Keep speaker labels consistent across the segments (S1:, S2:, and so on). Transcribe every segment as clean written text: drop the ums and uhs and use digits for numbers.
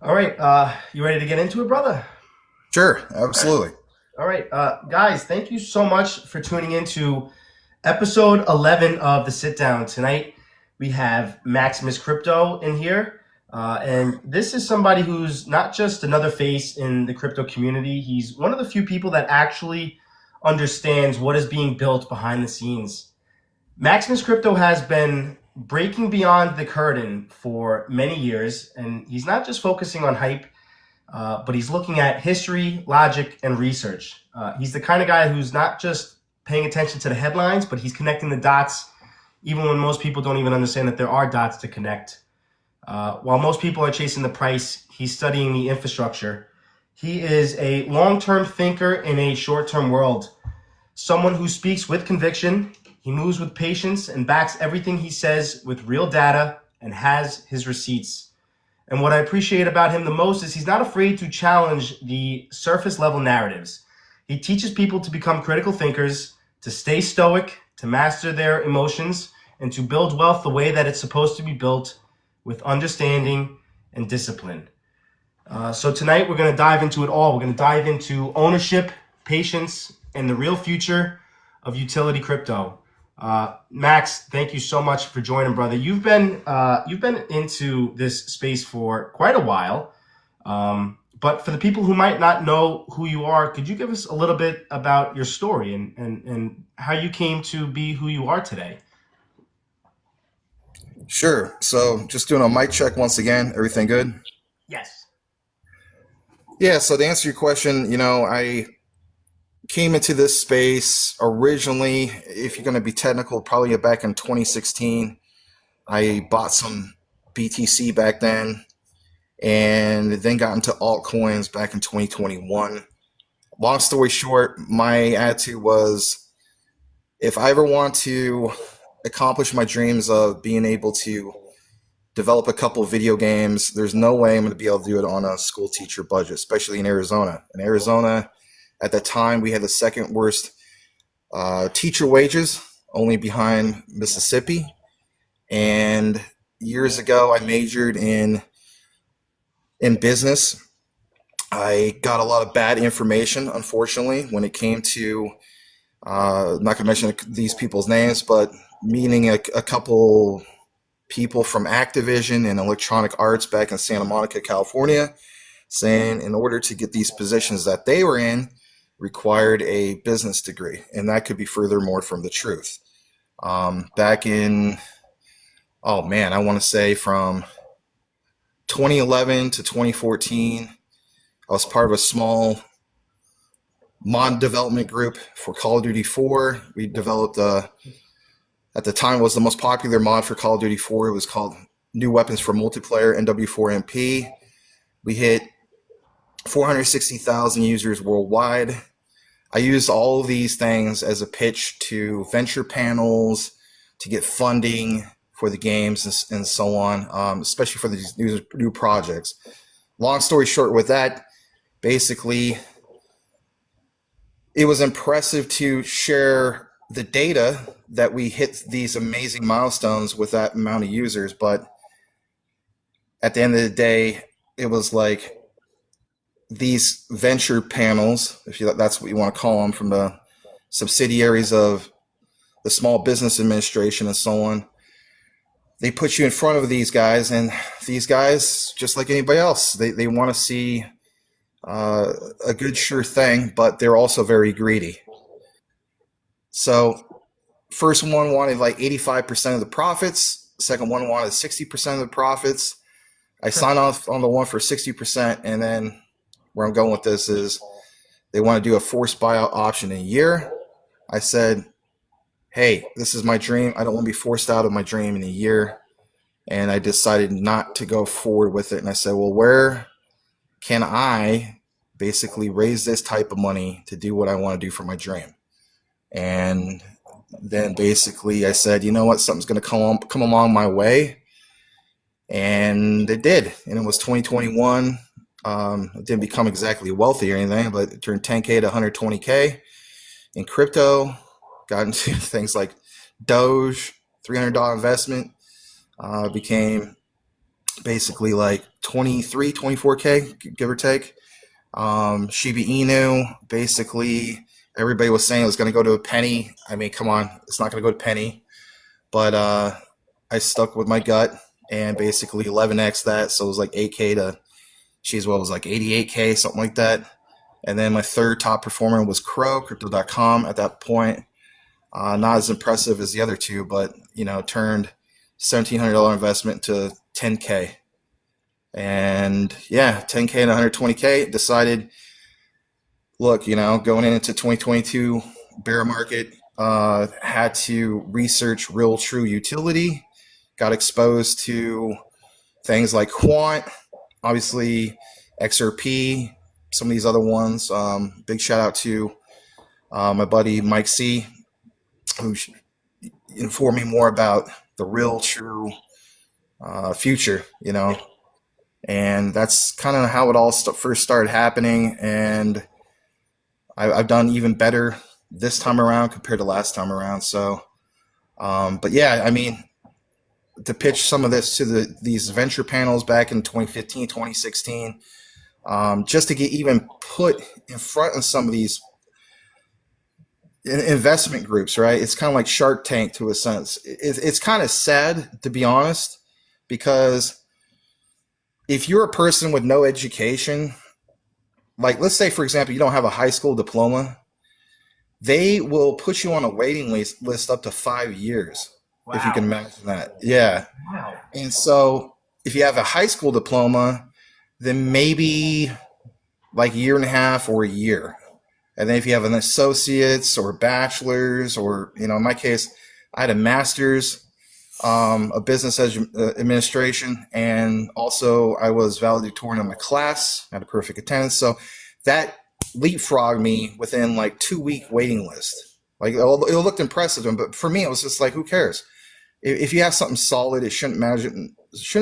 S1: All right, you ready to get into it, brother?
S2: Sure,
S1: All right,
S2: absolutely.
S1: all right, guys. Thank you so much for tuning into episode 11 of the Sit Down. Tonight we have MaximusCrypto in here, and this is somebody who's not just another face in the crypto community. He's one of the few people that actually understands what is being built behind the scenes. Maximus Crypto has been breaking beyond the curtain for many years, and he's not just focusing on hype, but he's looking at history, logic, and research. He's the kind of guy who's not just paying attention to the headlines, but he's connecting the dots, even when most people don't even understand that there are dots to connect. While most people are chasing the price, he's studying the infrastructure. He is a long term thinker in a short term world, someone who speaks with conviction. He moves with patience and backs everything he says with real data and has his receipts. And what I appreciate about him the most is he's not afraid to challenge the surface level narratives. He teaches people to become critical thinkers, to stay stoic, to master their emotions, and to build wealth the way that it's supposed to be built, with understanding and discipline. So tonight we're going to dive into it all. We're going to dive into ownership, patience, and the real future of utility crypto. Max, thank you so much for joining, brother. You've been into this space for quite a while, but for the people who might not know who you are, could you give us a little bit about your story and how you came to be who you are today?
S2: Sure. So just doing a mic check once again. Everything good?
S1: Yes.
S2: Yeah. So to answer your question, I came into this space originally, if you're going to be technical, probably back in 2016. I bought some BTC back then and then got into altcoins back in 2021. Long story short, my attitude was if I ever want to accomplish my dreams of being able to develop a couple of video games, there's no way I'm going to be able to do it on a school teacher budget, especially in Arizona. In Arizona, at the time, we had the second worst teacher wages, only behind Mississippi. And years ago, I majored in business. I got a lot of bad information, unfortunately, when it came to not going to mention these people's names, but meeting a couple people from Activision and Electronic Arts back in Santa Monica, California, saying in order to get these positions that they were in required a business degree. And that could be furthermore from the truth. Back in, oh man, I want to say from 2011 to 2014, I was part of a small mod development group for Call of Duty 4. We developed at the time was the most popular mod for Call of Duty 4. It was called New Weapons for Multiplayer, NW4MP. We hit 460,000 users worldwide. I used all of these things as a pitch to venture panels to get funding for the games and so on, especially for these new projects. Long story short, with that, basically, it was impressive to share the data that we hit these amazing milestones with that amount of users. But at the end of the day, it was like these venture panels, if that's what you want to call them, from the subsidiaries of the Small Business Administration and so on. They put you in front of these guys, and these guys, just like anybody else, they want to see a good sure thing, but they're also very greedy. So first one wanted like 85% of the profits. Second one wanted 60% of the profits. I signed off on the one for 60%, and then where I'm going with this is they want to do a forced buyout option in a year. I said, hey, this is my dream. I don't want to be forced out of my dream in a year. And I decided not to go forward with it. And I said, well, where can I basically raise this type of money to do what I want to do for my dream? And then basically I said, you know what, something's going to come along my way. And it did. And it was 2021. It didn't become exactly wealthy or anything, but it turned 10K to 120K in crypto. Got into things like Doge, $300 investment. Became basically like 23, 24K, give or take. Shiba Inu, basically, everybody was saying it was going to go to a penny. I mean, come on, it's not going to go to penny. But I stuck with my gut and basically 11x that. So it was like 8K to, geez, what was like 88K, something like that. And then my third top performer was Crow, crypto.com at that point. Not as impressive as the other two, but, turned $1,700 investment to 10K. And yeah, 10K and 120K, decided, look, going into 2022 bear market, had to research real true utility, got exposed to things like Quant, obviously XRP, some of these other ones. Big shout out to my buddy Mike C, who informed me more about the real true future, and that's kind of how it all first started happening. And I've done even better this time around compared to last time around. So, but yeah, I mean, to pitch some of this to these venture panels back in 2015, 2016, just to get even put in front of some of these investment groups, right? It's kind of like Shark Tank to a sense. It's kind of sad, to be honest, because if you're a person with no education, like let's say, for example, you don't have a high school diploma, they will put you on a waiting list up to 5 years. Wow. If you can imagine that. Yeah. Wow. And so if you have a high school diploma, then maybe like a year and a half or a year. And then if you have an associate's or bachelor's, or, in my case, I had a master's of business administration, and also I was valedictorian in my class, had a perfect attendance. So that leapfrogged me within like 2-week waiting list. Like it looked impressive to him, but for me, it was just like, who cares? If you have something solid, it shouldn't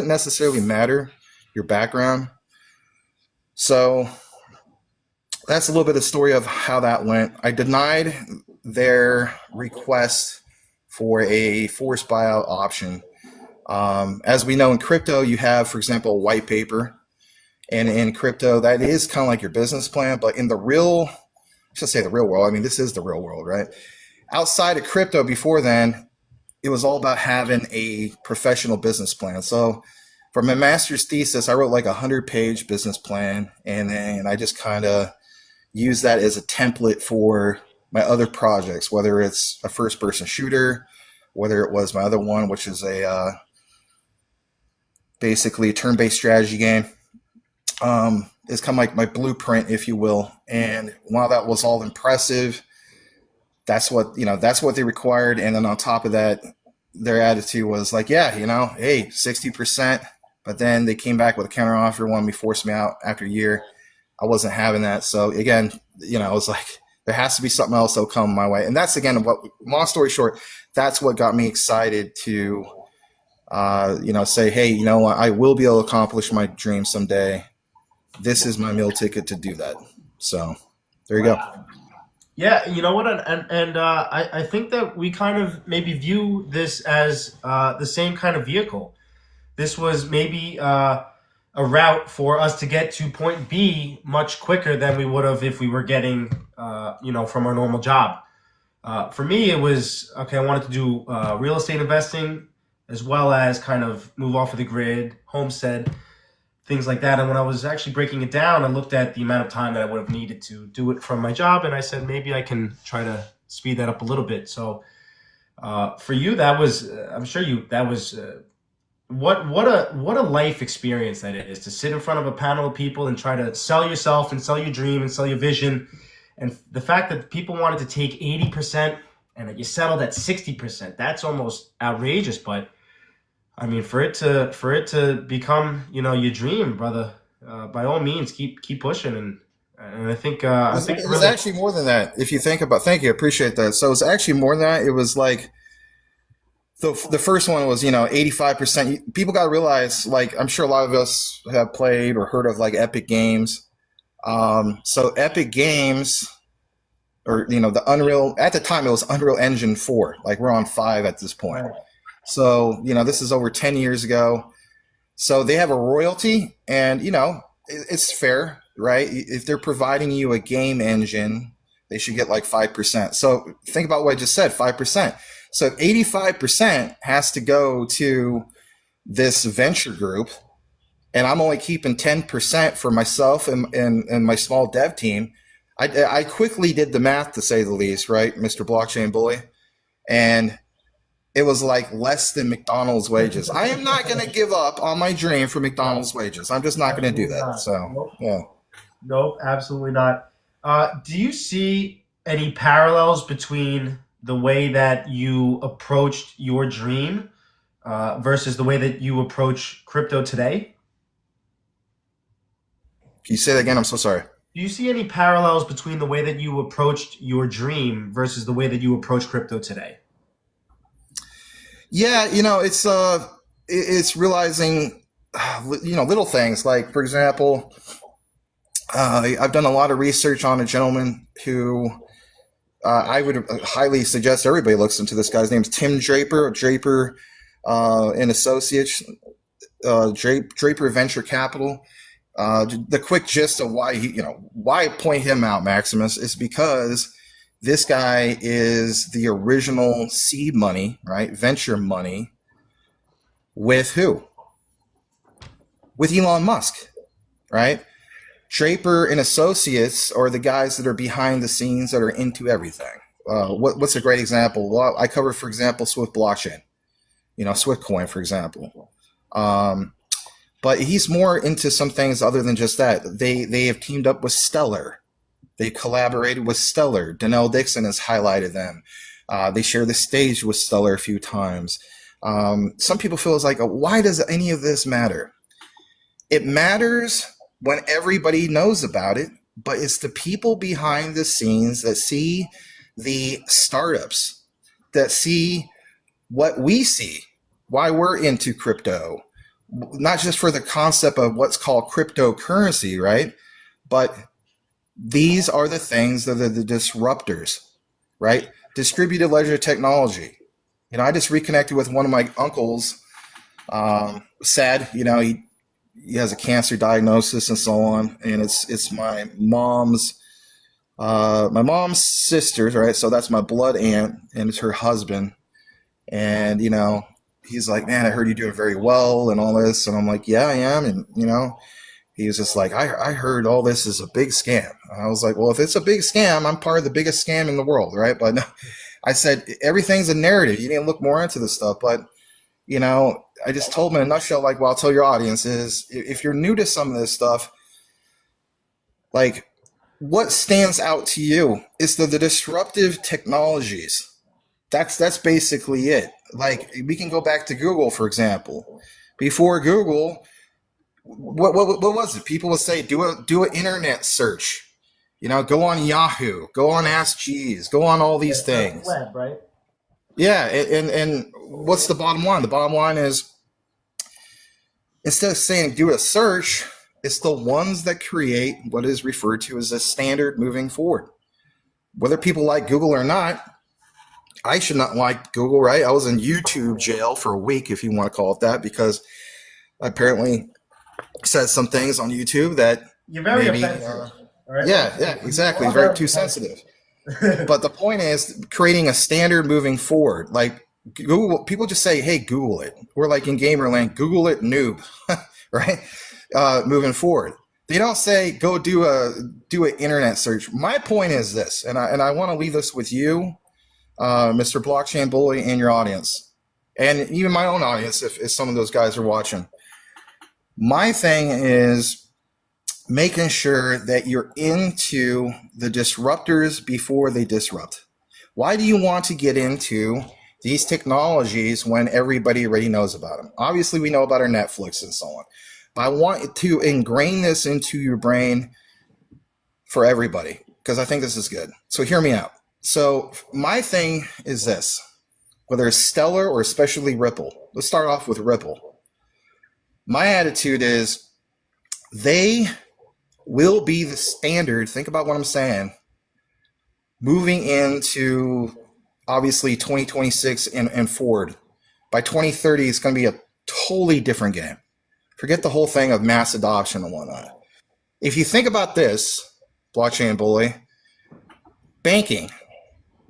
S2: necessarily matter your background. So that's a little bit of the story of how that went. I denied their request for a forced buyout option. As we know in crypto, you have, for example, a white paper. And in crypto, that is kind of like your business plan. But in the real, I should say the real world, I mean, this is the real world, right? Outside of crypto before then, it was all about having a professional business plan. So for my master's thesis, I wrote like a 100-page business plan. And then I just kind of used that as a template for my other projects, whether it's a first-person shooter, whether it was my other one, which is a basically a turn-based strategy game. It's kind of like my blueprint, if you will. And while that was all impressive, that's what they required. And then on top of that, their attitude was like, yeah, hey, 60%. But then they came back with a counteroffer, wanted me to force me out after a year. I wasn't having that. So again, I was like, there has to be something else that'll come my way. And that's, again, long story short, that's what got me excited to, say, hey, I will be able to accomplish my dream someday. This is my meal ticket to do that. So there you go.
S1: Yeah, you know what? And I think that we kind of maybe view this as the same kind of vehicle. This was maybe a route for us to get to point B much quicker than we would have if we were getting, from our normal job. For me, it was, okay, I wanted to do real estate investing as well as kind of move off of the grid, homestead, things like that. And when I was actually breaking it down, I looked at the amount of time that I would have needed to do it from my job. And I said, maybe I can try to speed that up a little bit. So for you, that was, I'm sure that was, what a life experience that is, to sit in front of a panel of people and try to sell yourself and sell your dream and sell your vision. And the fact that people wanted to take 80% and that you settled at 60%, that's almost outrageous. But I mean, for it to become, your dream, brother, by all means, keep pushing. And I think, it
S2: was actually more than that. If you think about, thank you, I appreciate that. So it's actually more than that. It was like, the first one was, 85%. People got to realize, like, I'm sure a lot of us have played or heard of like Epic Games. So Epic Games, or, the Unreal, at the time it was Unreal Engine 4. Like, we're on 5 at this point. Right. So, this is over 10 years ago. So they have a royalty, and it's fair, right? If they're providing you a game engine, they should get like 5%. So think about what I just said, 5%. So 85% has to go to this venture group, and I'm only keeping 10% for myself and my small dev team. I quickly did the math, to say the least, right, Mr. Blockchain Bully? And it was like less than McDonald's wages. I am not going to give up on my dream for McDonald's wages. I'm just not going to do that.
S1: Not.
S2: So,
S1: Nope.
S2: yeah.
S1: Nope, absolutely not. Do you see any parallels between the way that you approached your dream versus the way that you approach crypto today?
S2: Can you say that again? I'm so sorry.
S1: Do you see any parallels between the way that you approached your dream versus the way that you approach crypto today?
S2: Yeah, it's realizing, little things. Like, for example, I've done a lot of research on a gentleman who I would highly suggest everybody looks into. This guy's name's Tim Draper, and Associates, Draper Venture Capital. The quick gist of why I point him out, Maximus, is because this guy is the original seed money, right? Venture money with who? With Elon Musk, right? Draper and Associates are the guys that are behind the scenes that are into everything. What's a great example? Well, I cover, for example, Swift blockchain, Swift coin, for example. But he's more into some things other than just that. They have teamed up with Stellar. They collaborated with Stellar. Donnell Dixon has highlighted them. They share the stage with Stellar a few times. Some people feel it's like, why does any of this matter? It matters when everybody knows about it, but it's the people behind the scenes that see the startups, that see what we see, why we're into crypto, not just for the concept of what's called cryptocurrency, right? But these are the things that are the disruptors, right? Distributed ledger technology. I just reconnected with one of my uncles. Sad, he has a cancer diagnosis and so on, and it's my mom's sister, right? So that's my blood aunt, and it's her husband. And he's like, man, I heard you're doing very well and all this, and I'm like, yeah, I am. And he was just like, I heard all this is a big scam. And I was like, well, if it's a big scam, I'm part of the biggest scam in the world, right? But no, I said everything's a narrative. You need to look more into this stuff. But I just told him in a nutshell, like, well, I'll tell your audience is, if you're new to some of this stuff, like, what stands out to you is the disruptive technologies. That's basically it. Like, we can go back to Google, for example. Before Google, what was it? People would say, do an internet search. Go on Yahoo, go on Ask Jeeves, go on all these things.
S1: Web, right?
S2: Yeah, and what's the bottom line? The bottom line is, instead of saying do a search, it's the ones that create what is referred to as a standard moving forward. Whether people like Google or not, I should not like Google, right? I was in YouTube jail for a week, if you want to call it that, because I apparently said some things on YouTube that
S1: you're very offensive.
S2: Right? Yeah, exactly. It's very too sensitive. But the point is creating a standard moving forward. Like Google, people just say, hey, Google it. We're like in Gamerland, Google it, noob, right? Moving forward. They don't say, go do an internet search. My point is this, and I want to leave this with you, Mr. Blockchain Bully, and your audience, and even my own audience, if some of those guys are watching. My thing is making sure that you're into the disruptors before they disrupt. Why do you want to get into these technologies when everybody already knows about them? Obviously, we know about our Netflix and so on. But I want to ingrain this into your brain for everybody, because I think this is good. So hear me out. So my thing is this, whether it's Stellar or especially Ripple. Let's start off with Ripple. My attitude is they will be the standard. Think about what I'm saying. Moving into obviously 2026 and forward. By 2030, it's going to be a totally different game. Forget the whole thing of mass adoption and whatnot. If you think about this, blockchain bully, banking,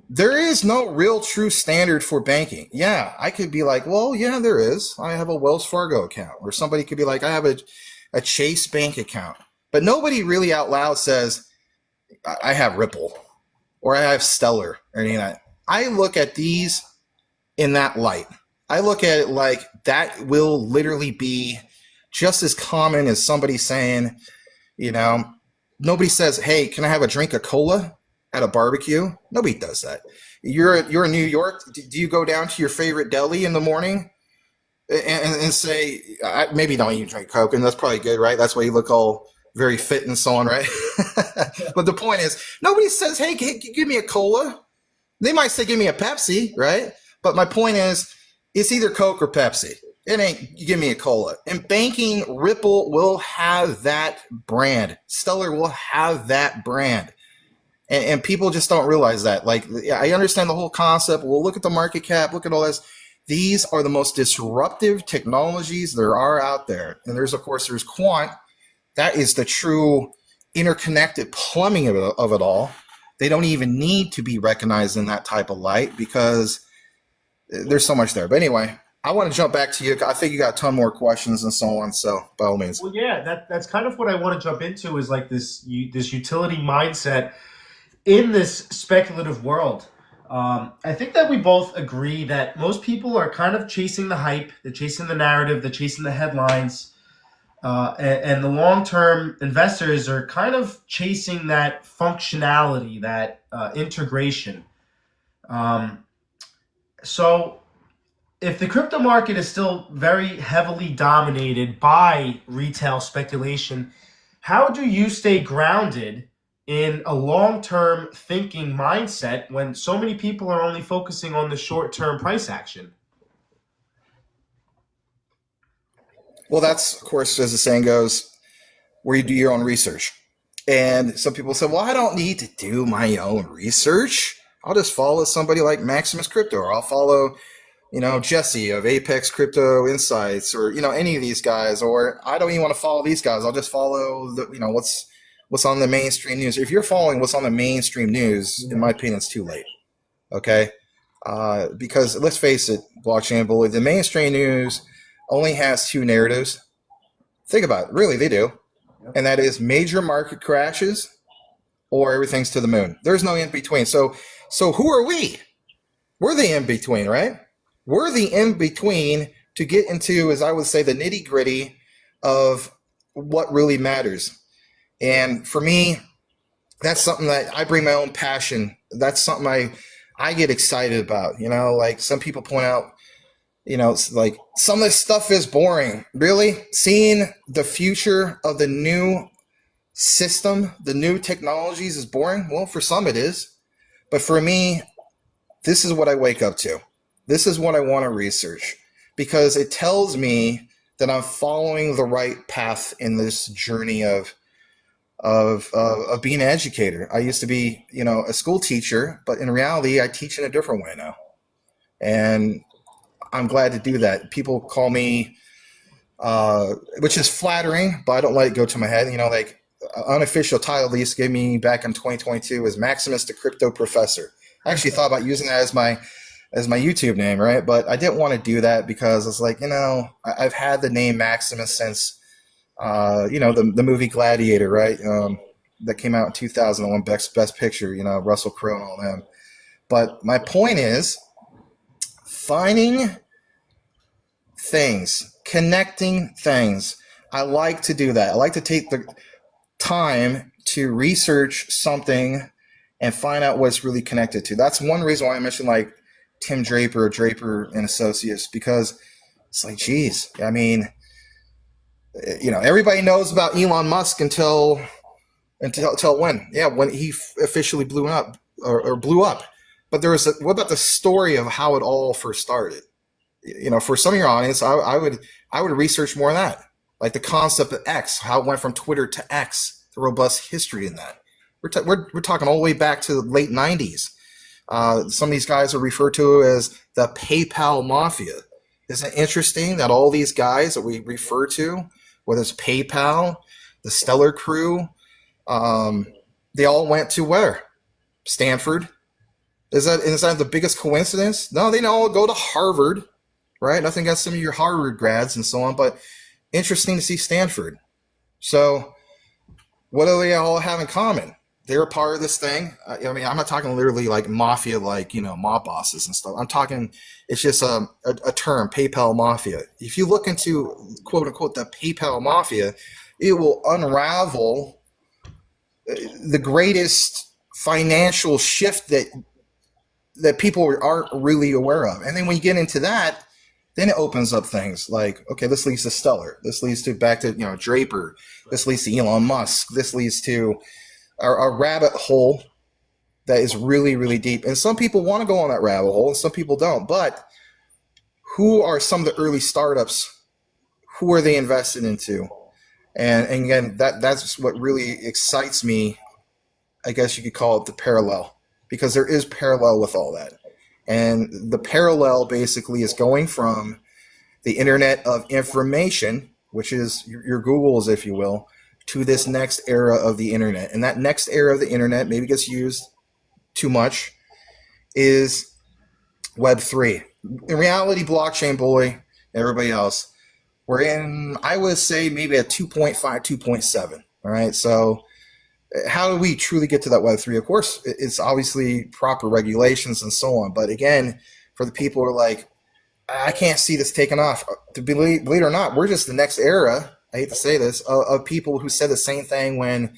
S2: there is no real true standard for banking. Yeah, I could be like, well, yeah, there is. I have a Wells Fargo account. Or somebody could be like, I have a Chase Bank account. But nobody really out loud says, I have Ripple or I have Stellar or any of that. I look at these in that light. I look at it like that will literally be just as common as somebody saying, you know, nobody says, hey, can I have a drink of cola at a barbecue? Nobody does that. You're in New York. Do you go down to your favorite deli in the morning and say, maybe don't even drink Coke, and that's probably good, right? That's why you look all very fit and so on, right? But the point is, nobody says, hey, give me a cola. They might say, give me a Pepsi, right? But my point is, it's either Coke or Pepsi. It ain't, you give me a cola. In banking, Ripple will have that brand. Stellar will have that brand. And people just don't realize that. Like, I understand the whole concept. Well, look at the market cap. Look at all this. These are the most disruptive technologies there are out there. And there's Quant. That is the true interconnected plumbing of it all. They don't even need to be recognized in that type of light because there's so much there. But anyway, I want to jump back to you. I think you got a ton more questions and so on. So by all means.
S1: Well, yeah, that's kind of what I want to jump into is like this utility mindset in this speculative world. I think that we both agree that most people are kind of chasing the hype. They're chasing the narrative. They're chasing the headlines. And the long-term investors are kind of chasing that functionality, that integration. So if the crypto market is still very heavily dominated by retail speculation, how do you stay grounded in a long-term thinking mindset when so many people are only focusing on the short-term price action?
S2: Well, that's, of course, as the saying goes, where you do your own research. And some people say, well, I don't need to do my own research. I'll just follow somebody like MaximusCrypto, or I'll follow, Jesse of Apex Crypto Insights, or, any of these guys, or I don't even want to follow these guys. I'll just follow what's on the mainstream news. If you're following what's on the mainstream news, in my opinion, it's too late. Okay? Because let's face it, blockchain bully, the mainstream news only has two narratives. Think about it. Really, they do. And that is major market crashes or everything's to the moon. There's no in between. So who are we? We're the in between, right? We're the in between to get into, as I would say, the nitty gritty of what really matters. And for me, that's something that I bring my own passion. That's something I get excited about. Like some people point out, it's like some of this stuff is boring. Really? Seeing the future of the new system, the new technologies is boring? Well, for some it is. But for me, this is what I wake up to. This is what I want to research because it tells me that I'm following the right path in this journey of being an educator. I used to be, a school teacher, but in reality, I teach in a different way now. And I'm glad to do that. People call me, which is flattering, but I don't let it go to my head. Like unofficial title they used to give me back in 2022 is Maximus the Crypto Professor. I actually thought about using that as my YouTube name, right? But I didn't want to do that because it's like, I've had the name Maximus since, the movie Gladiator, right? That came out in 2001, Best Picture, Russell Crowe and all them. But my point is, finding things, connecting things. I like to do that. I like to take the time to research something and find out what it's really connected to. That's one reason why I mentioned like Tim Draper or Draper and Associates, because it's like, geez, I mean, everybody knows about Elon Musk until when? Yeah, when he officially blew up or blew up. But what about the story of how it all first started? For some of your audience, I would research more of that, like the concept of X, how it went from Twitter to X, the robust history in that. We're talking all the way back to the late 90s. Some of these guys are referred to as the PayPal Mafia. Isn't it interesting that all these guys that we refer to whether it's PayPal, the Stellar crew, they all went to where? Stanford. Is that the biggest coincidence? No, they all go to Harvard, right? Nothing against some of your Harvard grads and so on, but interesting to see Stanford. So what do they all have in common? They're a part of this thing. I mean, I'm not talking literally like mafia, like, mob bosses and stuff. I'm talking, it's just a term, PayPal mafia. If you look into, quote unquote, the PayPal mafia, it will unravel the greatest financial shift that people aren't really aware of. And then when you get into that, then it opens up things like, okay, this leads to Stellar. This leads to back to, Draper. This leads to Elon Musk. This leads to a rabbit hole that is really, really deep. And some people want to go on that rabbit hole and some people don't. But who are some of the early startups? Who are they invested into? And again, that's what really excites me. I guess you could call it the parallel, because there is parallel with all that. And the parallel basically is going from the internet of information, which is your Googles, if you will, to this next era of the internet. And that next era of the internet maybe gets used too much is Web3. In reality, blockchain boy, everybody else, we're in, I would say, maybe at 2.5, 2.7. All right. So how do we truly get to that Web3? Of course, it's obviously proper regulations and so on. But again, for the people who are like, I can't see this taking off. To believe it or not, we're just the next era, I hate to say this, of people who said the same thing when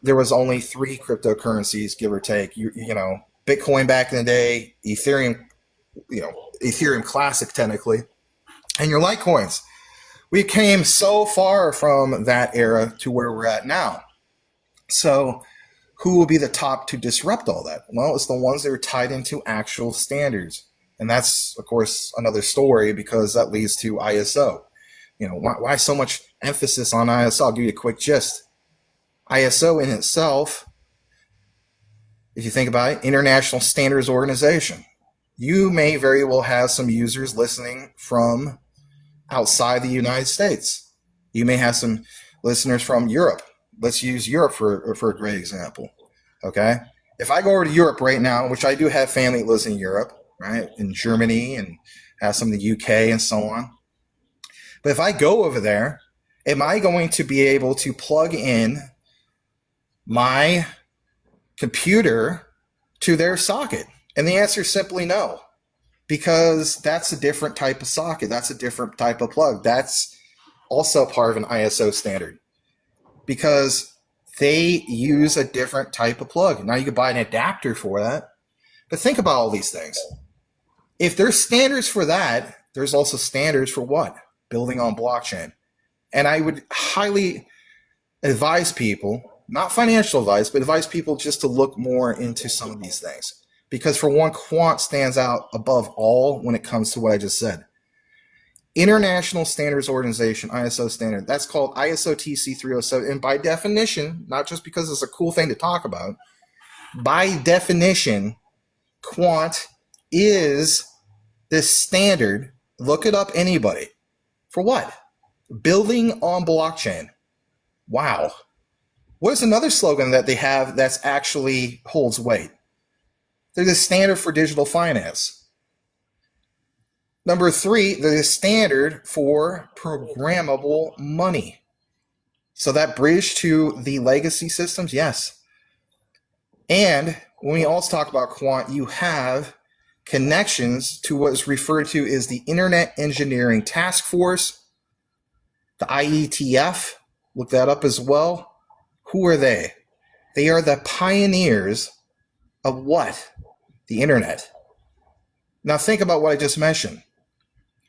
S2: there was only 3 cryptocurrencies, give or take. Bitcoin back in the day, Ethereum, Ethereum Classic technically, and your Litecoins. We came so far from that era to where we're at now. So who will be the top to disrupt all that? Well, it's the ones that are tied into actual standards. And that's, of course, another story, because that leads to ISO. Why so much emphasis on ISO? I'll give you a quick gist. ISO in itself, if you think about it, International Standards Organization. You may very well have some users listening from outside the United States. You may have some listeners from Europe. Let's use Europe for a great example. Okay. If I go over to Europe right now, which I do have family that lives in Europe, right, in Germany, and have some in the UK and so on. But if I go over there, am I going to be able to plug in my computer to their socket? And the answer is simply no, because that's a different type of socket. That's a different type of plug. That's also part of an ISO standard, because they use a different type of plug. Now you could buy an adapter for that, but think about all these things. If there's standards for that, there's also standards for what? Building on blockchain. And I would highly advise people, not financial advice, but advise people just to look more into some of these things. Because for one, Quant stands out above all when it comes to what I just said. International Standards Organization, ISO standard, that's called ISO TC 307. And by definition, not just because it's a cool thing to talk about, by definition, Quant is this standard. Look it up, anybody. For what? Building on blockchain. Wow. What is another slogan that they have that's actually holds weight? They're the standard for digital finance. Number 3, they're the standard for programmable money. So that bridge to the legacy systems, yes. And when we also talk about Quant, you have connections to what is referred to as the Internet Engineering Task Force, the IETF. Look that up as well. Who are they? They are the pioneers of what? The internet. Now think about what I just mentioned.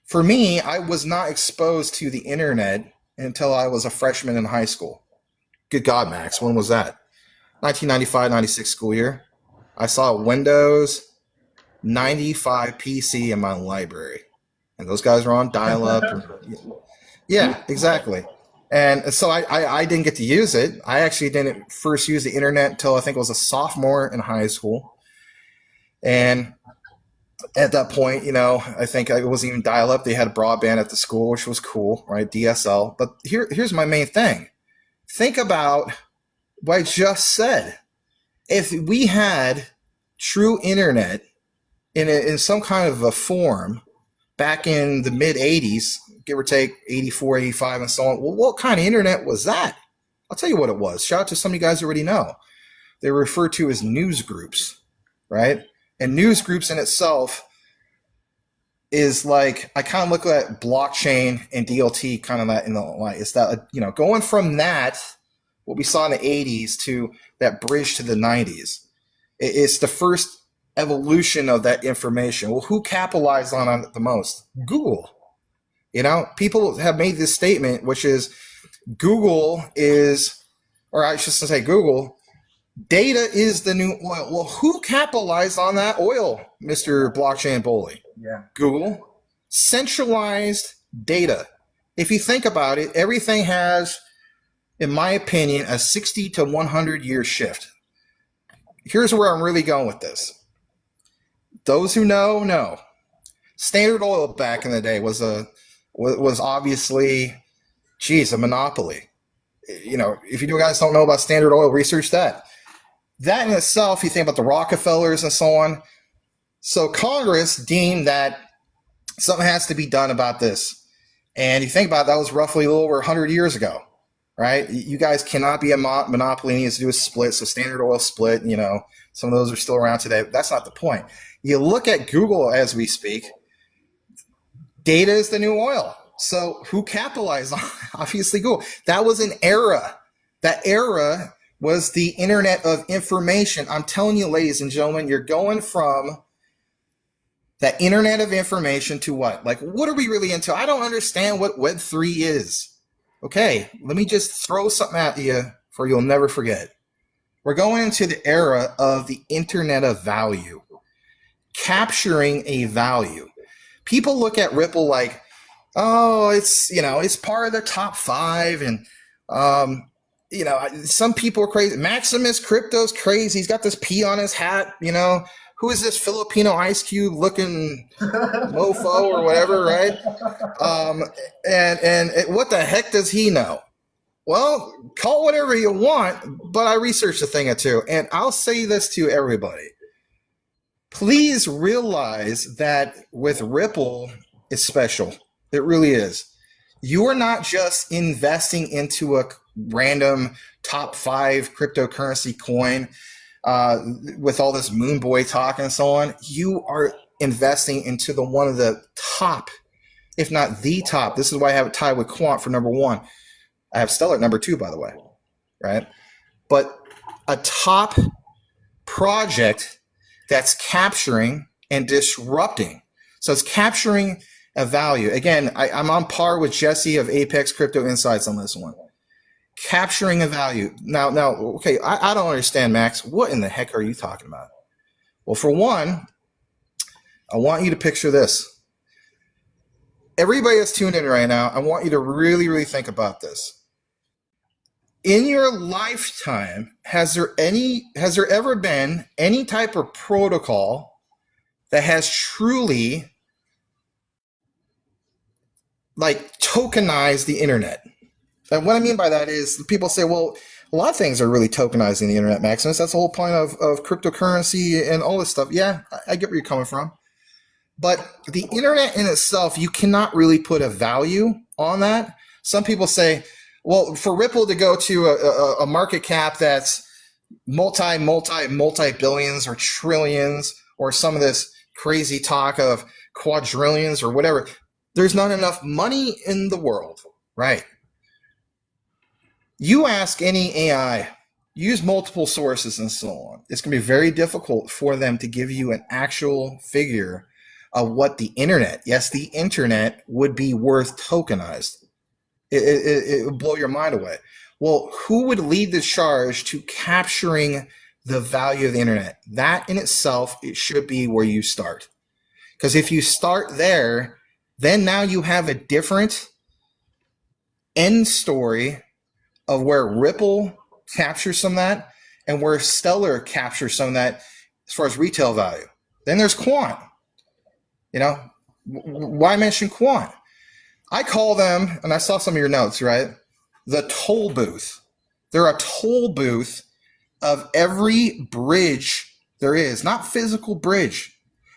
S2: For me, I was not exposed to the internet until I was a freshman in high school. Good God, Max, when was that? 1995-96 school year. I saw a Windows 95 PC in my library. And those guys were on dial-up. Yeah, exactly. And so I didn't get to use it. I actually didn't first use the internet until I think I was a sophomore in high school. And At that point, I think it wasn't even dial up. They had broadband at the school, which was cool, right? DSL. But here's my main thing. Think about what I just said. If we had true internet in some kind of a form back in the mid 80s, give or take 84, 85, and so on, well, what kind of internet was that? I'll tell you what it was. Shout out to some of you guys who already know. They were referred to as news groups, right? And news groups in itself is like, I kind of look at blockchain and DLT kind of that in the light. It's that, going from that, what we saw in the 80s to that bridge to the 90s. It's the first evolution of that information. Well, who capitalized on it the most? Google. People have made this statement, which is Google is, or I should say Google, data is the new oil. Well, who capitalized on that oil, Mr. Blockchain Bully?
S1: Yeah.
S2: Google. Centralized data. If you think about it, everything has, in my opinion, a 60 to 100 year shift. Here's where I'm really going with this. Those who know. Standard Oil back in the day was obviously, a monopoly. If you guys don't know about Standard Oil, research that. That in itself, you think about the Rockefellers and so on. So Congress deemed that something has to be done about this. And you think about it, that was roughly a little over 100 years ago, right? You guys cannot be a monopoly. It needs to do a split. So Standard Oil split, some of those are still around today. But that's not the point. You look at Google as we speak, data is the new oil. So who capitalized on it? Obviously Google. That was an era. That era was the internet of information. I'm telling you, ladies and gentlemen, you're going from that internet of information to what? Like, what are we really into? I don't understand what Web3 is. Okay, let me just throw something at you for you'll never forget. We're going into the era of the internet of value, capturing a value. People look at Ripple like, oh, it's part of the top 5, and some people are crazy. MaximusCrypto's crazy. He's got this P on his hat. Who is this Filipino Ice Cube looking mofo or whatever, right? And what the heck does he know? Well, call it whatever you want, but I researched a thing or two, and I'll say this to everybody. Please realize that with Ripple, it's special. It really is. You are not just investing into a random top 5 cryptocurrency coin with all this moon boy talk and so on. You are investing into one of the top, if not the top. This is why I have it tied with Quant for number 1. I have Stellar at number 2, by the way, right? But a top project that's capturing and disrupting. So it's capturing a value. Again, I'm on par with Jesse of Apex Crypto Insights on this one. Capturing a value. Now, okay, I don't understand, Max. What in the heck are you talking about? Well, for one, I want you to picture this. Everybody that's tuned in right now, I want you to really, really think about this. In your lifetime, has there ever been any type of protocol that has truly tokenized the internet? And what I mean by that is people say, well, a lot of things are really tokenizing the internet, Maximus. That's the whole point of cryptocurrency and all this stuff. Yeah, I get where you're coming from. But the internet in itself, you cannot really put a value on that. Some people say, well, for Ripple to go to a market cap that's multi-billions or trillions, or some of this crazy talk of quadrillions or whatever, there's not enough money in the world, right? You ask any AI, use multiple sources and so on. It's going to be very difficult for them to give you an actual figure of what the internet, yes, the internet would be worth tokenized. It would blow your mind away. Well, who would lead the charge to capturing the value of the internet? That in itself, it should be where you start. Because if you start there, then now you have a different end story of where Ripple captures some of that and where Stellar captures some of that as far as retail value. Then there's Quant. You know, why mention Quant? I call them, and I saw some of your notes, right? The toll booth. They're a toll booth of every bridge there is, not physical bridge,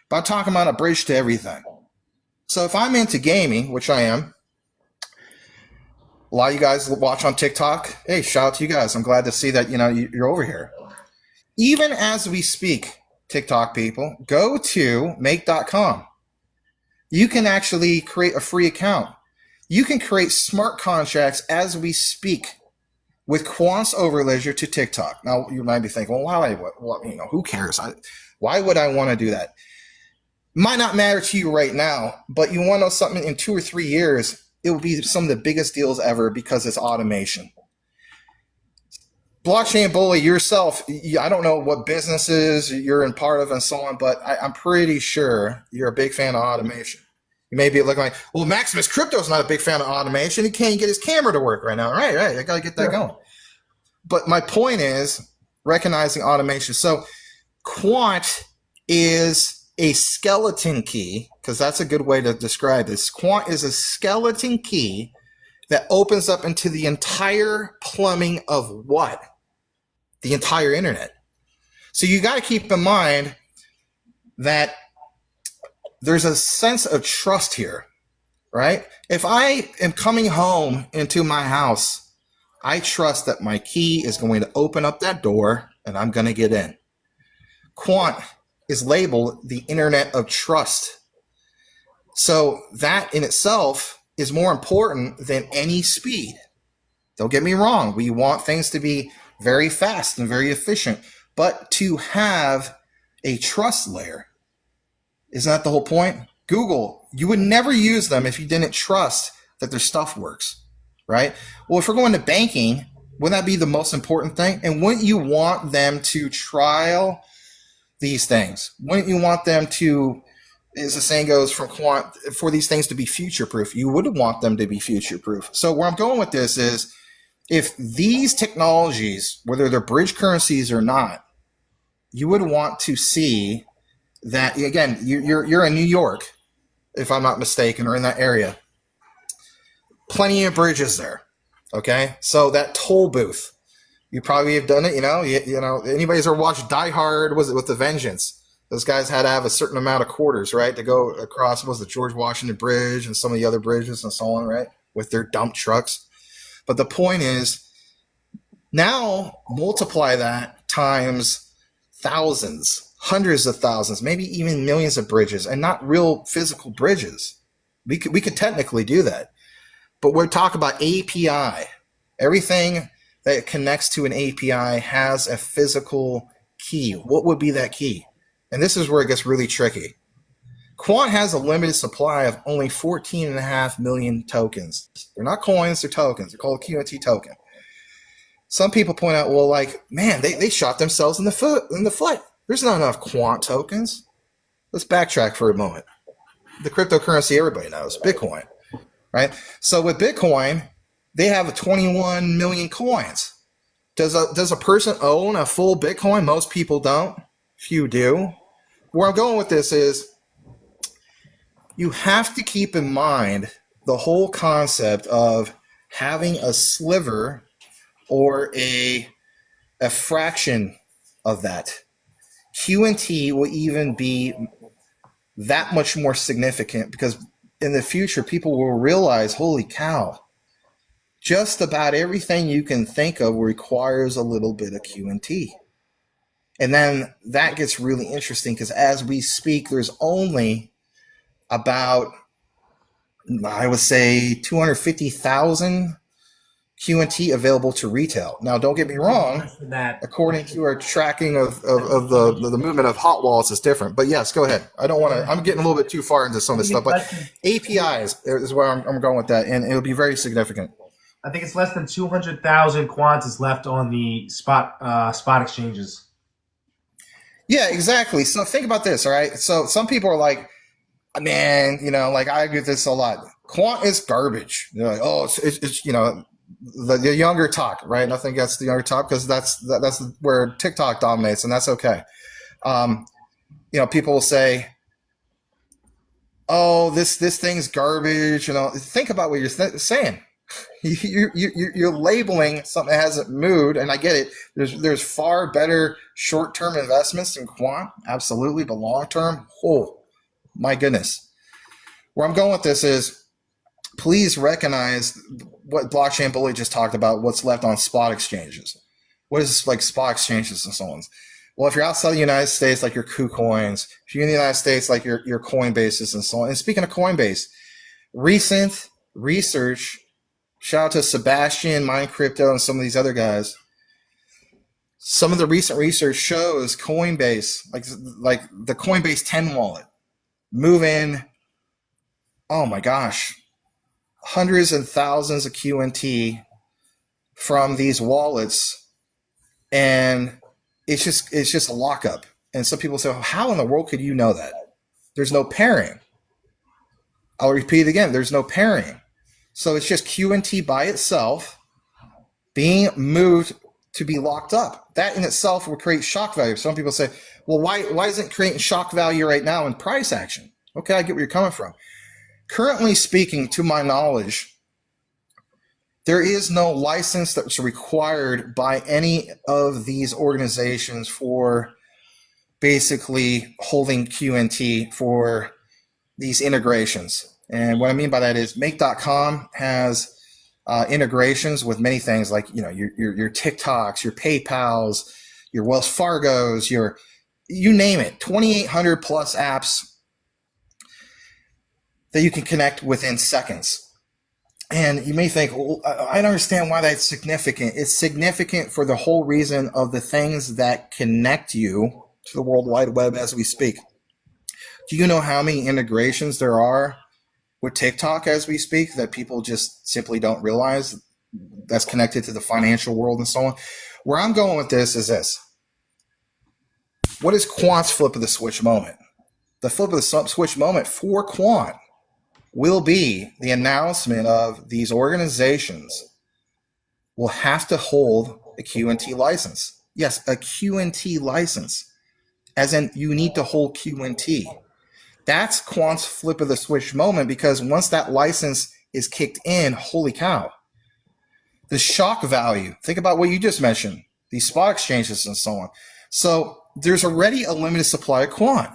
S2: but I'm talking about a bridge to everything. So if I'm into gaming, which I am, a lot of you guys watch on TikTok. Hey, shout out to you guys. I'm glad to see that, you're over here. Even as we speak, TikTok people, go to make.com. You can actually create a free account. You can create smart contracts as we speak with Quant's overledger to TikTok. Now, you might be thinking, well, who cares? Why would I want to do that? Might not matter to you right now, but you want to know something in 2 or 3 years, it will be some of the biggest deals ever because it's automation. Blockchain Bully, yourself, I don't know what businesses you're in part of and so on, but I'm pretty sure you're a big fan of automation. You may be looking like, well, MaximusCrypto is not a big fan of automation. He can't get his camera to work right now. Right. I got to get that going. But my point is recognizing automation. So Quant is a skeleton key, because that's a good way to describe this. Quant is a skeleton key that opens up into the entire plumbing of what? The entire internet. So you got to keep in mind that there's a sense of trust here, right? If I am coming home into my house, I trust that my key is going to open up that door and I'm going to get in. Quant is labeled the internet of trust. So that in itself is more important than any speed. Don't get me wrong. We want things to be very fast and very efficient, but to have a trust layer, isn't that the whole point? Google, you would never use them if you didn't trust that their stuff works, right? Well, if we're going to banking, wouldn't that be the most important thing? And wouldn't you want them to trial these things? Wouldn't you want them to, as the saying goes from Quant, for these things to be future-proof? You would want them to be future-proof. So where I'm going with this is, if these technologies, whether they're bridge currencies or not, you would want to see that, again, you're in New York, if I'm not mistaken, or in that area. Plenty of bridges there, okay? So that toll booth, you probably have done it, you know, anybody's ever watched Die Hard, was it with the Vengeance? Those guys had to have a certain amount of quarters, right, to go across, was the George Washington Bridge and some of the other bridges and so on, right, with their dump trucks. But the point is, now multiply that times thousands, hundreds of thousands, maybe even millions of bridges, and not real physical bridges. We could technically do that. But we're talking about API. Everything that connects to an API has a physical key. What would be that key? And this is where it gets really tricky. Quant has a limited supply of only 14.5 million tokens. They're not coins, they're tokens. They're called QNT token. Some people point out, well, like, man, they shot themselves in the foot. There's not enough Quant tokens. Let's backtrack for a moment. The cryptocurrency everybody knows, Bitcoin, right? So with Bitcoin, they have 21 million coins. Does a person own a full Bitcoin? Most people don't. Few do. Where I'm going with this is, you have to keep in mind the whole concept of having a sliver or a fraction of that. QNT will even be that much more significant, because in the future, people will realize, holy cow, just about everything you can think of requires a little bit of QNT. And then that gets really interesting, because as we speak, there's only about, I would say, 250,000 QNT available to retail. Now, don't get me wrong, according to our tracking of the movement of hot wallets is different. But yes, go ahead. I don't want to, I'm getting a little bit too far into some of this stuff, but APIs is where I'm going with that, and it'll be very significant.
S1: I think it's less than 200,000 quants is left on the spot exchanges.
S2: Yeah, exactly. So think about this, all right? So some people are like, man, like, I agree with this a lot. Quant is garbage. They're like, oh, it's the younger talk, right? Nothing against the younger talk, because that's where TikTok dominates, and that's okay. People will say, oh, this thing's garbage. Think about what you're saying. You're labeling something that hasn't moved, and I get it. There's far better short-term investments in quant, absolutely, but long-term, oh my goodness. Where I'm going with this is, please recognize what blockchain bully just talked about. What's left on spot exchanges? What is like spot exchanges and so on? Well, if you're outside the United States, like your KuCoins, if you're in the United States, like your Coinbases and so on. And speaking of Coinbase, recent research, shout out to Sebastian, MineCrypto, and some of these other guys. Some of the recent research shows Coinbase, like the Coinbase 10 wallet, move in, oh my gosh, hundreds and thousands of QNT from these wallets, and it's just a lockup. And some people say, well, how in the world could you know that? There's no pairing. I'll repeat it again. There's no pairing. So it's just QNT by itself being moved to be locked up. That in itself will create shock value. Some people say, well, why isn't it creating shock value right now in price action? Okay, I get where you're coming from. Currently speaking, to my knowledge, there is no license that's required by any of these organizations for basically holding QNT for these integrations. And what I mean by that is Make.com has integrations with many things like, your TikToks, your PayPals, your Wells Fargos, you name it, 2,800 plus apps that you can connect within seconds. And you may think, well, I don't understand why that's significant. It's significant for the whole reason of the things that connect you to the World Wide Web as we speak. Do you know how many integrations there are with TikTok as we speak that people just simply don't realize that's connected to the financial world and so on? Where I'm going with this is this. What is Quant's flip of the switch moment? The flip of the switch moment for Quant will be the announcement of these organizations will have to hold a QNT license. Yes, a QNT license, as in you need to hold QNT. That's Quant's flip of the switch moment, because once that license is kicked in, holy cow, the shock value, think about what you just mentioned, these spot exchanges and so on. So there's already a limited supply of Quant.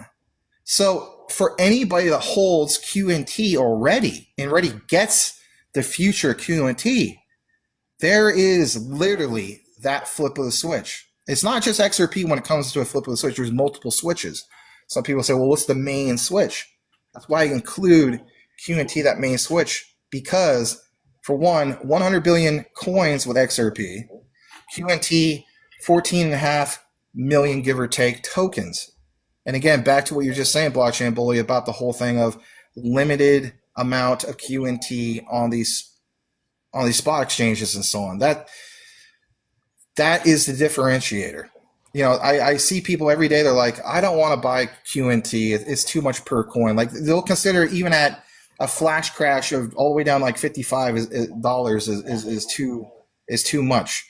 S2: So for anybody that holds QNT already and already gets the future QNT, there is literally that flip of the switch. It's not just XRP when it comes to a flip of the switch. There's multiple switches. Some people say, well, what's the main switch? That's why I include QNT, that main switch, because for one, 100 billion coins with XRP, QNT, 14.5 million, give or take, tokens. And again, back to what you're just saying, Blockchain Bully, about the whole thing of limited amount of QNT on these spot exchanges and so on. That is the differentiator. I see people every day, they're like, I don't want to buy QNT. It's too much per coin. Like, they'll consider even at a flash crash of all the way down like $55 is too much.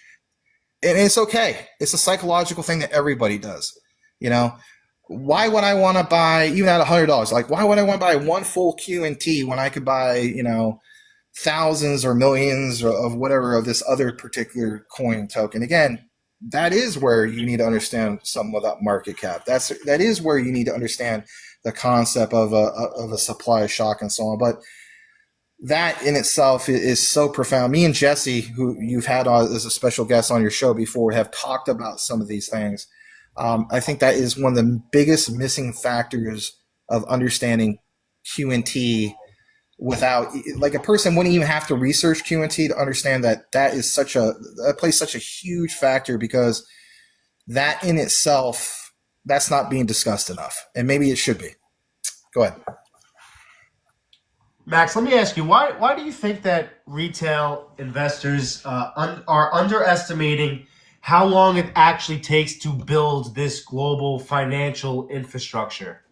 S2: And it's okay. It's a psychological thing that everybody does. Why would I want to buy, even at $100? Like, why would I want to buy one full QNT when I could buy, thousands or millions of whatever of this other particular coin token? Again, that is where you need to understand something about market cap. That is where you need to understand the concept of a supply shock and so on. But that in itself is so profound. Me and Jesse, who you've had on as a special guest on your show before, have talked about some of these things. I think that is one of the biggest missing factors of understanding QNT without, like, a person wouldn't even have to research QNT to understand that plays such a huge factor, because that in itself, that's not being discussed enough. And maybe it should be. Go ahead.
S1: Max, let me ask you, why do you think that retail investors are underestimating how long it actually takes to build this global financial infrastructure?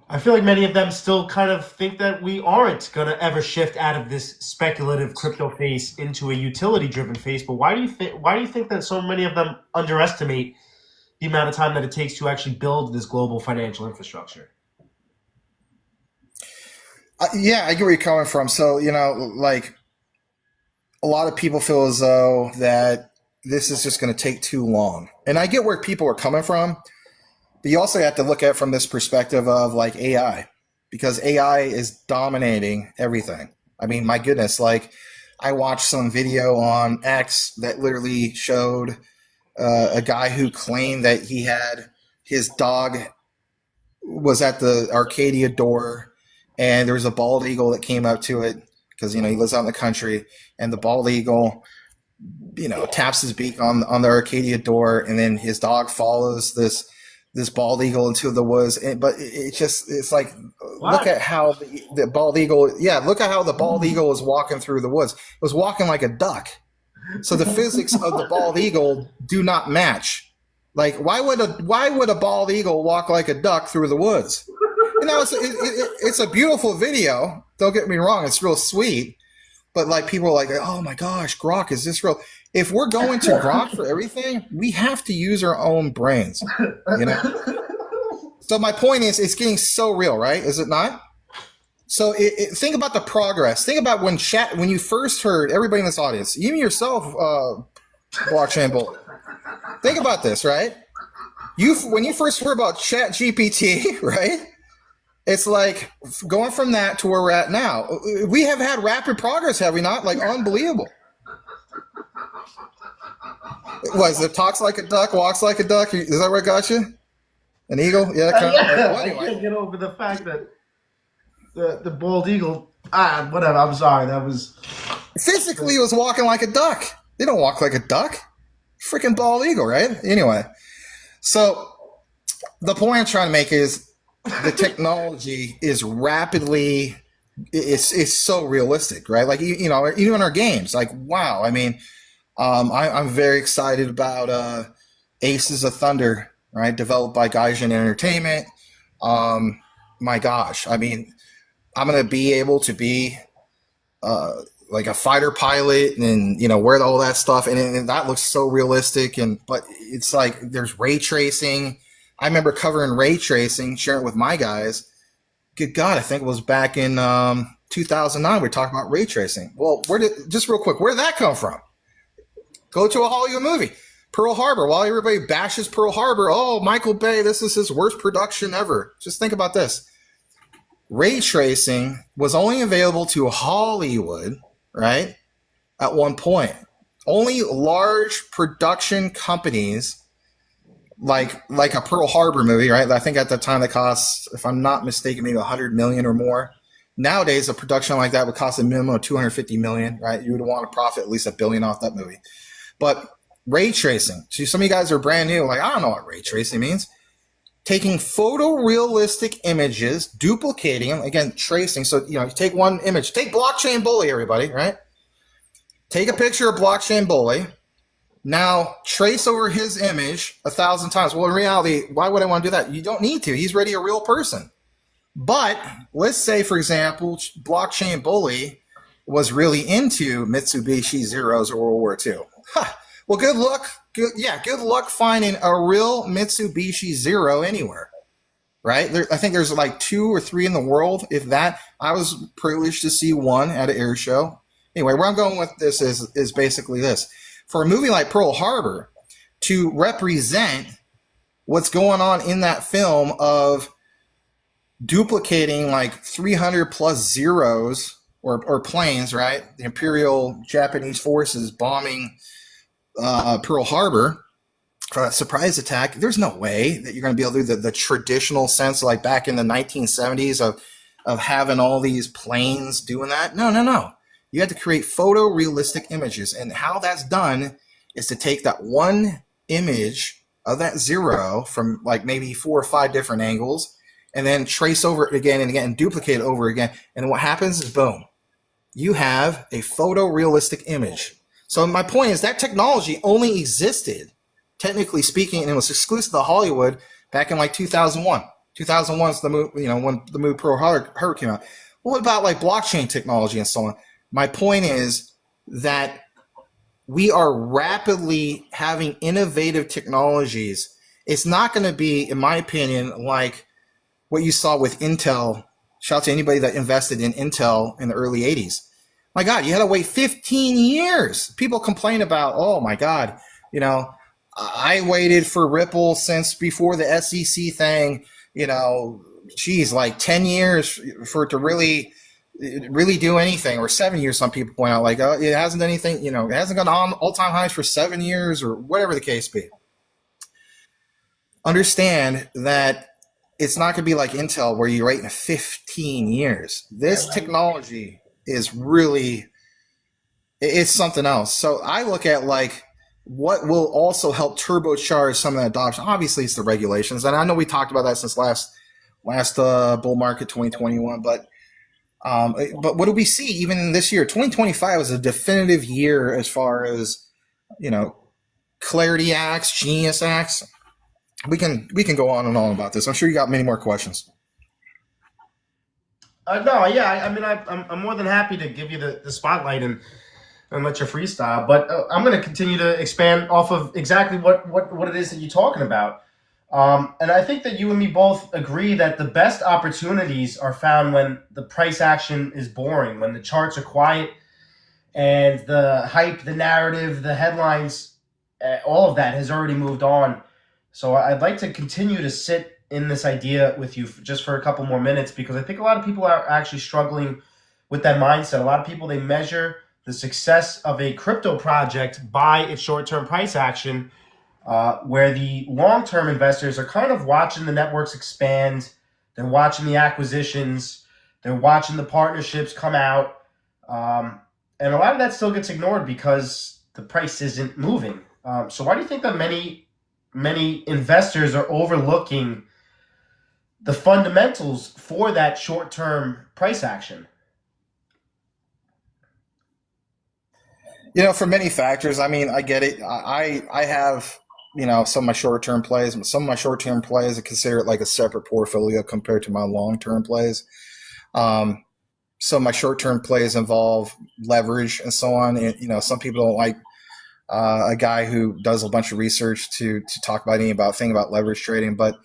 S1: I feel like many of them still kind of think that we aren't going to ever shift out of this speculative crypto phase into a utility-driven phase. But why do you think that so many of them underestimate the amount of time that it takes to actually build this global financial infrastructure?
S2: Yeah, I get where you're coming from. So, like a lot of people feel as though that this is just going to take too long. And I get where people are coming from, but you also have to look at it from this perspective of like AI, because AI is dominating everything. I mean, my goodness, like I watched some video on X that literally showed a guy who claimed that he had his dog was at the Arcadia door, and there was a bald eagle that came up to it because he lives out in the country, and the bald eagle taps his beak on the Arcadia door, and then his dog follows this bald eagle into the woods. But it's like,
S1: What?
S2: look at how the bald eagle, look at how the bald eagle is walking through the woods. It was walking like a duck. So the physics of the bald eagle do not match. Like, why would a bald eagle walk like a duck through the woods? It's a beautiful video. Don't get me wrong; it's real sweet. But like, people are like, "Oh my gosh, Grok, is this real?" If we're going to Grok for everything, we have to use our own brains. So my point is, it's getting so real, right? Is it not? So think about the progress. Think about when you first heard, everybody in this audience, even yourself, blockchain bull. Think about this, right? When you first heard about Chat GPT, right? It's like going from that to where we're at now. We have had rapid progress, have we not? Like, unbelievable. It talks like a duck, walks like a duck? Is that what got you? An eagle? Yeah.
S1: Well, anyway. I can't get over the fact that the bald eagle. Whatever. I'm sorry. That was
S2: physically, it was walking like a duck. They don't walk like a duck. Freaking bald eagle, right? Anyway, so the point I'm trying to make is the technology is rapidly, it's so realistic, right? Like, even in our games, like, wow. I mean, I'm very excited about Aces of Thunder, right? Developed by Gaijin Entertainment. My gosh, I mean, I'm going to be able to be like a fighter pilot and wear all that stuff, and that looks so realistic. But it's like there's ray tracing. I remember covering ray tracing, sharing it with my guys. Good God, I think it was back in 2009 we were talking about ray tracing. Well, just real quick, where did that come from? Go to a Hollywood movie, Pearl Harbor. While everybody bashes Pearl Harbor, oh, Michael Bay, this is his worst production ever. Just think about this. Ray tracing was only available to Hollywood, right? At one point, only large production companies like a Pearl Harbor movie, right? I think at the time that cost, if I'm not mistaken, maybe 100 million or more. Nowadays, a production like that would cost a minimum of 250 million, right? You would want to profit at least $1 billion off that movie. But ray tracing, so some of you guys are brand new, like, I don't know what ray tracing means. Taking photorealistic images, duplicating them, again, tracing. So, you take one image. Take Blockchain Bully, everybody, right? Take a picture of Blockchain Bully. Now, trace over his image 1,000 times. Well, in reality, why would I want to do that? You don't need to. He's already a real person. But let's say, for example, Blockchain Bully was really into Mitsubishi Zeros or World War II. Well, good luck. Good luck finding a real Mitsubishi Zero anywhere, right? I think there's like 2 or 3 in the world, if that. I was privileged to see one at an air show. Anyway, where I'm going with this is basically this. For a movie like Pearl Harbor to represent what's going on in that film of duplicating like 300 plus Zeros or planes, right? The Imperial Japanese forces bombing Pearl Harbor for that surprise attack. There's no way that you're going to be able to do the traditional sense, like back in the 1970s of having all these planes doing that. No. You have to create photorealistic images, and how that's done is to take that one image of that zero from like maybe 4 or 5 different angles, and then trace over it again and again and duplicate it over again. And what happens is, boom, you have a photorealistic image. So my point is that technology only existed, technically speaking, and it was exclusive to Hollywood back in like 2001. 2001 is the movie, when the movie Pearl Harbor came out. What about like blockchain technology and so on? My point is that we are rapidly having innovative technologies. It's not going to be, in my opinion, like what you saw with Intel Shout out to anybody that invested in Intel in the early 80s. My God, you had to wait 15 years. People complain about, oh my God, you know, I waited for Ripple since before the SEC thing, you know, geez, like 10 years for it to really do anything, or 7 years. Some people point out, like, oh, it hasn't done anything, you know, it hasn't gone on all-time highs for 7 years, or whatever the case be. Understand that it's not going to be like Intel where you wait in 15 years. This technology is really, it's something else. So I look at like what will also help turbocharge some of that adoption. Obviously, it's the regulations, and I know we talked about that since last bull market 2021. But what do we see even in this year? 2025 is a definitive year as far as, you know, Clarity Acts, Genius Acts. We can go on and on about this. I'm sure you got many more questions.
S1: No, yeah, I mean, I'm more than happy to give you the spotlight and let you freestyle, but I'm going to continue to expand off of exactly what it is that you're talking about. And I think that you and me both agree that the best opportunities are found when the price action is boring, when the charts are quiet, and the hype, the narrative, the headlines, all of that has already moved on. So I'd like to continue to sit in this idea with you just for a couple more minutes, because I think a lot of people are actually struggling with that mindset. A lot of people, they measure the success of a crypto project by its short-term price action, where the long-term investors are kind of watching the networks expand. They're watching the acquisitions. They're watching the partnerships come out. And a lot of that still gets ignored because the price isn't moving. So why do you think that many investors are overlooking the fundamentals for that short-term price action?
S2: You know, for many factors. I mean, I get it. I have, you know, some of my short-term plays. Some of my short-term plays, I consider it like a separate portfolio compared to my long-term plays. So my short-term plays involve leverage and so on. And, you know, some people don't like a guy who does a bunch of research to talk about anything about leverage trading. But,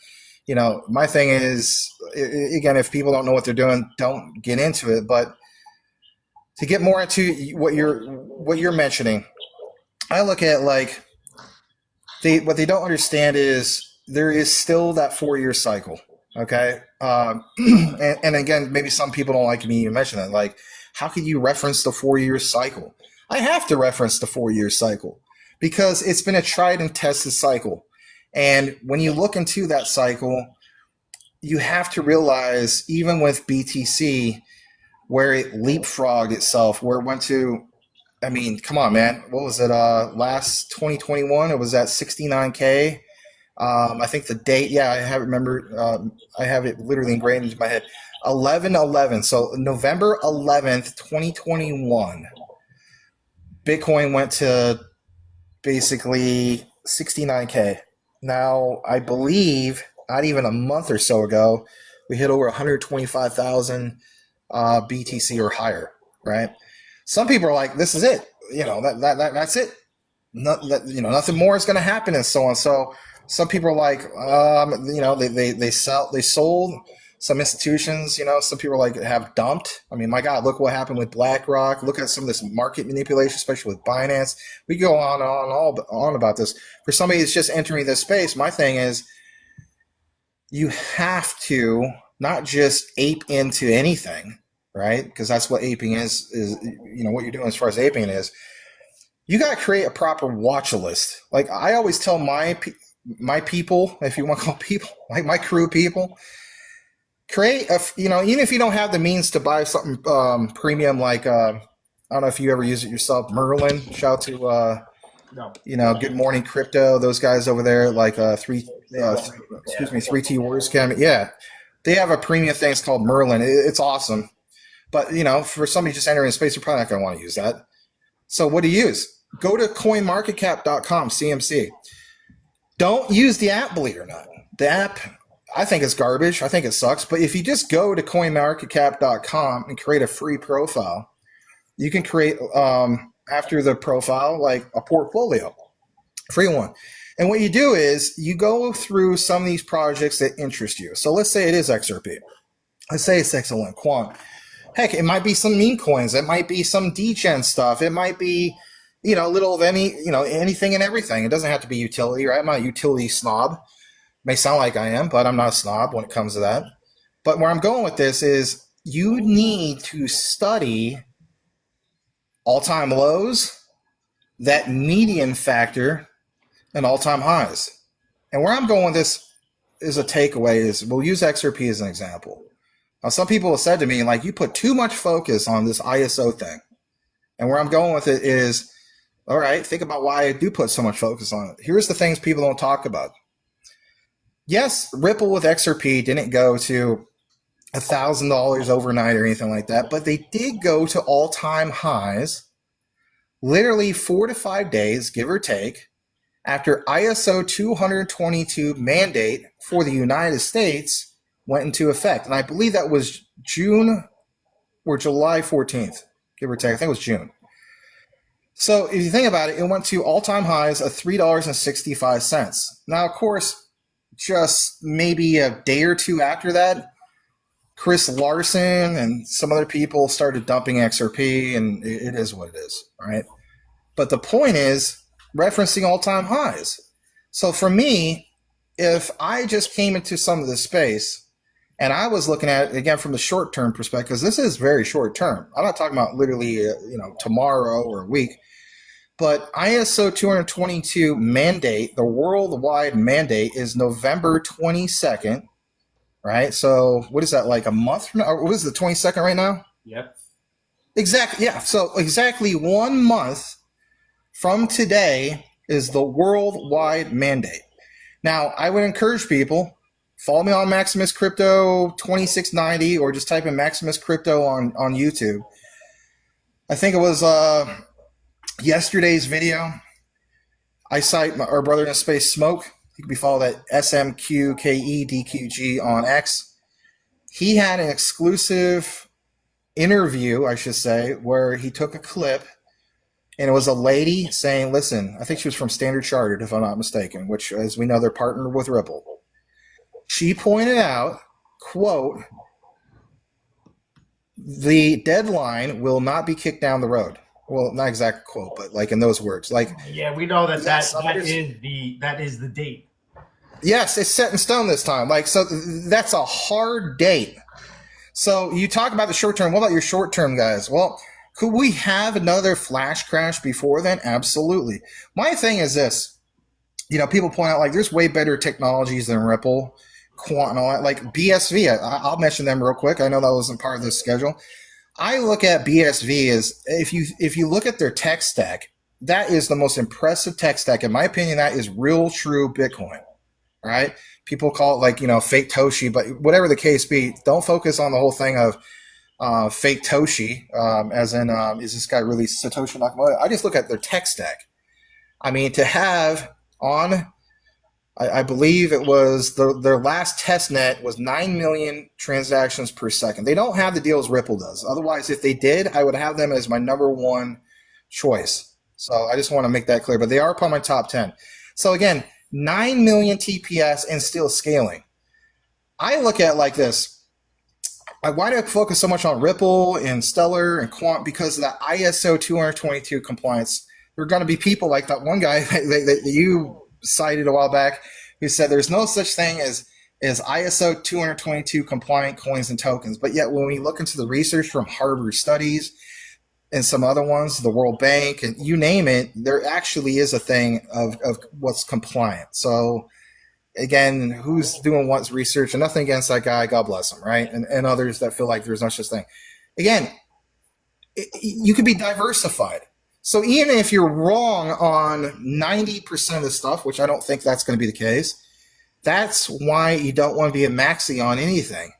S2: you know, my thing is, again, if people don't know what they're doing, don't get into it. But to get more into what you're mentioning, I look at like what they don't understand is there is still that 4-year cycle. Okay. And again, maybe some people don't like me to mention that. Like, how can you reference the 4-year cycle? I have to reference the 4-year cycle because it's been a tried and tested cycle. And when you look into that cycle, you have to realize, even with BTC, where it leapfrogged itself, where it went to, I mean, come on, man. What was it? Last 2021, it was at 69K. I think the date, yeah, I have it literally ingrained into my head. 11/11. So November 11th, 2021. Bitcoin went to basically 69K. Now, I believe not even a month or so ago, we hit over 125,000 BTC or higher, right? Some people are like, this is it. You know, that's it. Nothing more is going to happen and so on. So some people are like, you know, they sold. Some institutions, you know, some people like have dumped. I mean, my God, look what happened with BlackRock. Look at some of this market manipulation, especially with Binance. We go on about this. For somebody that's just entering this space, my thing is you have to not just ape into anything, right? Because that's what aping is, you know, what you're doing as far as aping is. You got to create a proper watch list. Like I always tell my people, if you want to call people, like my crew people, create you know, even if you don't have the means to buy something premium, like I don't know if you ever use it yourself, Merlin. Shout out to
S1: No.
S2: you know, Good Morning Crypto, those guys over there, like 3T Warriors Cam. Yeah, they have a premium thing. It's called Merlin. It's awesome, but you know, for somebody just entering the space, you're probably not going to want to use that. So what do you use? Go to coinmarketcap.com, CMC. Don't use the app, believe it or not. The app, I think it's garbage. I think it sucks. But if you just go to coinmarketcap.com and create a free profile, you can create, after the profile, like a portfolio, free one. And what you do is you go through some of these projects that interest you. So let's say it is XRP. let's say it's XLM, Quant. Heck, it might be some meme coins. It might be some degen stuff. It might be, a little of anything and everything. It doesn't have to be utility, right? I'm not a utility snob. May sound like I am, but I'm not a snob when it comes to that. But where I'm going with this is you need to study all-time lows, that median factor, and all-time highs. And where I'm going with this is a takeaway is we'll use XRP as an example. Now, some people have said to me, like, you put too much focus on this ISO thing. And where I'm going with it is, all right, think about why I do put so much focus on it. Here's the things people don't talk about. Yes, Ripple with XRP didn't go to $1,000 overnight or anything like that, but they did go to all-time highs, literally 4 to 5 days, give or take, after ISO 222 mandate for the United States went into effect. And I believe that was June or July 14th, give or take. I think it was June. So if you think about it, it went to all-time highs of $3.65. Now, of course, just maybe a day or two after that, Chris Larson and some other people started dumping XRP, and it is what it is, right? But the point is referencing all-time highs. So for me, if I just came into some of this space and I was looking at it, again, from the short-term perspective, because this is very short-term. I'm not talking about literally, tomorrow or a week. But ISO 222 mandate, the worldwide mandate, is November 22nd, right? So what is that, like a month from now? Or what is the 22nd right now?
S1: Yep.
S2: Exactly, yeah. So exactly 1 month from today is the worldwide mandate. Now, I would encourage people, follow me on MaximusCrypto 2690 or just type in MaximusCrypto on YouTube. I think it was yesterday's video. I cite our brother in the space, Smoke. He can be followed at SMQKEDQG on X. He had an exclusive interview, I should say, where he took a clip, and it was a lady saying, listen, I think she was from Standard Chartered, if I'm not mistaken, which, as we know, they're partnered with Ripple. She pointed out, quote, the deadline will not be kicked down the road. Well, not exact quote, but like in those words. Like,
S1: yeah, we know that
S2: yes,
S1: that is the date.
S2: Yes, it's set in stone this time. Like, so that's a hard date. So you talk about the short term. What about your short term guys? Well, could we have another flash crash before then? Absolutely. My thing is this. People point out, like, there's way better technologies than Ripple, Quant, and all that. Like BSV, I'll mention them real quick. I know that wasn't part of the schedule. I look at BSV as, if you look at their tech stack, that is the most impressive tech stack. In my opinion, that is real, true Bitcoin. Right? People call it like, fake Toshi, but whatever the case be, don't focus on the whole thing of fake Toshi, as in, is this guy really Satoshi Nakamoto? I just look at their tech stack. I mean, to have on, I believe it was their last test net was 9 million transactions per second. They don't have the deals Ripple does. Otherwise, if they did, I would have them as my number one choice. So I just want to make that clear, but they are part of my top 10. So again, 9 million TPS and still scaling. I look at it like this. Why do I focus so much on Ripple and Stellar and Quant? Because of that ISO 222 compliance. There are going to be people like that one guy that you cited a while back who said there's no such thing as ISO 222 compliant coins and tokens. But yet when we look into the research from Harvard Studies and some other ones, the World Bank, and you name it, there actually is a thing of what's compliant. So again, who's doing what's research, and nothing against that guy, God bless him, right? And others that feel like there's no such thing. Again, you could be diversified. So even if you're wrong on 90% of the stuff, which I don't think that's going to be the case, that's why you don't want to be a maxi on anything.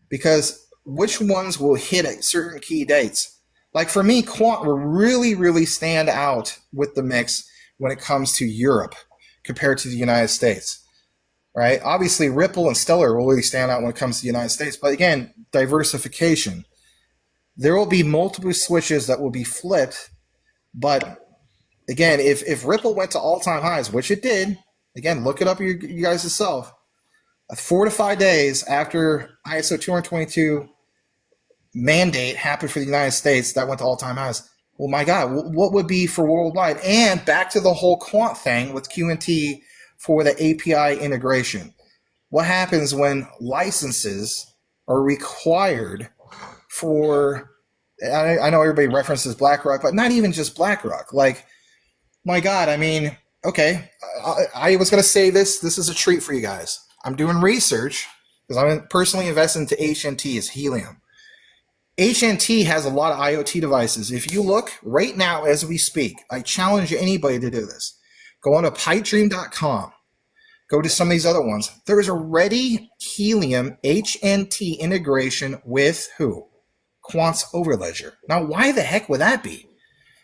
S2: Because which ones will hit at certain key dates? Like for me, Quant will really, really stand out with the mix when it comes to Europe compared to the United States, right? Obviously, Ripple and Stellar will really stand out when it comes to the United States. But again, diversification. There will be multiple switches that will be flipped. But again, if Ripple went to all-time highs, which it did, again, look it up you guys yourself, 4 to 5 days after ISO 222 mandate happened for the United States, that went to all-time highs. Well, my God, what would be for worldwide? And back to the whole Quant thing with QNT for the API integration. What happens when licenses are required for, I know everybody references BlackRock, but not even just BlackRock. Like, my God, I mean, okay, I was going to say this is a treat for you guys. I'm doing research because I'm personally invested into HNT, is helium. HNT has a lot of IoT devices. If you look right now as we speak, I challenge anybody to do this. Go on to pipedream.com. Go to some of these other ones. There is already helium HNT integration with who? Quant's Overledger. Now, why the heck would that be?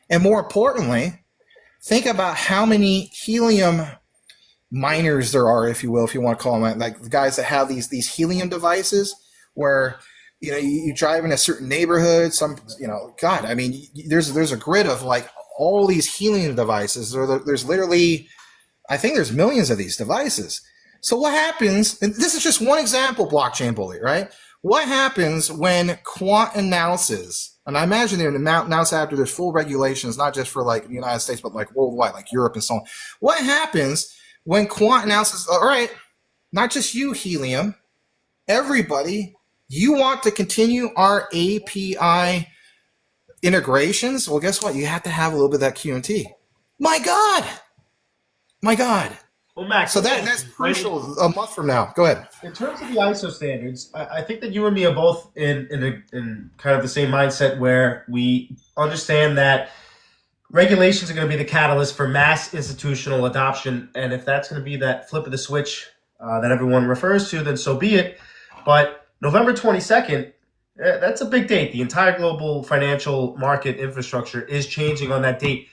S2: And more importantly, think about how many helium miners there are, if you will, if you want to call them that, like the guys that have these helium devices where you drive in a certain neighborhood, God, I mean, there's a grid of like all these helium devices. There's literally, I think there's millions of these devices. So what happens, and this is just one example, blockchain bully, right? What happens when Quant announces, and I imagine they announce after there's full regulations, not just for like the United States, but like worldwide, like Europe and so on. What happens when Quant announces, all right, not just you, helium, everybody, you want to continue our API integrations? Well, guess what? You have to have a little bit of that QNT. My God.
S1: Well, Max,
S2: so that's crucial a month from now. Go ahead.
S1: In terms of the ISO standards, I think that you and me are both in kind of the same mindset where we understand that regulations are going to be the catalyst for mass institutional adoption. And if that's going to be that flip of the switch that everyone refers to, then so be it. But November 22nd, that's a big date. The entire global financial market infrastructure is changing on that date.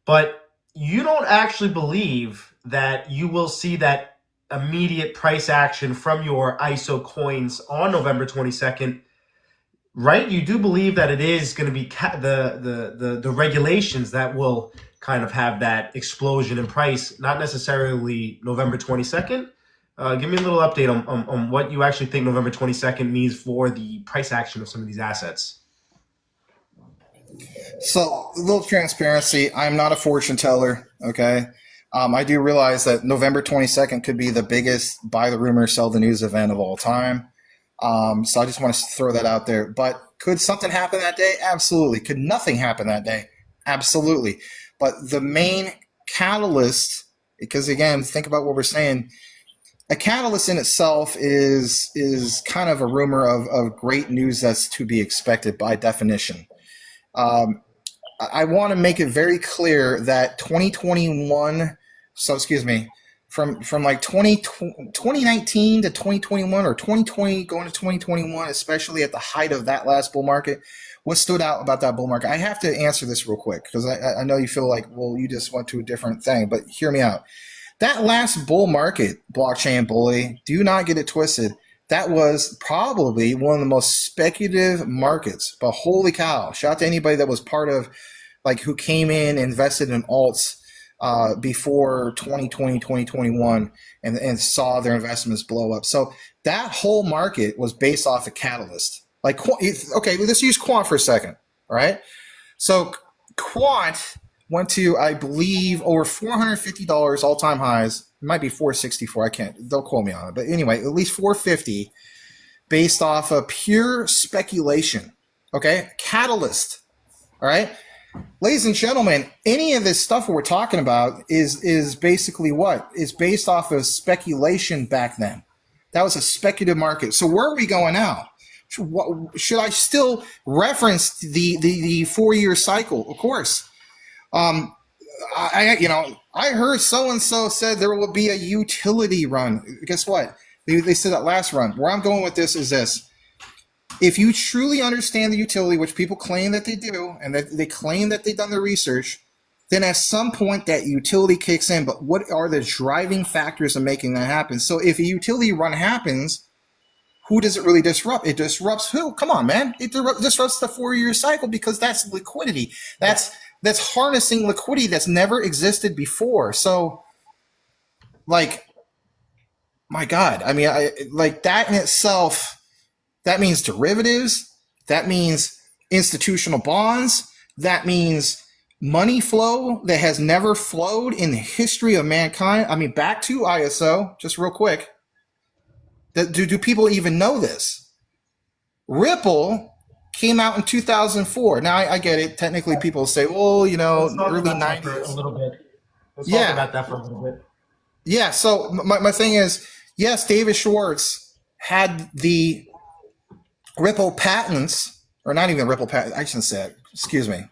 S1: But you don't actually believe that you will see that immediate price action from your ISO coins on November 22nd, right? You do believe that it is going to be the regulations that will kind of have that explosion in price, not necessarily November 22nd. Give me a little update on what you actually think November 22nd means for the price action of some of these assets.
S2: So, a little transparency. I'm not a fortune teller, okay? I do realize that November 22nd could be the biggest buy the rumor, sell the news event of all time. So I just want to throw that out there. But could something happen that day? Absolutely. Could nothing happen that day? Absolutely. But the main catalyst, because again, think about what we're saying, a catalyst in itself is kind of a rumor of great news that's to be expected by definition. I want to make it very clear that 2021, from like 2019 to 2021 or 2020 going to 2021, especially at the height of that last bull market, what stood out about that bull market? I have to answer this real quick because I know you feel like, well, you just went to a different thing, but hear me out. That last bull market, blockchain bully, do not get it twisted. That was probably one of the most speculative markets. But holy cow, shout out to anybody that was part of, like, who came in, invested in alts before 2020, 2021, and saw their investments blow up. So that whole market was based off a catalyst. Like, okay, let's use Quant for a second, all right? So Quant went to, I believe, over $450 all-time highs. It might be 464. I can't. Don't quote me on it. But anyway, at least 450 based off of pure speculation. Okay? Catalyst. All right? Ladies and gentlemen, any of this stuff we're talking about is basically what? It's based off of speculation back then. That was a speculative market. So where are we going now? Should I still reference the 4-year cycle? Of course. I heard so-and-so said there will be a utility run. Guess what? They said that last run. Where I'm going with this is this. If you truly understand the utility, which people claim that they do, and that they claim that they've done their research, then at some point that utility kicks in. But what are the driving factors of making that happen? So if a utility run happens, who does it really disrupt? It disrupts who? Come on, man. It disrupts the 4-year cycle because that's liquidity. That's harnessing liquidity that's never existed before. So, like, my God, I mean, like that in itself, that means derivatives, that means institutional bonds, that means money flow that has never flowed in the history of mankind. I mean, back to ISO, just real quick. Do people even know this? Ripple came out in 2004. Now, I get it. Technically, people say, well, you know, early 90s.
S1: For a little bit. Let's talk about that for a little bit.
S2: Yeah, so my thing is, yes, David Schwartz had the Ripple patents, or not even Ripple patents, I shouldn't say it, excuse me.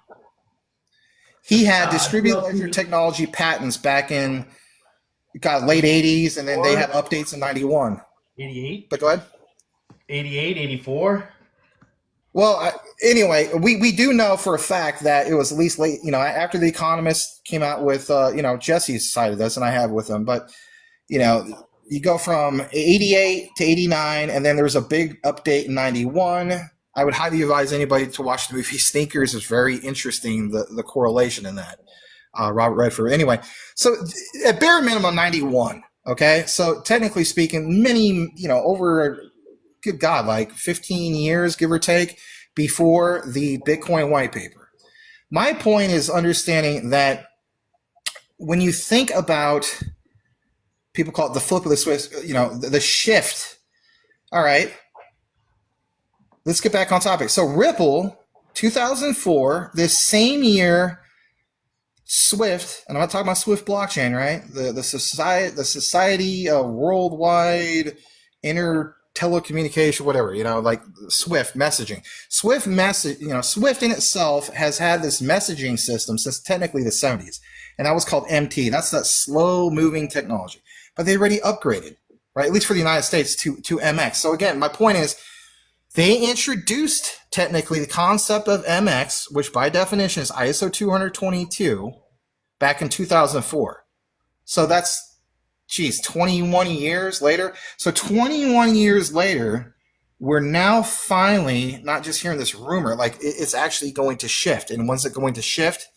S2: He had distributed ledger technology patents back in late 80s, and then they had updates in 91.
S1: 88?
S2: But go ahead.
S1: 88, 84?
S2: Well, anyway, we do know for a fact that it was at least late, after The Economist came out with, Jesse's side of this, and I have with him. But, you go from 88 to 89, and then there was a big update in 91. I would highly advise anybody to watch the movie Sneakers. It's very interesting, the correlation in that. Robert Redford. Anyway, so at bare minimum, 91. Okay, so technically speaking, many, over, good God, like 15 years, give or take, before the Bitcoin white paper. My point is understanding that when you think about, people call it the flip of the switch, the shift. All right. Let's get back on topic. So Ripple, 2004, this same year, Swift, and I'm not talking about Swift blockchain, right? The society of worldwide telecommunication, whatever, like Swift messaging. Swift in itself has had this messaging system since technically the 70s, and that was called MT. That's that slow moving technology. But they already upgraded, right? At least for the United States to MX. So again, my point is, they introduced technically the concept of MX, which by definition is ISO 222, back in 2004. So that's, 21 years later. So 21 years later, we're now finally not just hearing this rumor, like it's actually going to shift. And when's it going to shift?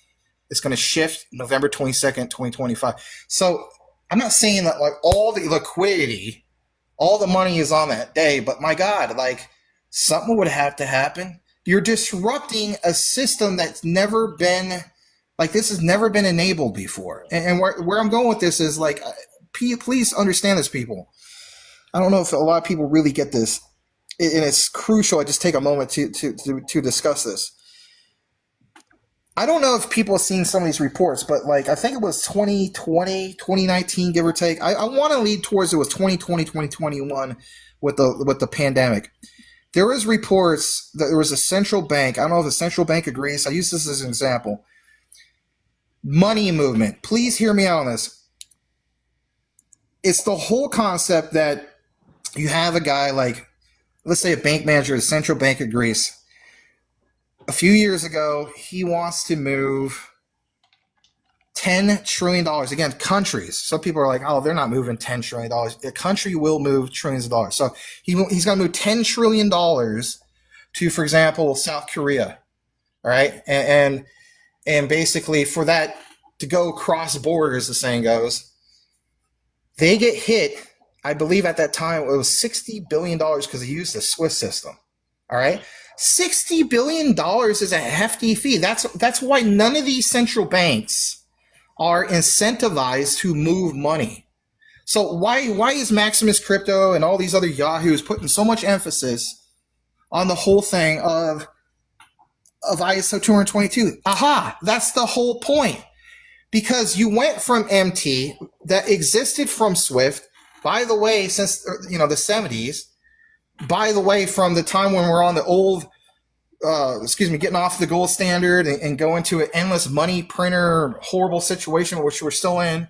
S2: It's going to shift November 22nd, 2025. So I'm not saying that like all the liquidity, all the money is on that day, but my God, like, something would have to happen. You're disrupting a system that's never been, like, this has never been enabled before. And where I'm going with this is, like, please understand this, people. I don't know if a lot of people really get this, and it's crucial. I just take a moment to discuss this. I don't know if people have seen some of these reports, but, like, I think it was 2020, 2019, give or take. I want to lead towards it was 2020, 2021 with the pandemic. There was reports that there was a central bank. I don't know if the central bank of Greece. I use this as an example. Money movement. Please hear me out on this. It's the whole concept that you have a guy like, let's say a bank manager at the central bank of Greece. A few years ago, he wants to move $10 trillion. Again, countries. Some people are like, oh, they're not moving $10 trillion. A country will move trillions of dollars. So he's going to move $10 trillion to, for example, South Korea. All right. And basically for that to go cross borders, the saying goes, they get hit. I believe at that time it was $60 billion because they used the Swiss system. All right. $60 billion is a hefty fee. That's why none of these central banks are incentivized to move money. So why is MaximusCrypto and all these other yahoos putting so much emphasis on the whole thing of ISO 222? Aha, that's the whole point. Because you went from MT that existed from Swift, by the way, since the 70s, by the way, from the time when we're on the old getting off the gold standard and go into an endless money printer, horrible situation, which we're still in.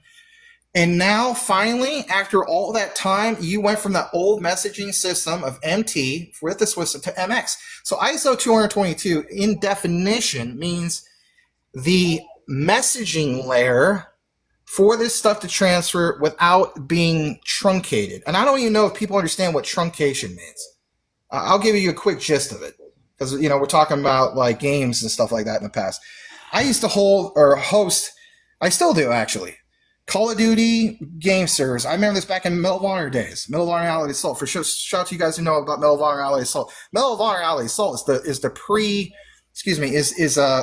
S2: And now, finally, after all that time, you went from that old messaging system of MT with the Swiss to MX. So ISO 222, in definition, means the messaging layer for this stuff to transfer without being truncated. And I don't even know if people understand what truncation means. I'll give you a quick gist of it. Because, we're talking about like games and stuff like that in the past. I used to host, I still do actually, Call of Duty game servers. I remember this back in Medal of Honor days. Medal of Honor Allied Assault. For sure, shout out to you guys who know about Medal of Honor Allied Assault. Medal of Honor Allied Assault is the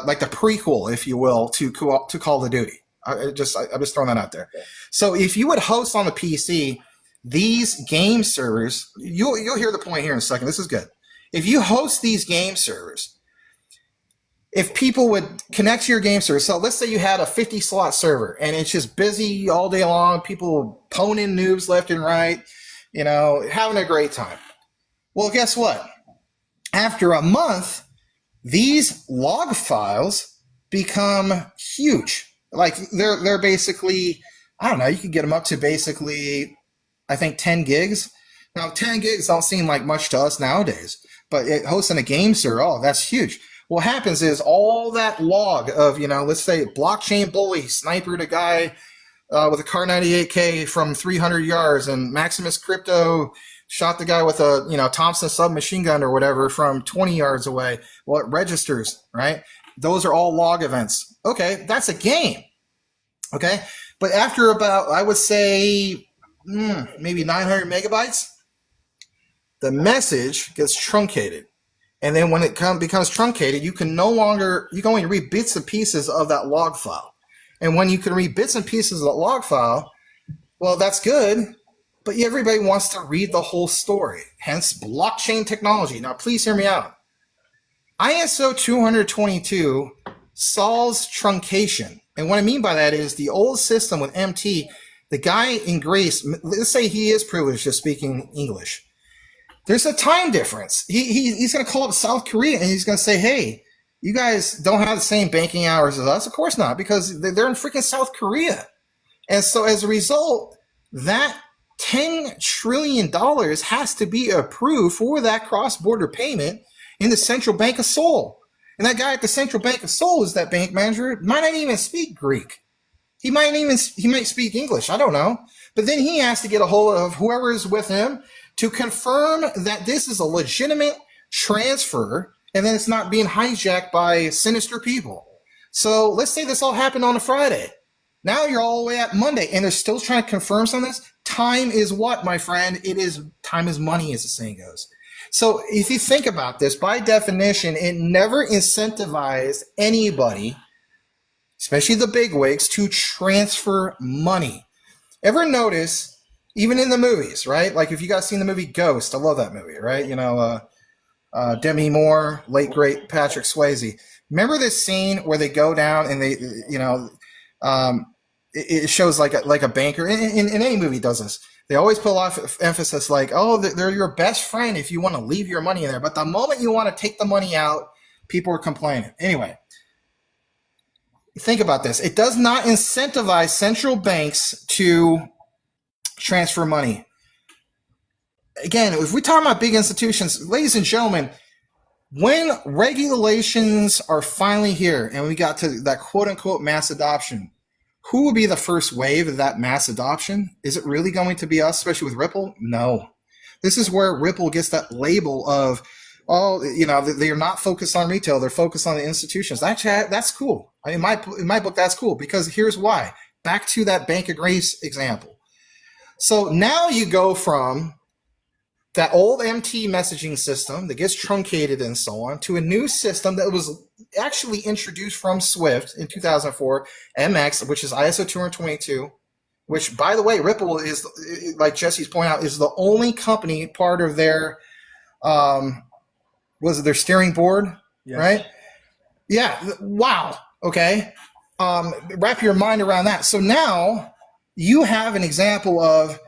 S2: like the prequel, if you will, to Call of Duty. I'm just throwing that out there. So if you would host on the PC these game servers, you'll hear the point here in a second. This is good. If you host these game servers, if people would connect to your game server, so let's say you had a 50 slot server and it's just busy all day long, people poning noobs left and right, having a great time. Well, guess what? After a month, these log files become huge. Like they're basically, I don't know, you can get them up to basically, I think 10 gigs. Now 10 gigs don't seem like much to us nowadays, but hosting a game server, oh, that's huge. What happens is all that log of, let's say blockchain bully snipered a guy with a Car 98K from 300 yards, and MaximusCrypto shot the guy with a Thompson submachine gun or whatever from 20 yards away. Well, it registers, right? Those are all log events. Okay, that's a game. Okay, but after about, I would say, maybe 900 megabytes, the message gets truncated. And then when it becomes truncated, you can only read bits and pieces of that log file. And when you can read bits and pieces of that log file, well, that's good, but everybody wants to read the whole story, hence blockchain technology. Now, please hear me out. ISO 222 solves truncation. And what I mean by that is the old system with MT, the guy in Greece, let's say he is privileged to speaking English. There's a time difference. He's going to call up South Korea and he's going to say, hey, you guys don't have the same banking hours as us. Of course not, because they're in freaking South Korea. And so as a result, that $10 trillion has to be approved for that cross-border payment in the Central Bank of Seoul. And that guy at the Central Bank of Seoul is that bank manager, might not even speak Greek. He might speak English. I don't know. But then he has to get a hold of whoever is with him to confirm that this is a legitimate transfer and then it's not being hijacked by sinister people. So let's say this all happened on a Friday. Now you're all the way at Monday and they're still trying to confirm some of this. Time is what, my friend? Time is money, as the saying goes. So if you think about this, by definition, it never incentivized anybody, especially the bigwigs, to transfer money. Ever notice, even in the movies, right? Like if you guys seen the movie Ghost, I love that movie, right? Demi Moore, late great Patrick Swayze. Remember this scene where they go down and they, it shows like a banker. In any movie does this. They always put a lot of emphasis like, oh, they're your best friend if you want to leave your money in there. But the moment you want to take the money out, people are complaining. Anyway, think about this. It does not incentivize central banks to transfer money. Again, if we talk about big institutions, ladies and gentlemen, when regulations are finally here and we got to that quote unquote mass adoption, who will be the first wave of that mass adoption? Is it really going to be us, especially with Ripple? No. This is where Ripple gets that label of, they are not focused on retail, they're focused on the institutions. Actually, that's cool. In my book, that's cool, because here's why. Back to that Bank of Greece example. So now you go from that old MT messaging system that gets truncated and so on to a new system that was actually introduced from Swift in 2004, MX, which is ISO 222, which, by the way, Ripple is, like Jesse's pointing out, is the only company part of their, their steering board, yes. Right? Yeah. Wow. Okay. Wrap your mind around that. So now you have an example of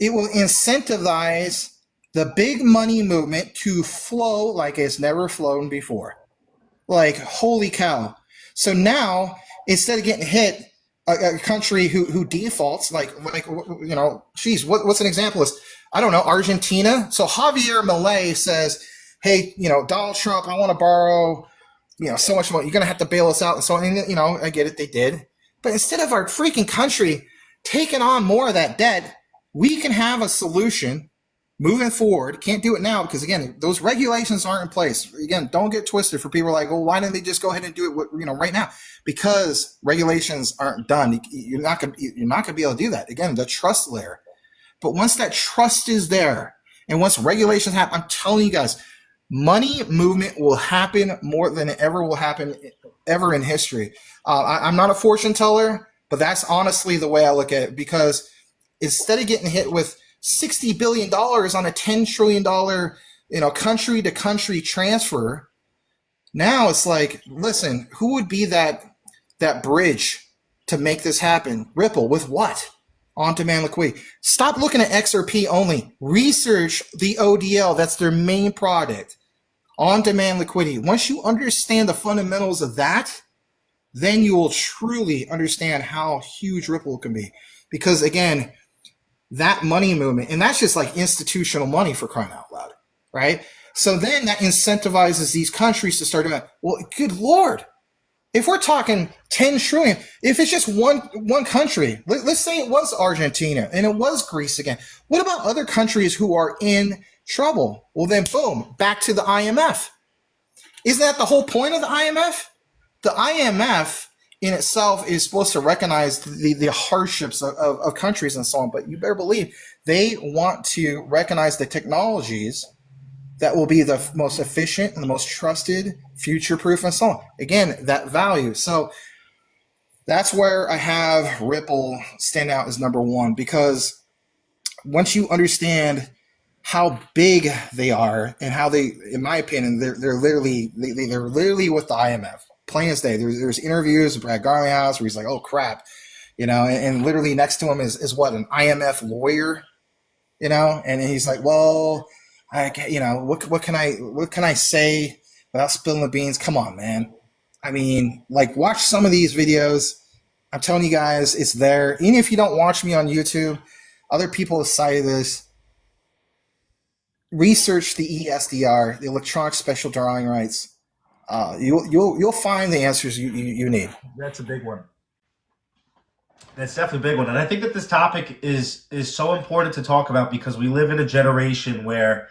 S2: it will incentivize the big money movement to flow like it's never flown before. Like, holy cow. So now, instead of getting hit, a country who defaults, what's an example is, I don't know, Argentina. So Javier Milei says, hey, Donald Trump, I want to borrow, so much money. You're going to have to bail us out. And so, I get it, they did. But instead of our freaking country taking on more of that debt, we can have a solution moving forward, can't do it now because again, those regulations aren't in place. Again, don't get twisted for people like, well, why didn't they just go ahead and do it, right now? Because regulations aren't done. You're not going to be able to do that. Again, the trust layer. But once that trust is there, and once regulations happen, I'm telling you guys, money movement will happen more than it ever will happen ever in history. I'm not a fortune teller, but that's honestly the way I look at it, because instead of getting hit with $60 billion on a $10 trillion, country to country transfer, now it's like, listen, who would be that bridge to make this happen? Ripple with what? On-demand liquidity. Stop looking at XRP only. Research the ODL. That's their main product. On-demand liquidity. Once you understand the fundamentals of that, then you will truly understand how huge Ripple can be. Because again, that money movement, and that's just like institutional money, for crying out loud, right? So then that incentivizes these countries to start doing that. Well, good Lord. If we're talking 10 trillion, if it's just one country, let's say it was Argentina and it was Greece again. What about other countries who are in trouble? Well, then boom, back to the IMF. Isn't that the whole point of the IMF? The IMF in itself is supposed to recognize the hardships of countries and so on, but you better believe they want to recognize the technologies that will be the most efficient and the most trusted, future-proof, and so on. Again, that value. So that's where I have Ripple stand out as number one, because once you understand how big they are and how they, in my opinion, they're literally with the IMF. Plain as day. There's interviews with Brad Garlinghouse where he's like, "Oh crap," and literally next to him is what, an IMF lawyer, and he's like, "Well, what can I say without spilling the beans? Come on, man. I mean, like, watch some of these videos. I'm telling you guys, it's there. Even if you don't watch me on YouTube, other people have cited this. Research the ESDR, the electronic special drawing rights. You'll find the answers you need."
S1: That's a big one. That's definitely a big one. And I think that this topic is so important to talk about because we live in a generation where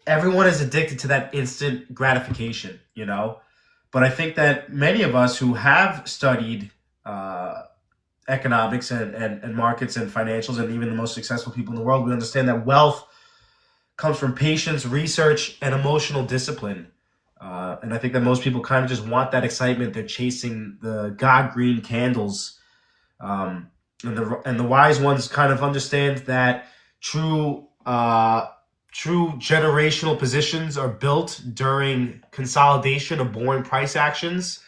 S1: everyone is addicted to that instant gratification, But I think that many of us who have studied economics and markets and financials, and even the most successful people in the world, we understand that wealth comes from patience, research, and emotional discipline. And I think that most people kind of just want that excitement. They're chasing the God green candles. And the wise ones kind of understand that true generational positions are built during consolidation of boring price actions.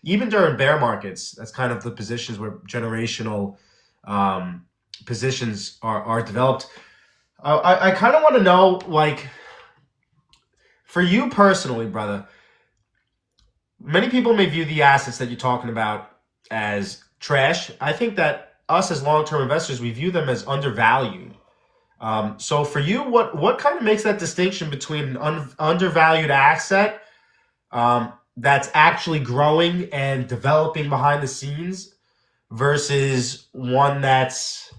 S1: Even during bear markets, that's kind of the positions where generational positions are developed. I kind of want to know, like, for you personally, brother, many people may view the assets that you're talking about as trash. I think that us as long-term investors, we view them as undervalued. So for you, what kind of makes that distinction between an undervalued asset that's actually growing and developing behind the scenes versus one that's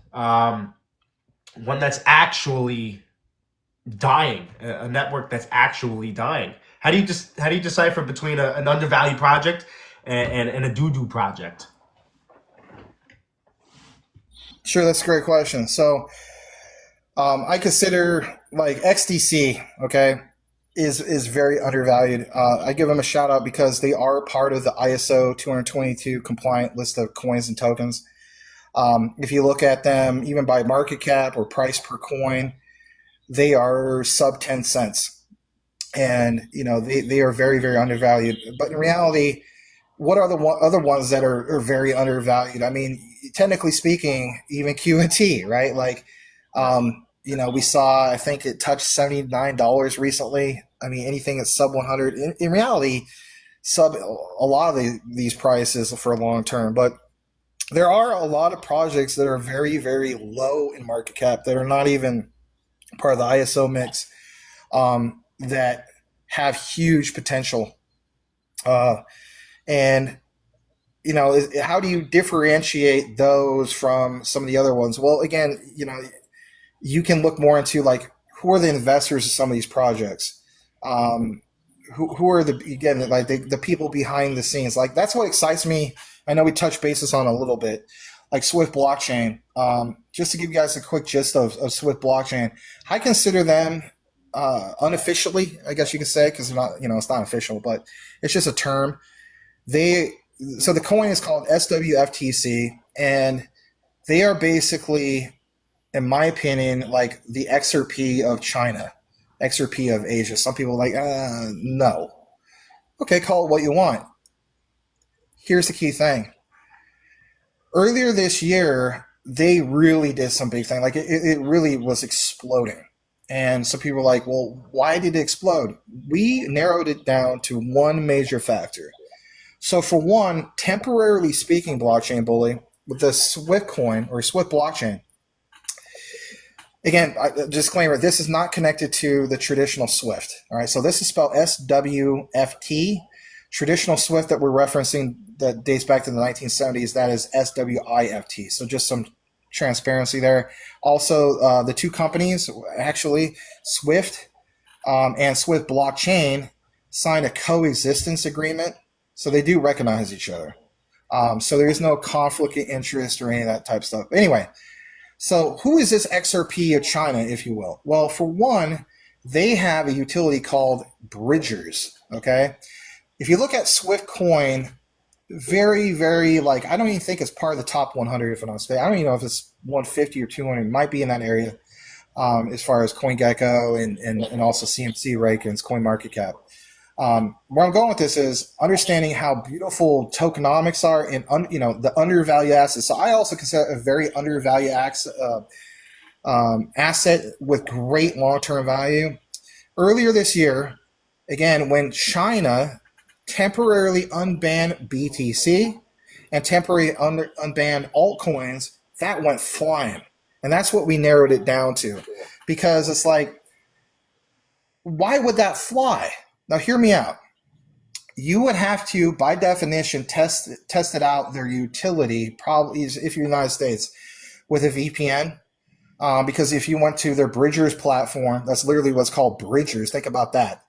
S1: actually dying, a network that's actually dying? How do you decipher between an undervalued project and a doo-doo project?
S2: Sure, that's a great question. So I consider like XDC, okay, is very undervalued. I give them a shout out because they are part of the ISO 222 compliant list of coins and tokens. If you look at them, even by market cap or price per coin, they are sub 10 cents. And, they are very, very undervalued. But in reality, what are the other ones that are very undervalued? I mean, technically speaking, even QNT, right? Like, we saw, I think it touched $79 recently. I mean, anything that's sub 100, in reality, sub a lot of these prices for long term. But there are a lot of projects that are very, very low in market cap that are not even part of the ISO mix, that have huge potential. And how do you differentiate those from some of the other ones? Well, again, you can look more into like who are the investors of some of these projects. Who are the people behind the scenes? Like that's what excites me. I know we touched bases on a little bit, like Swift blockchain. Just to give you guys a quick gist of Swift blockchain, I consider them unofficially, I guess you could say, because it's not official, but it's just a term. So the coin is called SWFTC, and they are basically, in my opinion, like the XRP of China, XRP of Asia. Some people are like, no. Okay, call it what you want. Here's the key thing. Earlier this year, they really did some big thing. Like it really was exploding. And some people were like, well, why did it explode? We narrowed it down to one major factor. So for one, temporarily speaking, blockchain bully, with the Swift coin or Swift blockchain, again, disclaimer, this is not connected to the traditional Swift. All right, so this is spelled SWFT. Traditional Swift that we're referencing that dates back to the 1970s, that is SWIFT. So just some transparency there. Also, the two companies, actually, Swift and Swift Blockchain, signed a coexistence agreement. So they do recognize each other. So there is no conflict of interest or any of that type of stuff. Anyway, so who is this XRP of China, if you will? Well, for one, they have a utility called Bridgers, okay? If you look at Swift Coin, very, very, like, I don't even think it's part of the top 100, if I'm not mistaken. I don't even know if it's 150 or 200. It might be in that area as far as CoinGecko and also CMC rankings, CoinMarketCap. Where I'm going with this is understanding how beautiful tokenomics are and the undervalued assets. So I also consider a very undervalued asset with great long-term value. Earlier this year, again, when China temporarily unbanned BTC and temporarily unbanned altcoins, that went flying. And that's what we narrowed it down to. Because it's like, why would that fly? Now, hear me out. You would have to, by definition, test it out, their utility, probably if you're in the United States, with a VPN. Because if you went to their Bridgers platform, that's literally what's called Bridgers. Think about that.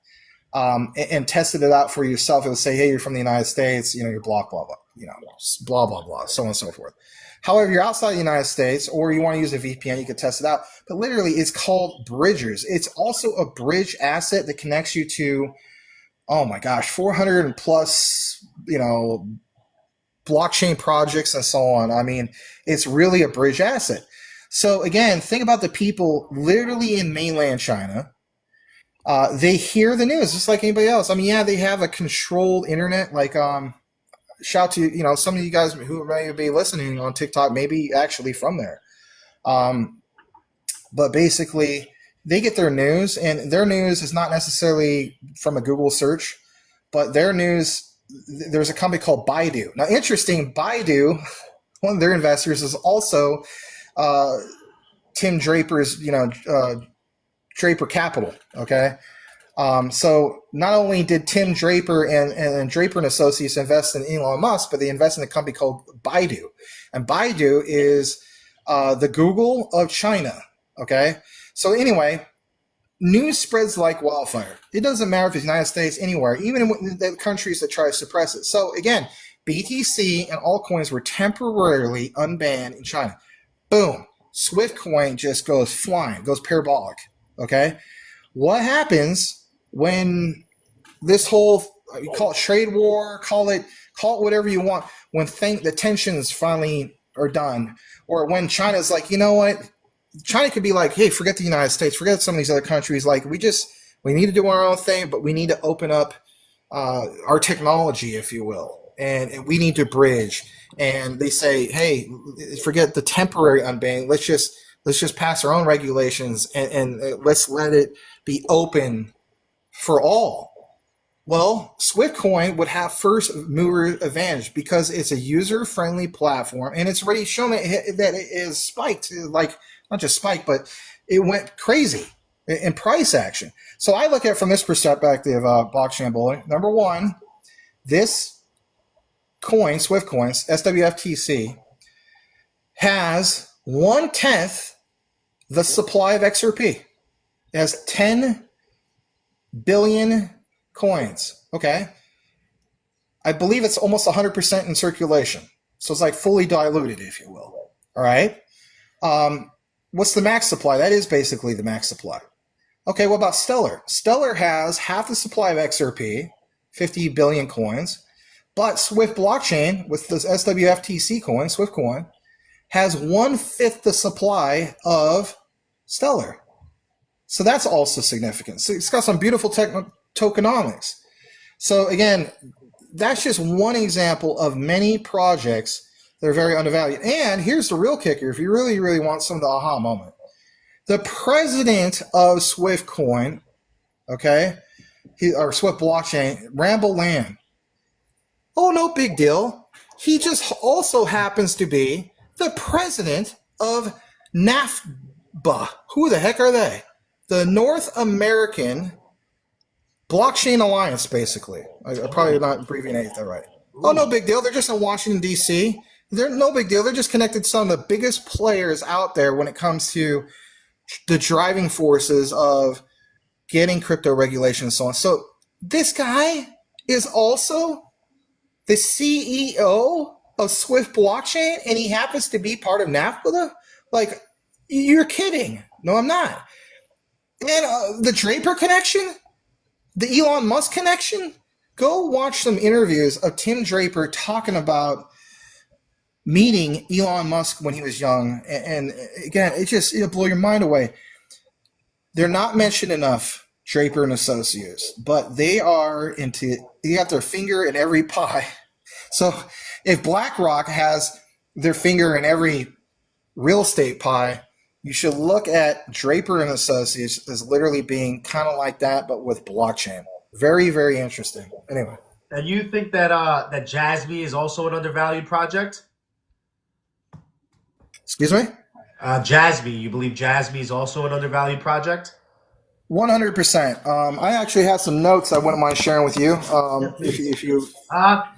S2: And tested it out for yourself. It would say, hey, you're from the United States, you're blah, blah, blah, blah, blah, blah, so on and so forth. However, you're outside the United States or you want to use a VPN, you can test it out. But literally, it's called Bridgers. It's also a bridge asset that connects you to, oh my gosh, 400 and plus, blockchain projects and so on. I mean, it's really a bridge asset. So again, think about the people literally in mainland China. They hear the news just like anybody else. I mean, yeah, they have a controlled internet. Like, shout to some of you guys who may be listening on TikTok, maybe actually from there. But basically, they get their news, and their news is not necessarily from a Google search, but their news. There's a company called Baidu. Now, interesting, Baidu, one of their investors is also Tim Draper's, Draper Capital, okay? So not only did Tim Draper and Draper and Associates invest in Elon Musk, but they invest in a company called Baidu. And Baidu is the Google of China, okay? So anyway, news spreads like wildfire. It doesn't matter if it's the United States, anywhere, even in the countries that try to suppress it. So again, BTC and altcoins were temporarily unbanned in China. Boom. Swift coin just goes flying, goes parabolic. Okay, what happens when this whole, you call it trade war, call it whatever you want, when the tensions finally are done, or when China's like, you know what, China could be like, hey, forget the United States, forget some of these other countries, like we need to do our own thing, but we need to open up our technology, if you will, and we need to bridge. And they say, hey, forget the temporary unbanning, let's just pass our own regulations and let's let it be open for all. Well, Swift Coin would have first mover advantage because it's a user-friendly platform, and it's already shown that it is spiked, like not just spiked, but it went crazy in price action. So I look at it from this perspective, blockchain bully. Number one, this coin, Swift Coins, SWFTC, has 1/10 the supply of XRP. It has 10 billion coins. Okay. I believe it's almost 100% in circulation. So it's like fully diluted, if you will. All right. What's the max supply? That is basically the max supply. Okay, what about Stellar? Stellar has half the supply of XRP, 50 billion coins, but Swift blockchain with this SWFTC coin, Swift coin, has 1/5 the supply of Stellar. So that's also significant. So it's got some beautiful tokenomics. So again, that's just one example of many projects that are very undervalued. And here's the real kicker, if you really, really want some of the aha moment. The president of Swift Coin, okay, or Swift Blockchain, Ramble Land. Oh, no big deal. He just also happens to be the president of NAFBA. Who the heck are they? The North American Blockchain Alliance, basically. I probably not abbreviating that right. Oh, no big deal. They're just in Washington, D.C. They're no big deal. They're just connected to some of the biggest players out there when it comes to the driving forces of getting crypto regulation and so on. So this guy is also the CEO of Swift Blockchain, and he happens to be part of NAFTA? Like, you're kidding. No, I'm not. And the Draper connection, the Elon Musk connection, go watch some interviews of Tim Draper talking about meeting Elon Musk when he was young. And again, it'll blow your mind away. They're not mentioned enough, Draper and Associates, but they got their finger in every pie. So if BlackRock has their finger in every real estate pie, you should look at Draper and Associates as literally being kind of like that, but with blockchain. Very, very interesting. Anyway.
S1: And you think that that Jasmy is also an undervalued project?
S2: Excuse me?
S1: Jasmy, you believe Jasmy is also an undervalued project?
S2: 100%. I actually have some notes I wouldn't mind sharing with you. If you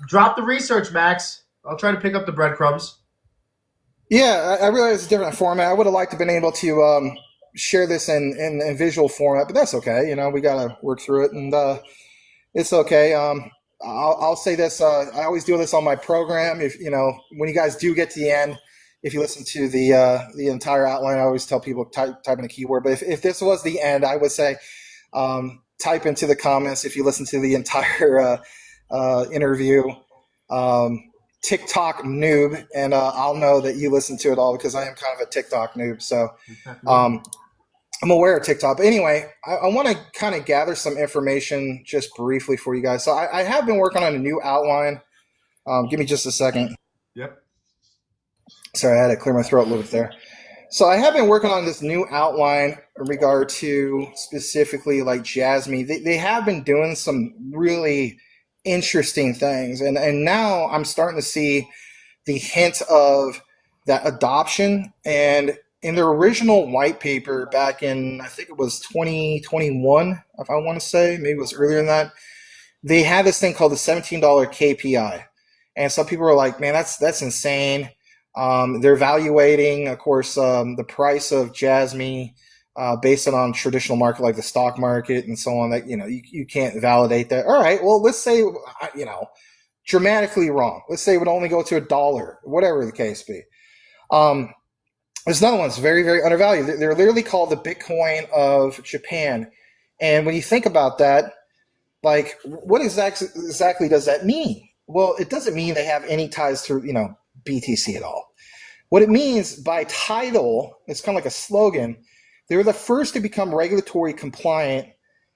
S1: drop the research, Max. I'll try to pick up the breadcrumbs.
S2: Yeah, I realize it's a different format. I would have liked to have been able to share this in visual format, but that's okay. You know, we got to work through it, and it's okay. I'll say this. I always do this on my program. If when you guys do get to the end, if you listen to the entire outline, I always tell people type in a keyword. But if this was the end, I would say type into the comments if you listen to the entire interview. TikTok noob, and I'll know that you listen to it all because I am kind of a TikTok noob. So I'm aware of TikTok. But anyway, I want to kind of gather some information just briefly for you guys. So I have been working on a new outline. Give me just a second.
S1: Yep.
S2: Sorry, I had to clear my throat a little bit there. So I have been working on this new outline in regard to specifically like Jasmy. They have been doing some really interesting things, and now I'm starting to see the hint of that adoption. And in their original white paper back in, I think it was 2021, if I want to say, maybe it was earlier than that, they had this thing called the $17 KPI, and some people were like, man, that's insane. They're evaluating, of course, the price of Jasmy based on traditional market like the stock market and so on. That you can't validate that. All right, well, let's say dramatically wrong. Let's say it would only go to $1, whatever the case be. There's another one that's very, very undervalued. They're literally called the Bitcoin of Japan. And when you think about that, like, what exactly does that mean? Well, it doesn't mean they have any ties to BTC at all. What it means by title, it's kind of like a slogan. They were the first to become regulatory compliant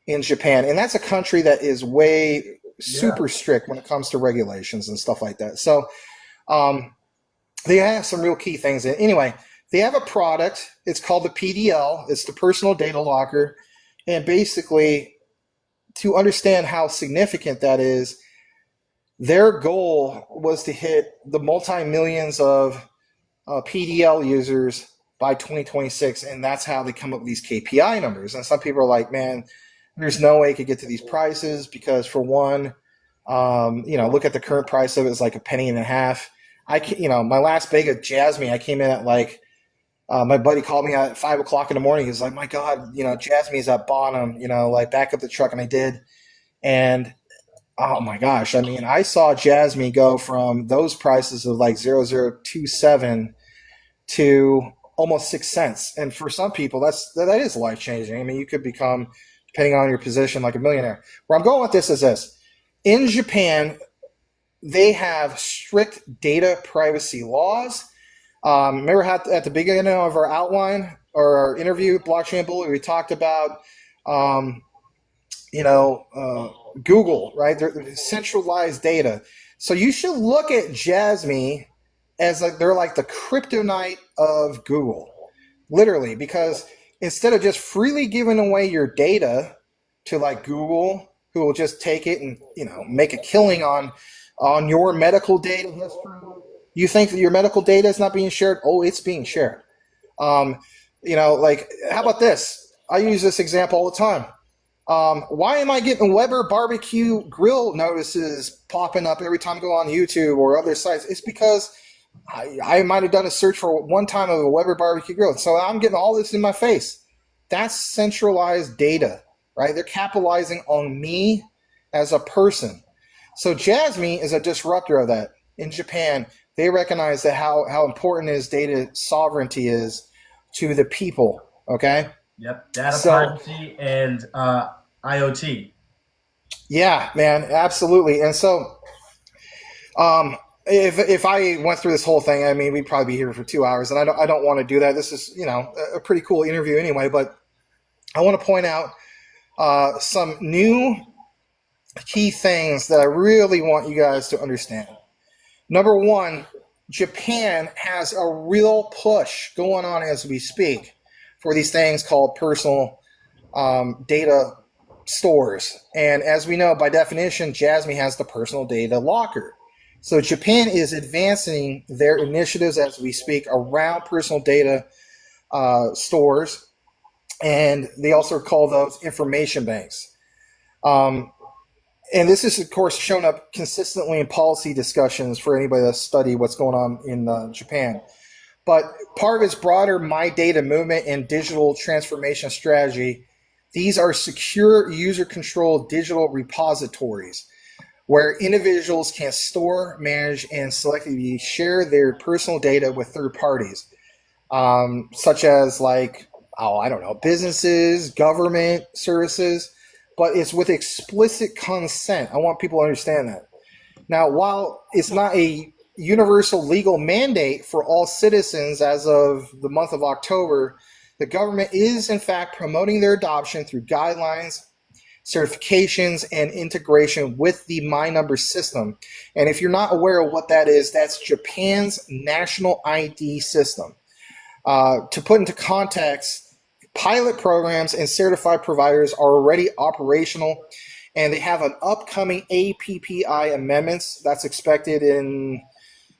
S2: in Japan, and that's a country that is way super strict when it comes to regulations and stuff like that. So they have some real key things. Anyway, they have a product. It's called the PDL. It's the Personal Data Locker, and basically, to understand how significant that is, their goal was to hit the multi-millions of PDL users by 2026, and that's how they come up with these KPI numbers. And some people are like, man, there's no way it could get to these prices because, for one, look at the current price of it. It's like $0.015. My last bag of Jasmy, I came in at like My buddy called me at 5 o'clock in the morning. He's like, "My God, Jasmy's at bottom. Like back up the truck," and I did. And oh my gosh, I mean, I saw Jasmy go from those prices of like 0.0027 to almost 6 cents. And for some people, that is life changing. I mean, you could become, depending on your position, like a millionaire. Where I'm going with this is this: in Japan, they have strict data privacy laws. Remember at the beginning of our outline or our interview, Blockchain Bully, we talked about, um, Google, right? They're centralized data. So you should look at Jasmy as like they're like the kryptonite of Google, literally, because instead of just freely giving away your data to like Google, who will just take it and make a killing on your medical data history. You think that your medical data is not being shared? Oh, it's being shared. Like how about this? I use this example all the time. Why am I getting Weber barbecue grill notices popping up every time I go on YouTube or other sites? It's because I might have done a search for one time of a Weber barbecue grill. So I'm getting all this in my face. That's centralized data, right? They're capitalizing on me as a person. So Jasmy is a disruptor of that. In Japan, they recognize that how important is data sovereignty is to the people, okay?
S1: Yep, data privacy and IoT.
S2: Yeah, man, absolutely. And so if I went through this whole thing, I mean, we'd probably be here for 2 hours, and I don't want to do that. This is, a pretty cool interview anyway, but I want to point out some new key things that I really want you guys to understand. Number one, Japan has a real push going on as we speak for these things called personal data stores. And as we know, by definition, Jasmy has the personal data locker. So Japan is advancing their initiatives as we speak around personal data stores, and they also call those information banks. And this is, of course, shown up consistently in policy discussions for anybody that study what's going on in Japan. But part of its broader My Data movement and digital transformation strategy, these are secure user-controlled digital repositories where individuals can store, manage, and selectively share their personal data with third parties, such as businesses, government services, but it's with explicit consent. I want people to understand that. Now, while it's not a universal legal mandate for all citizens as of the month of October, the government is in fact promoting their adoption through guidelines, certifications, and integration with the My Number system. And if you're not aware of what that is, that's Japan's national ID system. To put into context, pilot programs and certified providers are already operational, and they have an upcoming APPI amendments that's expected in,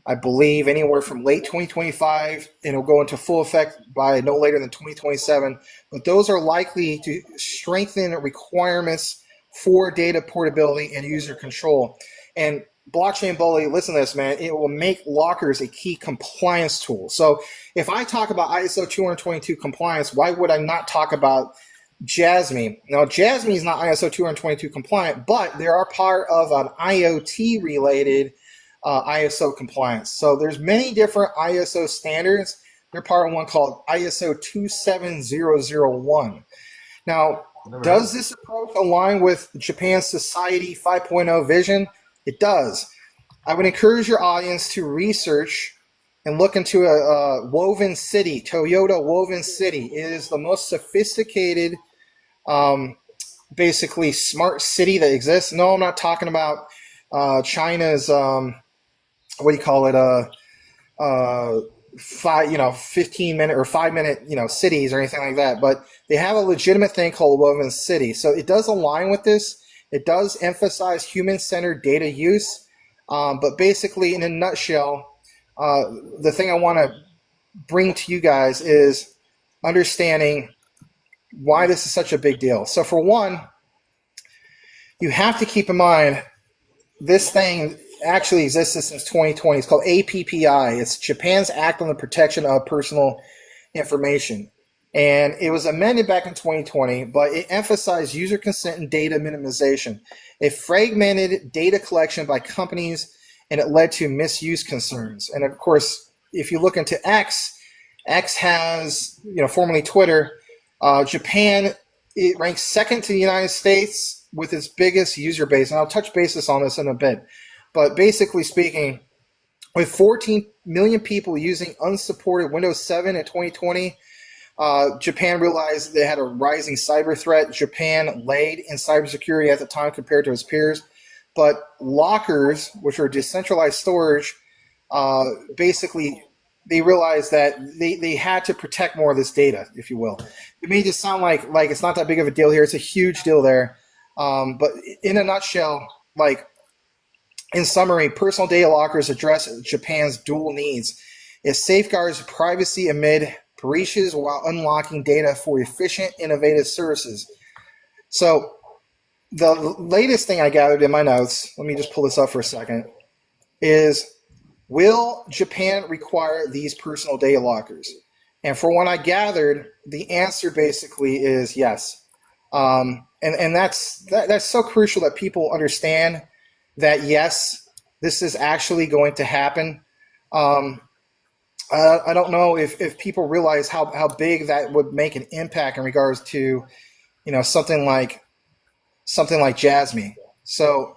S2: I believe, anywhere from late 2025, and it'll go into full effect by no later than 2027. But those are likely to strengthen requirements for data portability and user control. And Blockchain Bully, listen to this, man, it will make lockers a key compliance tool. So if I talk about ISO 222 compliance, why would I not talk about Jasmy? Now, Jasmy is not ISO 222 compliant, but they are part of an IoT related ISO compliance. So there's many different ISO standards. They're part of one called ISO 27001. Now, does this approach align with Japan's Society 5.0 vision? It does. I would encourage your audience to research and look into a Woven City, Toyota Woven City. It is the most sophisticated, basically smart city that exists. No, I'm not talking about China's, 15-minute or 5-minute, cities or anything like that. But they have a legitimate thing called Woven City. So it does align with this. It does emphasize human-centered data use. But basically, in a nutshell, the thing I want to bring to you guys is understanding why this is such a big deal. So for one, you have to keep in mind this thing actually existed since 2020. It's called APPI. It's Japan's Act on the Protection of Personal information. And it was amended back in 2020, but it emphasized user consent and data minimization. It fragmented data collection by companies, and it led to misuse concerns. And of course, if you look into X has, formerly Twitter, Japan, it ranks second to the United States with its biggest user base. And I'll touch basis on this in a bit. But basically speaking, with 14 million people using unsupported Windows 7 in 2020, Japan realized they had a rising cyber threat. Japan lagged in cybersecurity at the time compared to its peers. But lockers, which are decentralized storage, basically they realized that they had to protect more of this data, if you will. It may just sound like it's not that big of a deal here. It's a huge deal there. But in a nutshell, in summary, personal data lockers address Japan's dual needs. It safeguards privacy amid breaches while unlocking data for efficient, innovative services. So the latest thing I gathered in my notes, let me just pull this up for a second, is will Japan require these personal data lockers? And for what I gathered, the answer basically is yes. And that's so crucial that people understand that, yes, this is actually going to happen. I don't know if people realize how big that would make an impact in regards to, something like Jasmy. So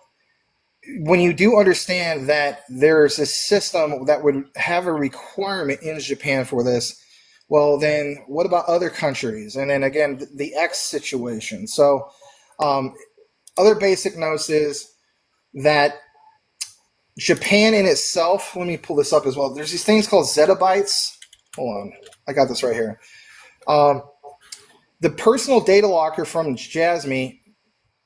S2: when you do understand that there's a system that would have a requirement in Japan for this, well, then what about other countries? And then again, the X situation. So other basic notes is that Japan in itself, let me pull this up as well. There's these things called zettabytes. Hold on. I got this right here. The personal data locker from Jasmy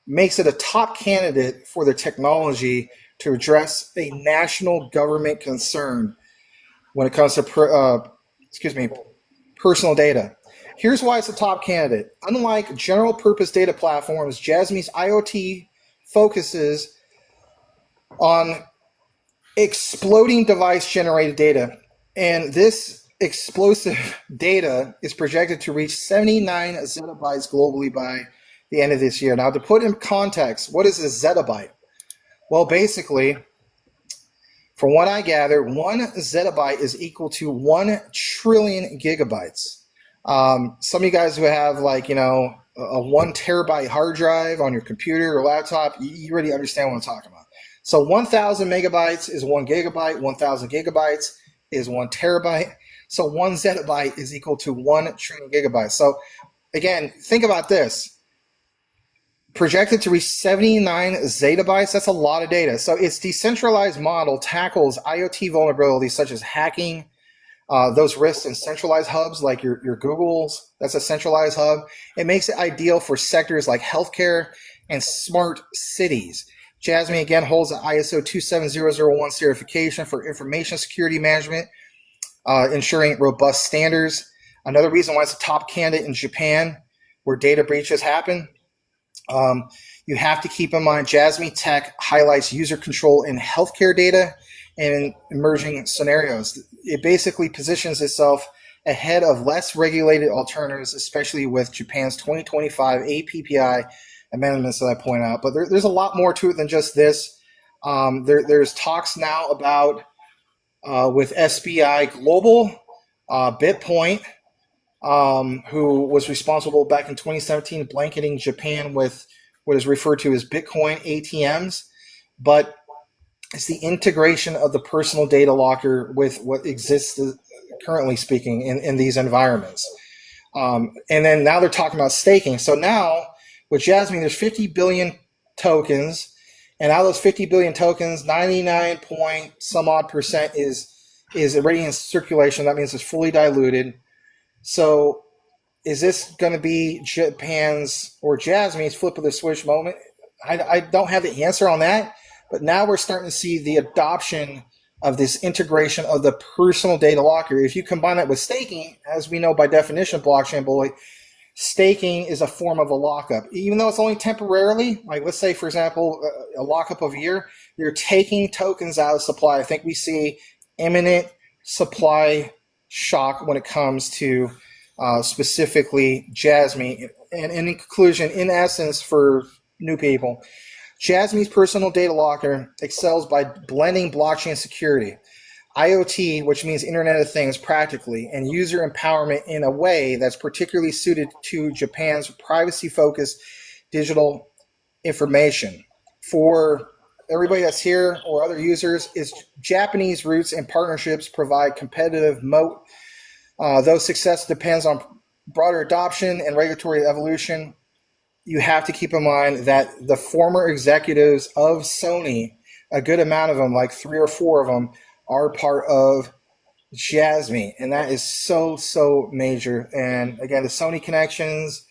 S2: makes it a top candidate for the technology to address a national government concern when it comes to personal data. Here's why it's a top candidate. Unlike general purpose data platforms, Jasmy's IoT focuses on exploding device generated data, and this explosive data is projected to reach 79 zettabytes globally by the end of this year. Now, to put in context, what is a zettabyte? Well, basically, from what I gather, 1 zettabyte is equal to 1 trillion gigabytes. Some of you guys who have a 1 terabyte hard drive on your computer or laptop, you already understand what I'm talking about. So 1,000 megabytes is 1 gigabyte. 1,000 gigabytes is 1 terabyte. So 1 zettabyte is equal to 1 trillion gigabytes. So again, think about this. Projected to reach 79 zettabytes, that's a lot of data. So its decentralized model tackles IoT vulnerabilities such as hacking, those risks in centralized hubs like your Googles, that's a centralized hub. It makes it ideal for sectors like healthcare and smart cities. Jasmy again holds the ISO 27001 certification for information security management, ensuring robust standards. Another reason why it's a top candidate in Japan, where data breaches happen. You have to keep in mind Jasmy Tech highlights user control in healthcare data and in emerging scenarios. It basically positions itself ahead of less regulated alternatives, especially with Japan's 2025 APPI amendments that I point out. But there's a lot more to it than just this. There's talks now about with SBI Global, BitPoint, who was responsible back in 2017 blanketing Japan with what is referred to as Bitcoin ATMs. But it's the integration of the personal data locker with what exists currently speaking in these environments. And then now they're talking about staking. So now with Jasmy, there's 50 billion tokens, and out of those 50 billion tokens, 99 point some odd percent is already in circulation. That means it's fully diluted. So is this going to be Japan's or Jasmy's flip of the switch moment? I don't have the answer on that, but now we're starting to see the adoption of this integration of the personal data locker. If you combine that with staking, as we know by definition, blockchain bully, staking is a form of a lockup. Even though it's only temporarily, like let's say, for example, a lockup of a year, you're taking tokens out of supply. I think we see imminent supply
S3: shock when it comes to specifically Jasmy. And in conclusion, in essence, for new people, Jasmy's personal data locker excels by blending blockchain security, IoT, which means Internet of Things practically, and user empowerment in a way that's particularly suited to Japan's privacy-focused digital information. For everybody that's here or other users, is Japanese roots and partnerships provide competitive moat. Though success depends on broader adoption and regulatory evolution, you have to keep in mind that the former executives of Sony, a good amount of them, like 3 or 4 of them, are part of Jasmy, and that is so major. And again, the Sony connections,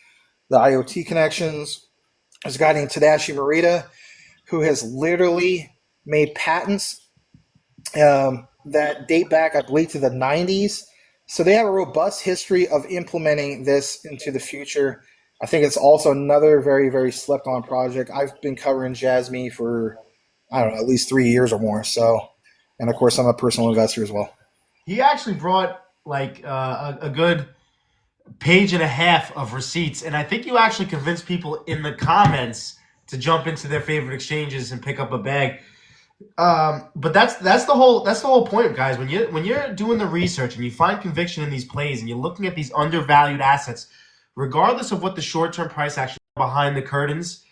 S3: the IoT connections. There's a guy named Tadashi Morita who has literally made patents that date back, I believe, to the 90s. So they have a robust history of implementing this into the future. I think it's also another very slept on project. I've been covering Jasmy for, I don't know, at least 3 years or more. So, and of course, I'm a personal investor as well.
S1: He actually brought like a good page and a half of receipts, and I think you actually convinced people in the comments to jump into their favorite exchanges and pick up a bag. But that's the whole point, guys. When you're doing the research and you find conviction in these plays and you're looking at these undervalued assets, regardless of what the short-term price action behind the curtains,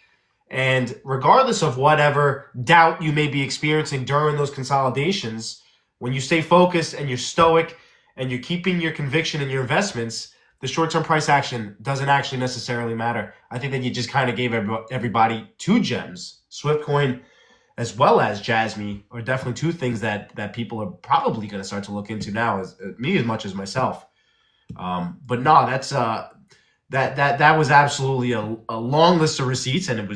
S1: and regardless of whatever doubt you may be experiencing during those consolidations, when you stay focused and you're stoic and you're keeping your conviction in your investments, the short-term price action doesn't actually necessarily matter. I think that you just kind of gave everybody 2 gems. Swiftcoin as well as Jasmy are definitely 2 things that people are probably going to start to look into now, as much as myself. But no, that's that was absolutely a long list of receipts, and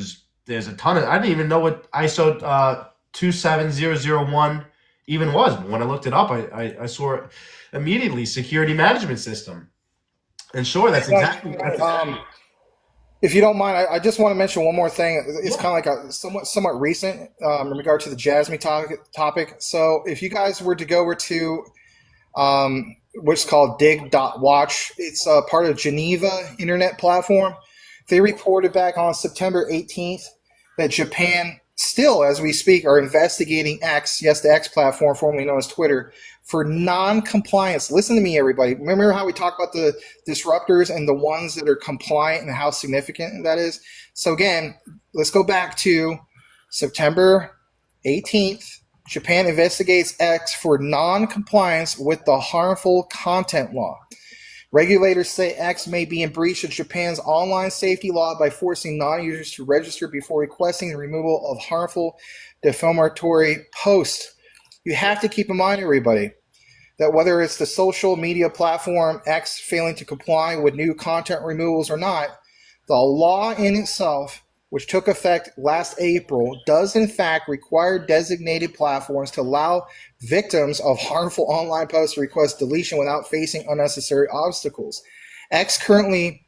S1: there's a ton of, I didn't even know what ISO 27001 even was. But when I looked it up, I saw it immediately, security management system. And sure, that's exactly.
S3: If you don't mind, I just want to mention one more thing. It's kind of like a somewhat recent in regard to the Jasmy topic. So if you guys were to go over to what's called dig.watch, it's part of Geneva Internet Platform. They reported back on September 18th that Japan still, as we speak, are investigating X, yes, the X platform, formerly known as Twitter, for non-compliance. Listen to me, everybody. Remember how we talked about the disruptors and the ones that are compliant and how significant that is? So again, let's go back to September 18th. Japan investigates X for non-compliance with the harmful content law. Regulators say X may be in breach of Japan's online safety law by forcing non-users to register before requesting the removal of harmful defamatory posts. You have to keep in mind, everybody, that whether it's the social media platform X failing to comply with new content removals or not, the law in itself, which took effect last April, does in fact require designated platforms to allow victims of harmful online posts to request deletion without facing unnecessary obstacles. X currently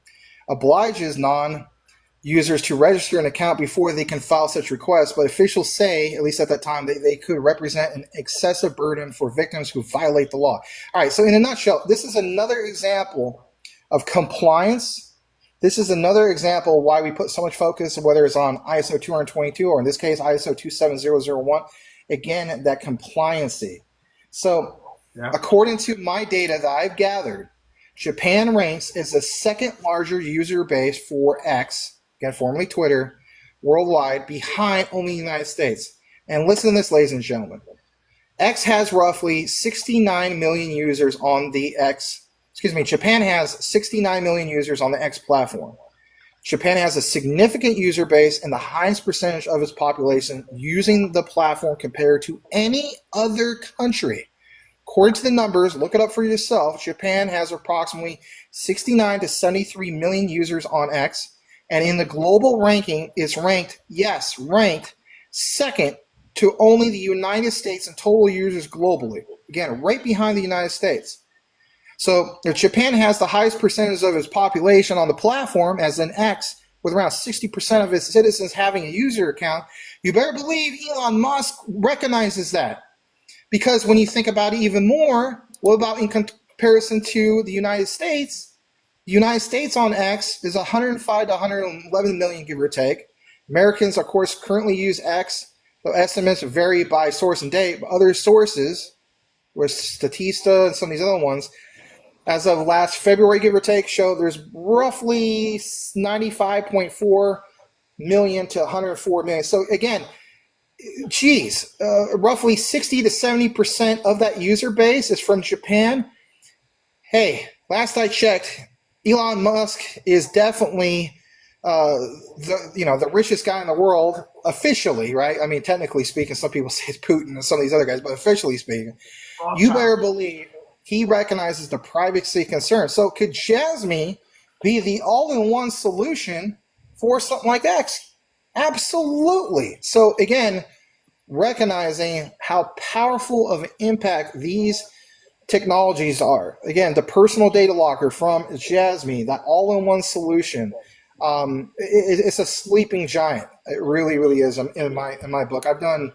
S3: obliges non-users to register an account before they can file such requests, but officials say, at least at that time, they could represent an excessive burden for victims who violate the law. All right, so in a nutshell, this is another example of compliance. This is another example of why we put so much focus, whether it's on ISO 222 or in this case ISO 27001, again, that compliancy. So according to my data that I've gathered, Japan ranks as the second larger user base for X, again, formerly Twitter, worldwide, behind only the United States. And listen to this, ladies and gentlemen. X has roughly 69 million users on the X. Japan has 69 million users on the X platform. Japan has a significant user base and the highest percentage of its population using the platform compared to any other country. According to the numbers, look it up for yourself, Japan has approximately 69 to 73 million users on X, and in the global ranking is ranked second to only the United States in total users globally. Again, right behind the United States. So if Japan has the highest percentage of its population on the platform as an X, with around 60% of its citizens having a user account, you better believe Elon Musk recognizes that. Because when you think about it even more, what about in comparison to the United States, on X is 105 to 111 million, give or take. Americans, of course, currently use X. The estimates vary by source and date, but other sources, where Statista and some of these other ones, as of last February, give or take, show there's roughly 95.4 million to 104 million. So again, geez, roughly 60 to 70% of that user base is from Japan. Hey, last I checked, Elon Musk is definitely the richest guy in the world officially, right? I mean, technically speaking, some people say it's Putin and some of these other guys, but officially speaking, you better believe he recognizes the privacy concern. So could Jasmy be the all-in-one solution for something like X? Absolutely. So again, recognizing how powerful of an impact these technologies are. Again, the personal data locker from Jasmy, that all-in-one solution, it's a sleeping giant. It really, really is in my book. I've done,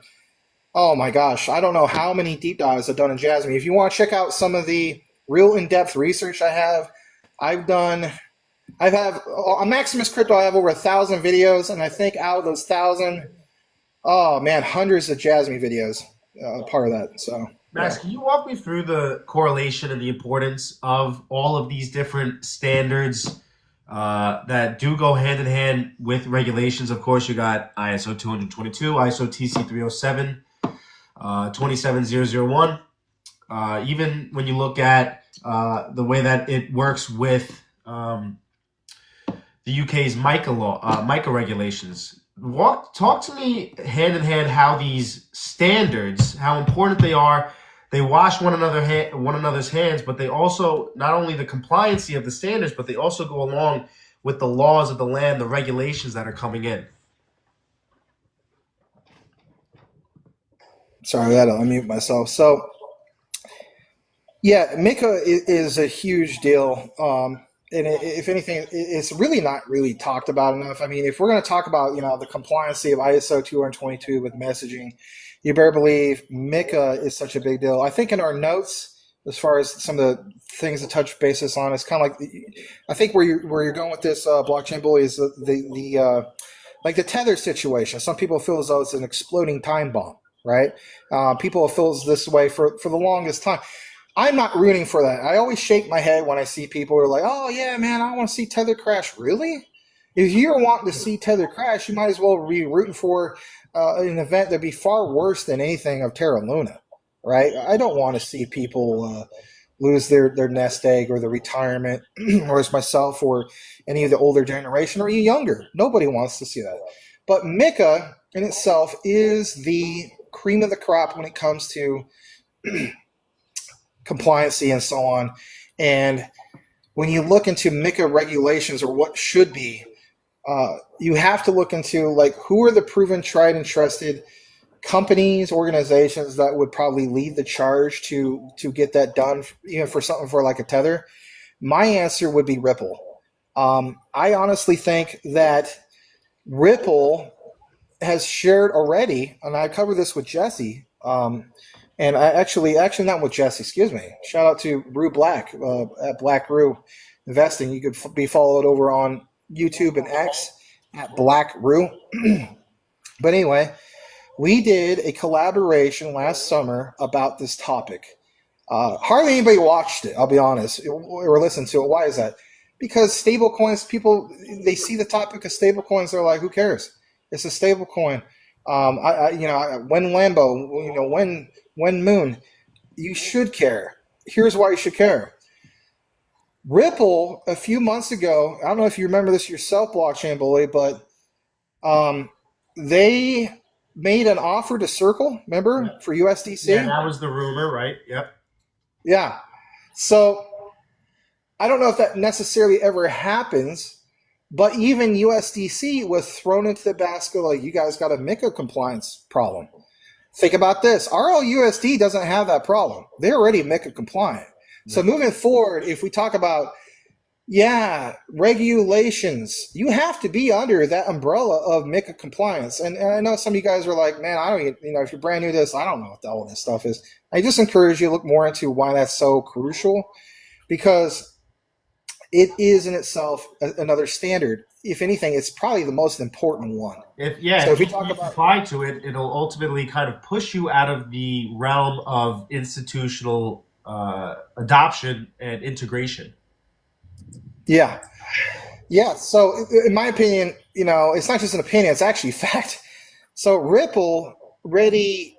S3: oh my gosh, I don't know how many deep dives I've done in Jasmy. If you want to check out some of the real in-depth research I have on MaximusCrypto, I have over 1,000 videos, and I think out of those 1,000, oh man, hundreds of Jasmy videos, part of that. So,
S1: Max, can you walk me through the correlation and the importance of all of these different standards that do go hand in hand with regulations? Of course, you got ISO 222, ISO TC 307, 27001. Even when you look at the way that it works with the UK's MiCA regulations. Talk to me hand in hand how these standards, how important they are. They wash one another's hands, but they also, not only the compliancy of the standards, but they also go along with the laws of the land, the regulations that are coming in.
S3: Sorry, I had to unmute myself. So, yeah, MiCA is a huge deal. And if anything, it's really not really talked about enough. I mean, if we're going to talk about, the compliancy of ISO 222 with messaging, you better believe MiCA is such a big deal. I think in our notes, as far as some of the things to touch basis on, it's kind of like, I think where you're going with this blockchain bully is the like the tether situation. Some people feel as though it's an exploding time bomb, right? People feel this way for the longest time. I'm not rooting for that. I always shake my head when I see people who are like, oh, yeah, man, I want to see Tether crash. Really? If you're wanting to see Tether crash, you might as well be rooting for an event that'd be far worse than anything of Terra Luna, right? I don't want to see people lose their nest egg or the retirement, or as myself or any of the older generation or even younger. Nobody wants to see that. But MiCA in itself is the cream of the crop when it comes to compliancy and so on. And when you look into MiCA regulations or what should be, you have to look into like who are the proven, tried and trusted companies, organizations that would probably lead the charge to get that done, even for something for like a Tether. My answer would be Ripple. I honestly think that Ripple has shared already, and I covered this with Jesse, and I actually not with Jesse, excuse me. Shout out to Rue Black at Black Rue Investing. You could be followed over on YouTube and X at Black Rue. But anyway, we did a collaboration last summer about this topic. Hardly anybody watched it, I'll be honest, or listened to it. Why is that? Because stable coins, people, they see the topic of stable coins, they're like, who cares? It's a stable coin. When Lambo, when Moon, you should care. Here's why you should care. Ripple, a few months ago, I don't know if you remember this yourself, Blockchain Bully, but they made an offer to Circle, remember, for USDC?
S1: Yeah, that was the rumor, right? Yep.
S3: Yeah. So I don't know if that necessarily ever happens, but even USDC was thrown into the basket like, you guys got a MiCA compliance problem. Think about this. RLUSD doesn't have that problem. They're already MiCA compliant. So moving forward, if we talk about, regulations, you have to be under that umbrella of MiCA compliance. And I know some of you guys are like, man, I don't even, if you're brand new to this, I don't know what all this stuff is. I just encourage you to look more into why that's so crucial. because it is in itself another standard. If anything, it's probably the most important one.
S1: If
S3: So if we
S1: you
S3: talk about,
S1: comply to it, it'll ultimately kind of push you out of the realm of institutional adoption and integration.
S3: yeah, yeah. So in my opinion, it's not just an opinion; it's actually fact. So Ripple already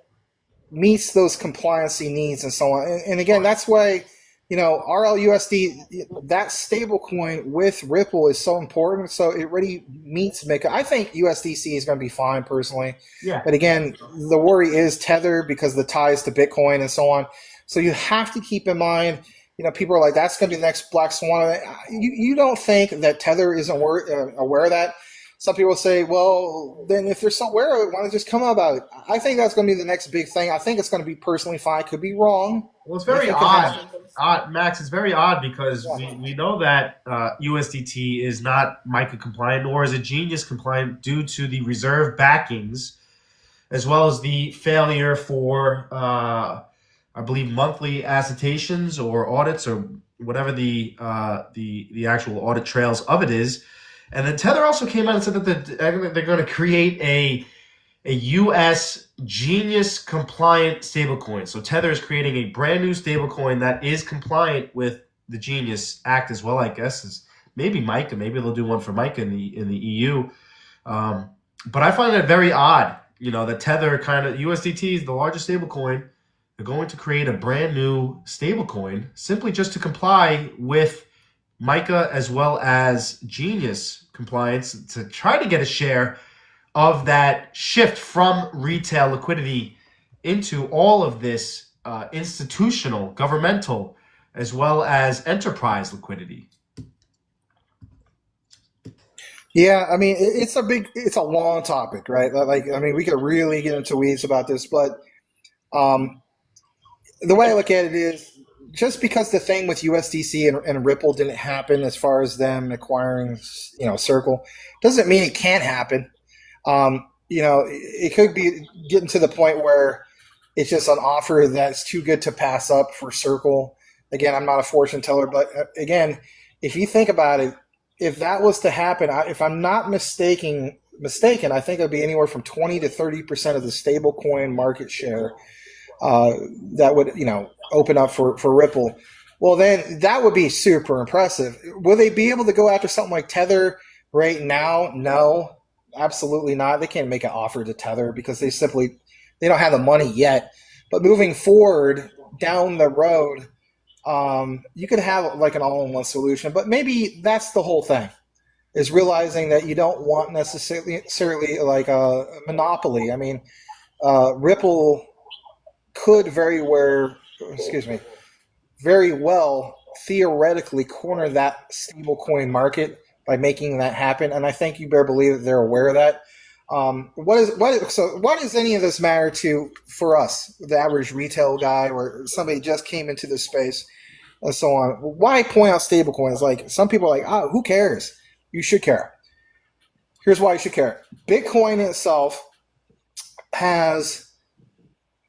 S3: meets those compliancy needs and so on. And again, that's why, RLUSD, that stable coin with Ripple is so important. So it really meets Mika. I think USDC is going to be fine personally.
S1: Yeah.
S3: But again, the worry is Tether because of the ties to Bitcoin and so on. So you have to keep in mind, people are like, that's going to be the next black swan. You don't think that Tether isn't aware of that? Some people say, well, then if they're so aware of it, why don't they just come out about it? I think that's going to be the next big thing. I think it's going to be personally fine. Could be wrong.
S1: Well, it's very odd. Max, it's very odd because we know that USDT is not MiCA compliant, nor is it Genius compliant due to the reserve backings, as well as the failure for, I believe, monthly attestations or audits or whatever the actual audit trails of it is. And then Tether also came out and said that they're going to create a U.S. Genius compliant stablecoin. So Tether is creating a brand new stablecoin that is compliant with the Genius Act as well, I guess. Is maybe MiCA. Maybe they'll do one for MiCA in the EU. But I find it very odd, that Tether USDT is the largest stablecoin. They're going to create a brand new stablecoin simply just to comply with MiCA as well as Genius compliance to try to get a share of that shift from retail liquidity into all of this institutional, governmental, as well as enterprise liquidity.
S3: Yeah, I mean, it's a long topic, right? We could really get into weeds about this, but the way I look at it is, just because the thing with USDC and Ripple didn't happen as far as them acquiring, Circle, doesn't mean it can't happen. It could be getting to the point where it's just an offer that's too good to pass up for Circle. Again, I'm not a fortune teller, but again, if you think about it, if that was to happen, if I'm not mistaken, I think it would be anywhere from 20 to 30% of the stablecoin market share that would, open up for Ripple. Well, then that would be super impressive. Will they be able to go after something like Tether right now? No, absolutely not. They can't make an offer to Tether because they don't have the money yet. But moving forward down the road, you could have like an all-in-one solution. But maybe that's the whole thing, is realizing that you don't want necessarily like a monopoly. I mean, Ripple could very well theoretically corner that stablecoin market by making that happen, and I think you better believe that they're aware of that. Why does any of this matter for us, the average retail guy, or somebody just came into this space and so on? Why point out stablecoins? Like, some people are like, who cares? You should care. Here's why you should care. Bitcoin itself has,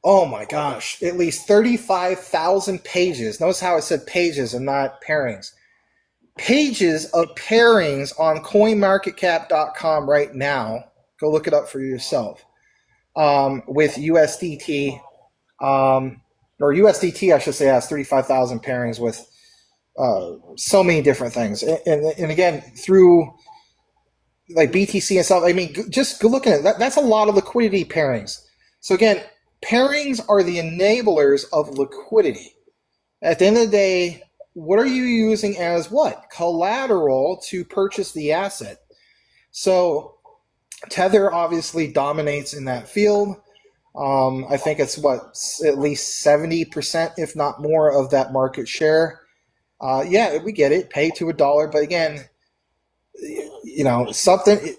S3: oh my gosh, at least 35,000 pages. Notice how I said pages and not pairings. Pages of pairings on coinmarketcap.com right now. Go look it up for yourself. With USDT, or USDT, I should say, has 35,000 pairings with so many different things. And again, through like BTC and stuff, I mean, just go look at it. That's a lot of liquidity pairings. So again, pairings are the enablers of liquidity. At the end of the day, what are you using as what? Collateral to purchase the asset. So Tether obviously dominates in that field. I think it's at least 70%, if not more, of that market share. Yeah, we get it. Pay to $1, but again, something.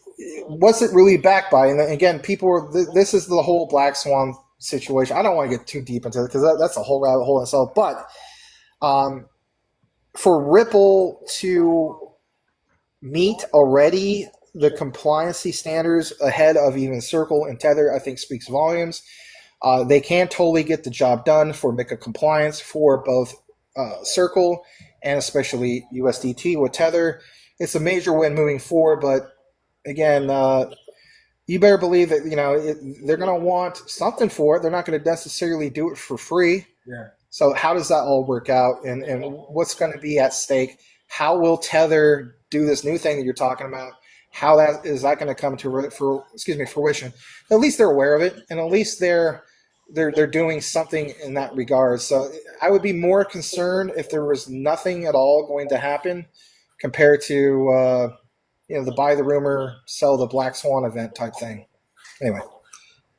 S3: What's it really backed by? And again, this is the whole black swan situation. I don't want to get too deep into it because that's a whole rabbit hole itself. But for Ripple to meet already the compliancy standards ahead of even Circle and Tether, I think speaks volumes. They can totally get the job done for MiCA compliance for both Circle and especially USDT with Tether. It's a major win moving forward, but again, you better believe that they're going to want something for it. They're not going to necessarily do it for free.
S1: Yeah.
S3: So how does that all work out, and what's going to be at stake? How will Tether do this new thing that you're talking about? How that is that going to come to fruition? At least they're aware of it, and at least they're doing something in that regard. So I would be more concerned if there was nothing at all going to happen, compared to the buy the rumor, sell the black swan event type thing. Anyway.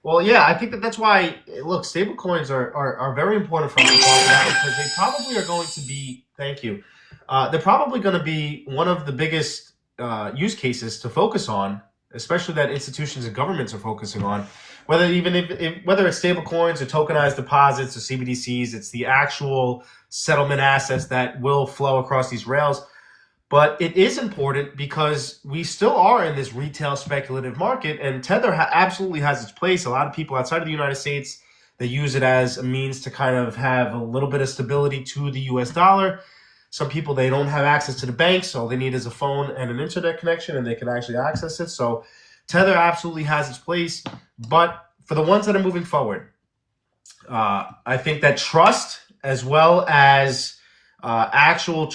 S1: Well, yeah, I think that's why, look, stablecoins are very important for us to talk about, because they probably are going to be, thank you, they're probably going to be one of the biggest use cases to focus on, especially that institutions and governments are focusing on. Whether it's stablecoins or tokenized deposits or CBDCs, it's the actual settlement assets that will flow across these rails. But it is important because we still are in this retail speculative market, and Tether absolutely has its place. A lot of people outside of the United States, they use it as a means to kind of have a little bit of stability to the US dollar. Some people, they don't have access to the bank, so all they need is a phone and an internet connection, and they can actually access it. So Tether absolutely has its place. But for the ones that are moving forward, I think that trust as well as actual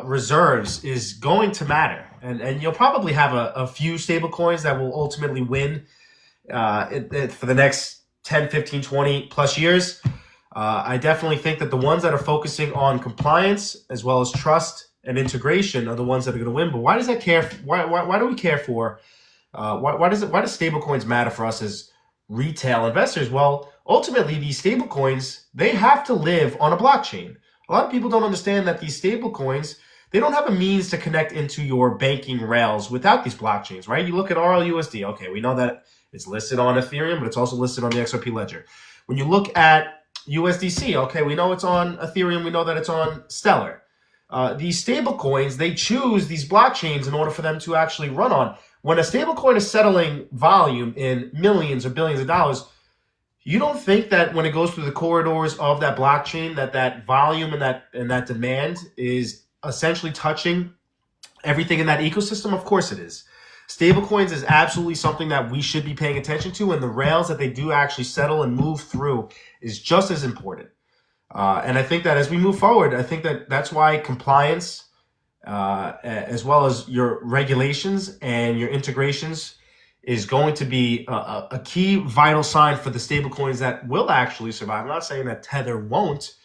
S1: reserves is going to matter, and you'll probably have a few stable coins that will ultimately win for the next 10, 15, 20 plus years. I definitely think that the ones that are focusing on compliance as well as trust and integration are the ones that are going to win. But why does that care? Why do we care for? Why does stable coins matter for us as retail investors? Well, ultimately, these stable coins, they have to live on a blockchain. A lot of people don't understand that these stable coins, they don't have a means to connect into your banking rails without these blockchains, right? You look at RLUSD. Okay, we know that it's listed on Ethereum, but it's also listed on the XRP ledger. When you look at USDC, okay, we know it's on Ethereum. We know that it's on Stellar. These stable coins, they choose these blockchains in order for them to actually run on. When a stable coin is settling volume in millions or billions of dollars, you don't think that when it goes through the corridors of that blockchain, that volume and that demand is essentially touching everything in that ecosystem? Of course it is. Stablecoins is absolutely something that we should be paying attention to, and the rails that they do actually settle and move through is just as important. And I think that as we move forward, I think that that's why compliance, as well as your regulations and your integrations, is going to be a key vital sign for the stablecoins that will actually survive. I'm not saying that Tether won't.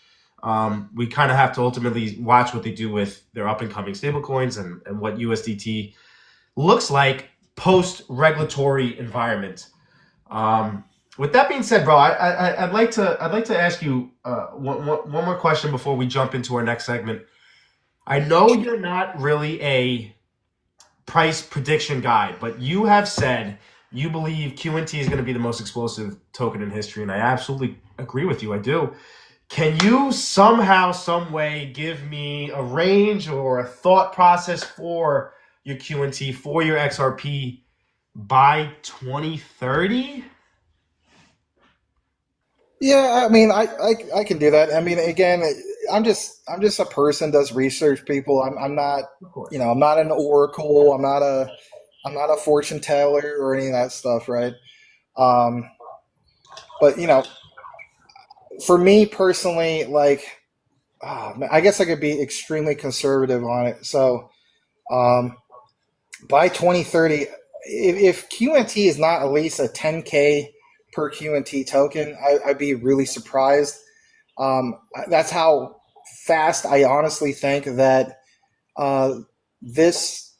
S1: We kind of have to ultimately watch what they do with their up-and-coming stablecoins and what USDT looks like post-regulatory environment. With that being said, bro, I'd like to ask you one more question before we jump into our next segment. I know you're not really a price prediction guide, but you have said you believe QNT is going to be the most explosive token in history, and I absolutely agree with you. I do. Can you somehow, some way, give me a range or a thought process for your QNT, for your XRP by 2030?
S3: Yeah, I mean, I can do that. I mean, again, I'm just a person does research. People, I'm not,
S1: Of course.
S3: I'm not an oracle. I'm not a fortune teller or any of that stuff, right? But for me personally, like, I guess I could be extremely conservative on it. So, by 2030, if QNT is not at least a 10K per QNT token, I'd be really surprised. That's how fast I honestly think that this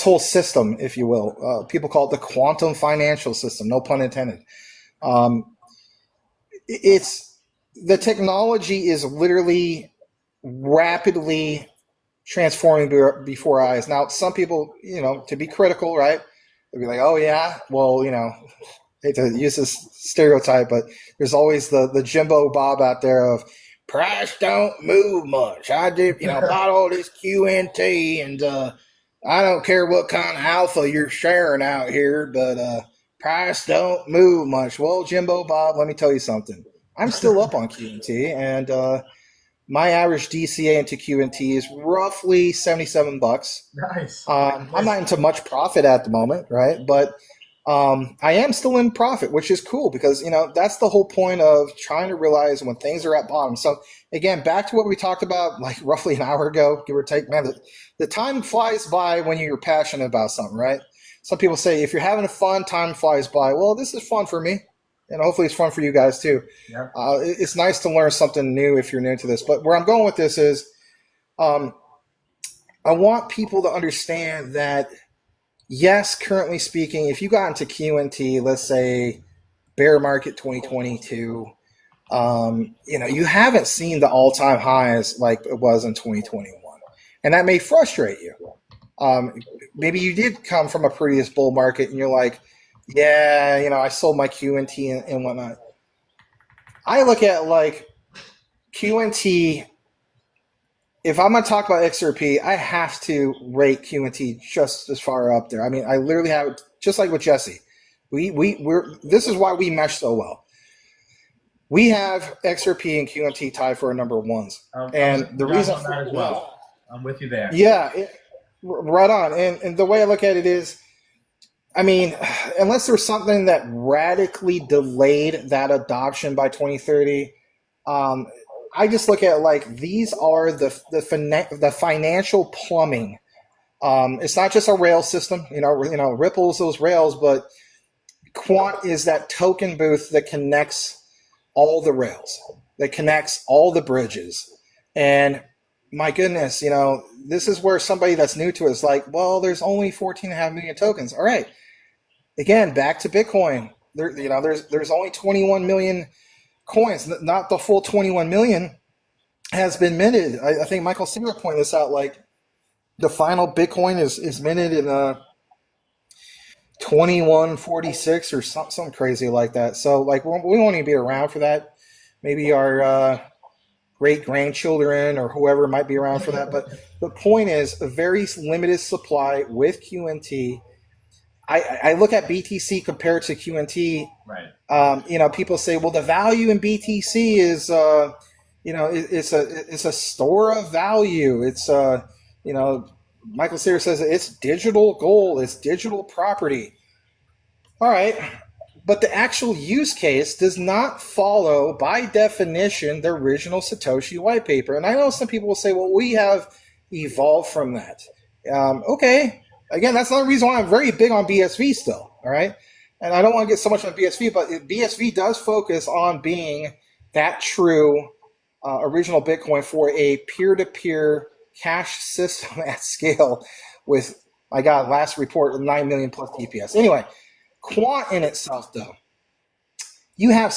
S3: whole system, if you will, people call it the quantum financial system, no pun intended. It's the technology is literally rapidly transforming before our eyes. Now, some people, to be critical, right? They'll be like, "Oh yeah, well, hate to use this stereotype, but there's always the Jimbo Bob out there of price don't move much. I did, bought all this QNT, and I don't care what kind of alpha you're sharing out here, but price don't move much." Well, Jimbo Bob, let me tell you something. I'm still up on QNT, and My average DCA into QNT is roughly $77.
S1: Nice.
S3: I'm not into much profit at the moment, right? But I am still in profit, which is cool because that's the whole point of trying to realize when things are at bottom. So again, back to what we talked about like roughly an hour ago, give or take. Man, the time flies by when you're passionate about something, right? Some people say if you're having fun, time flies by. Well, this is fun for me, and hopefully it's fun for you guys too.
S1: Yeah.
S3: It's nice to learn something new if you're new to this. But where I'm going with this is, I want people to understand that. Yes, currently speaking, if you got into QNT, let's say bear market 2022, you haven't seen the all-time highs like it was in 2021, and that may frustrate you. Maybe you did come from a previous bull market, and you're like, yeah, I sold my QNT and whatnot. I look at like QNT. If I'm going to talk about XRP, I have to rate QNT just as far up there. I mean, I literally have it just like with Jesse. This is why we mesh so well. We have XRP and QNT tied for our number ones, and the reason for
S1: that as well. I'm with you there.
S3: Yeah, right on. And the way I look at it is, I mean, unless there's something that radically delayed that adoption by 2030. I just look at like these are the financial plumbing. It's not just a rail system, Ripple's those rails, but Quant is that token booth that connects all the rails, that connects all the bridges. And my goodness, this is where somebody that's new to it is like, well, there's only 14.5 million tokens. All right. Again, back to Bitcoin. There's only 21 million coins, not the full 21 million has been minted. I think Michael Singer pointed this out, like the final Bitcoin is minted in 2146 or something crazy like that. So like we won't even be around for that. Maybe our great grandchildren or whoever might be around for that. But the point is a very limited supply with QNT. I look at BTC compared to QNT.
S1: Right.
S3: People say, well, the value in BTC is, it's a store of value. It's, Michael Sayer says it's digital gold. It's digital property. All right. But the actual use case does not follow, by definition, the original Satoshi white paper. And I know some people will say, well, we have evolved from that. Okay. Again, that's another reason why I'm very big on BSV still, all right? And I don't want to get so much on BSV, but BSV does focus on being that true original Bitcoin for a peer-to-peer cash system at scale with, I got last report, 9 million plus TPS. Anyway, Quant in itself, though, you have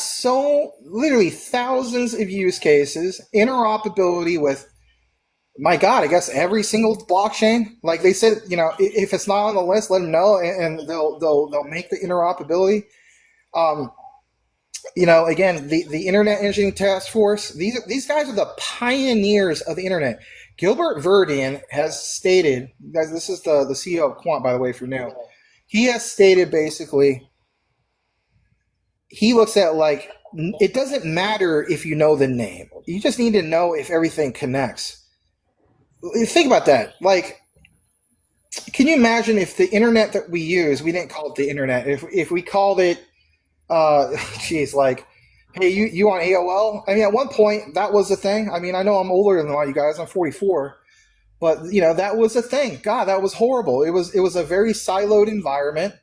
S3: literally thousands of use cases, interoperability with, my God, I guess every single blockchain. Like they said, if it's not on the list, let them know, and they'll make the interoperability. Again, the Internet Engineering Task Force. These guys are the pioneers of the internet. Gilbert Verdian has stated, guys. This is the CEO of Quant, by the way, for now. He has stated basically, he looks at like it doesn't matter if you know the name. You just need to know if everything connects. Think about that. Like, can you imagine if the internet that we use, we didn't call it the internet, if we called it, like, hey, you on AOL? I mean, at one point, that was a thing. I mean, I know I'm older than a lot of you guys. I'm 44. But, that was a thing. God, that was horrible. It was a very siloed environment.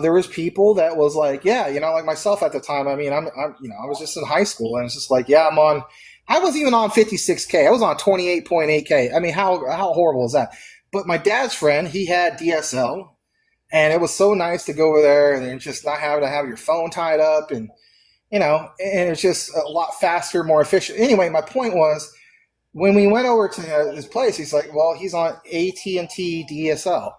S3: There was people that was like, yeah, like myself at the time. I mean, I was just in high school, and it's just like, yeah, I wasn't even on 56K. I was on 28.8K. I mean, how horrible is that? But my dad's friend, he had DSL, and it was so nice to go over there and just not having to have your phone tied up, and and it's just a lot faster, more efficient. Anyway, my point was, when we went over to his place, he's like, well, he's on AT&T DSL.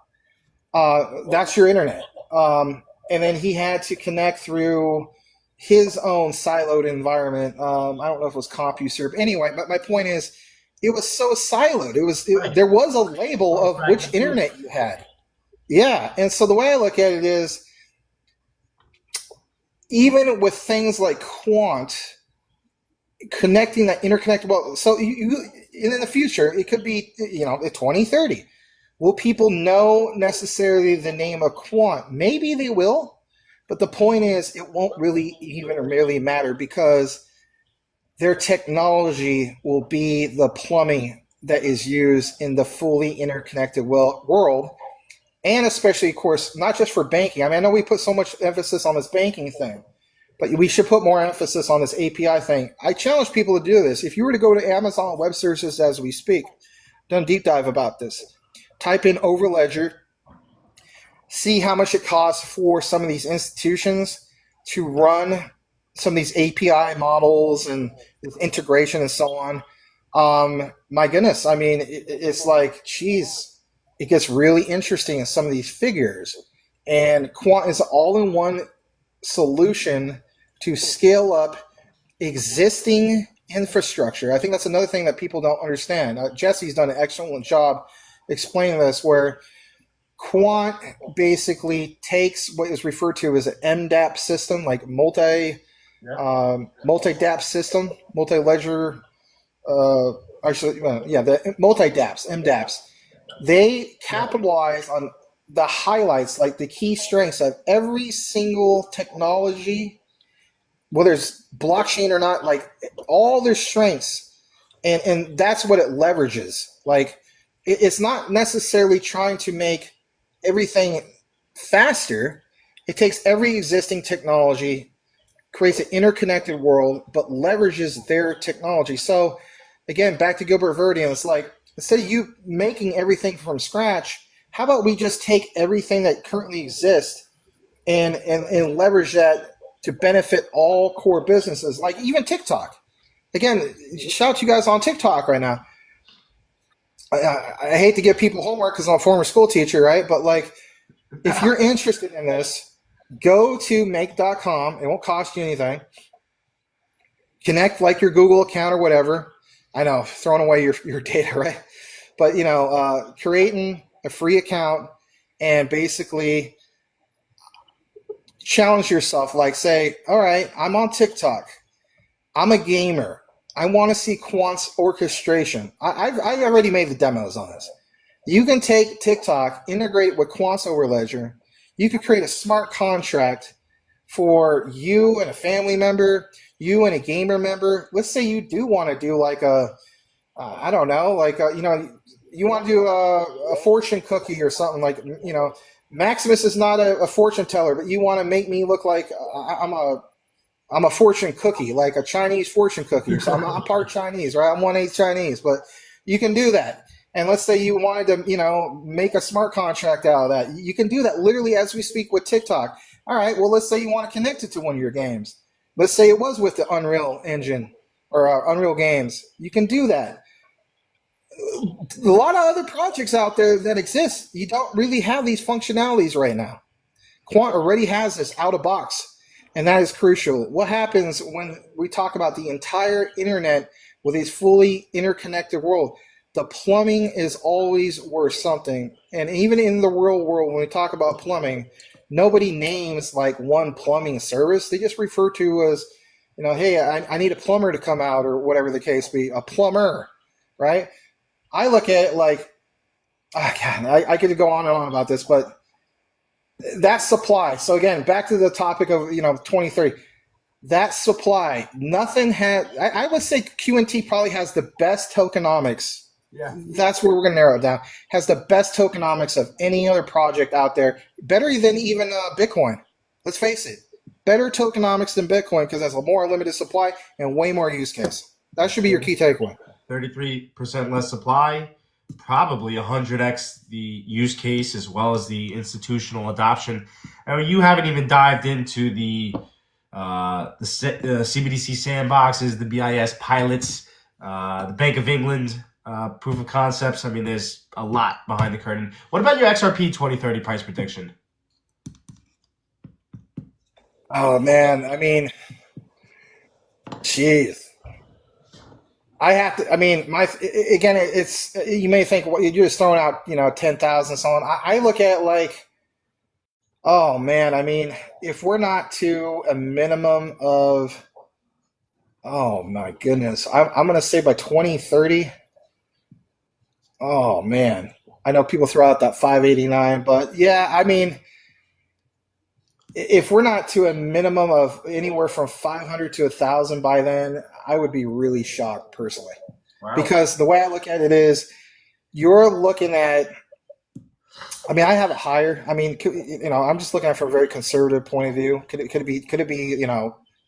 S3: That's your internet. And then he had to connect through his own siloed environment. I don't know if it was CompuServe. Anyway, but my point is, it was so siloed. There was a label of which internet you had. Yeah, and so the way I look at it is, even with things like Quant, connecting that interconnectable. So in the future, it could be, in 2030. Will people know necessarily the name of Quant? Maybe they will, but the point is, it won't really even really matter because their technology will be the plumbing that is used in the fully interconnected world. And especially, of course, not just for banking. I mean, I know we put so much emphasis on this banking thing, but we should put more emphasis on this API thing. I challenge people to do this. If you were to go to Amazon Web Services as we speak, done a deep dive about this. Type in Overledger, see how much it costs for some of these institutions to run some of these API models and integration and so on. My goodness, I mean, it's like, geez, it gets really interesting in some of these figures. And Quant is all-in-one solution to scale up existing infrastructure. I think that's another thing that people don't understand. Jesse's done an excellent job explaining this, where Quant basically takes what is referred to as an MDAP system, like multi-DAP system, multi-ledger, the multi-DAPs, MDAPs. They capitalize on the highlights, like the key strengths of every single technology, whether it's blockchain or not, like all their strengths, and that's what it leverages. Like, it's not necessarily trying to make everything faster. It takes every existing technology, creates an interconnected world, but leverages their technology. So again, back to Gilbert Verdi, and it's like, instead of you making everything from scratch, how about we just take everything that currently exists and leverage that to benefit all core businesses, like even TikTok. Again, shout out to you guys on TikTok right now. I hate to give people homework because I'm a former school teacher, right? But like, if you're interested in this, go to make.com. It won't cost you anything. Connect like your Google account or whatever. I know, throwing away your data, right? But, creating a free account and basically challenge yourself. Like, say, all right, I'm on TikTok. I'm a gamer. I want to see Quant's orchestration. I've already made the demos on this. You can take TikTok, integrate it with Quant's Overledger. You could create a smart contract for you and a family member, you and a gamer member. Let's say you do want to do like you want to do a fortune cookie or something, like, Maximus is not a fortune teller, but you want to make me look like I'm a fortune cookie, like a Chinese fortune cookie. So I'm part Chinese, right? I'm 1/8 Chinese, but you can do that. And let's say you wanted to, make a smart contract out of that. You can do that literally as we speak with TikTok. All right, well, let's say you want to connect it to one of your games. Let's say it was with the Unreal Engine or Unreal Games. You can do that. A lot of other projects out there that exist, you don't really have these functionalities right now. Quant already has this out of box. And that is crucial. What happens when we talk about the entire internet with a fully interconnected world? The plumbing is always worth something. And even in the real world, when we talk about plumbing, nobody names like one plumbing service. They just refer to as, hey, I need a plumber to come out, or whatever the case be, a plumber, right? I look at it like, I could go on and on about this, but that's supply. So again, back to the topic of 2030. That supply, nothing had. I would say QNT probably has the best tokenomics.
S1: Yeah,
S3: that's where we're going to narrow it down. Has the best tokenomics of any other project out there, better than even Bitcoin. Let's face it, better tokenomics than Bitcoin because it has a more limited supply and way more use case. That should be your key takeaway.
S1: 33% less supply, probably 100x the use case as well as the institutional adoption. And you haven't even dived into the CBDC sandboxes, the BIS pilots, the Bank of England proof of concepts. I mean, there's a lot behind the curtain. What about your XRP 2030 price prediction?
S3: Oh man, I mean, jeez. I have to. I mean, it's, you may think, well, you're just throwing out 10,000 so on. I look at it like, oh man, I mean, if we're not to a minimum of Oh my goodness. I'm going to say by 2030. Oh man. I know people throw out that 589, but yeah, I mean, if we're not to a minimum of anywhere from 500 to 1,000 by then, I would be really shocked personally.
S1: Wow.
S3: Because the way I look at it is, you're looking at, I mean, I have it higher. I mean, I'm just looking at it from a very conservative point of view. Could it be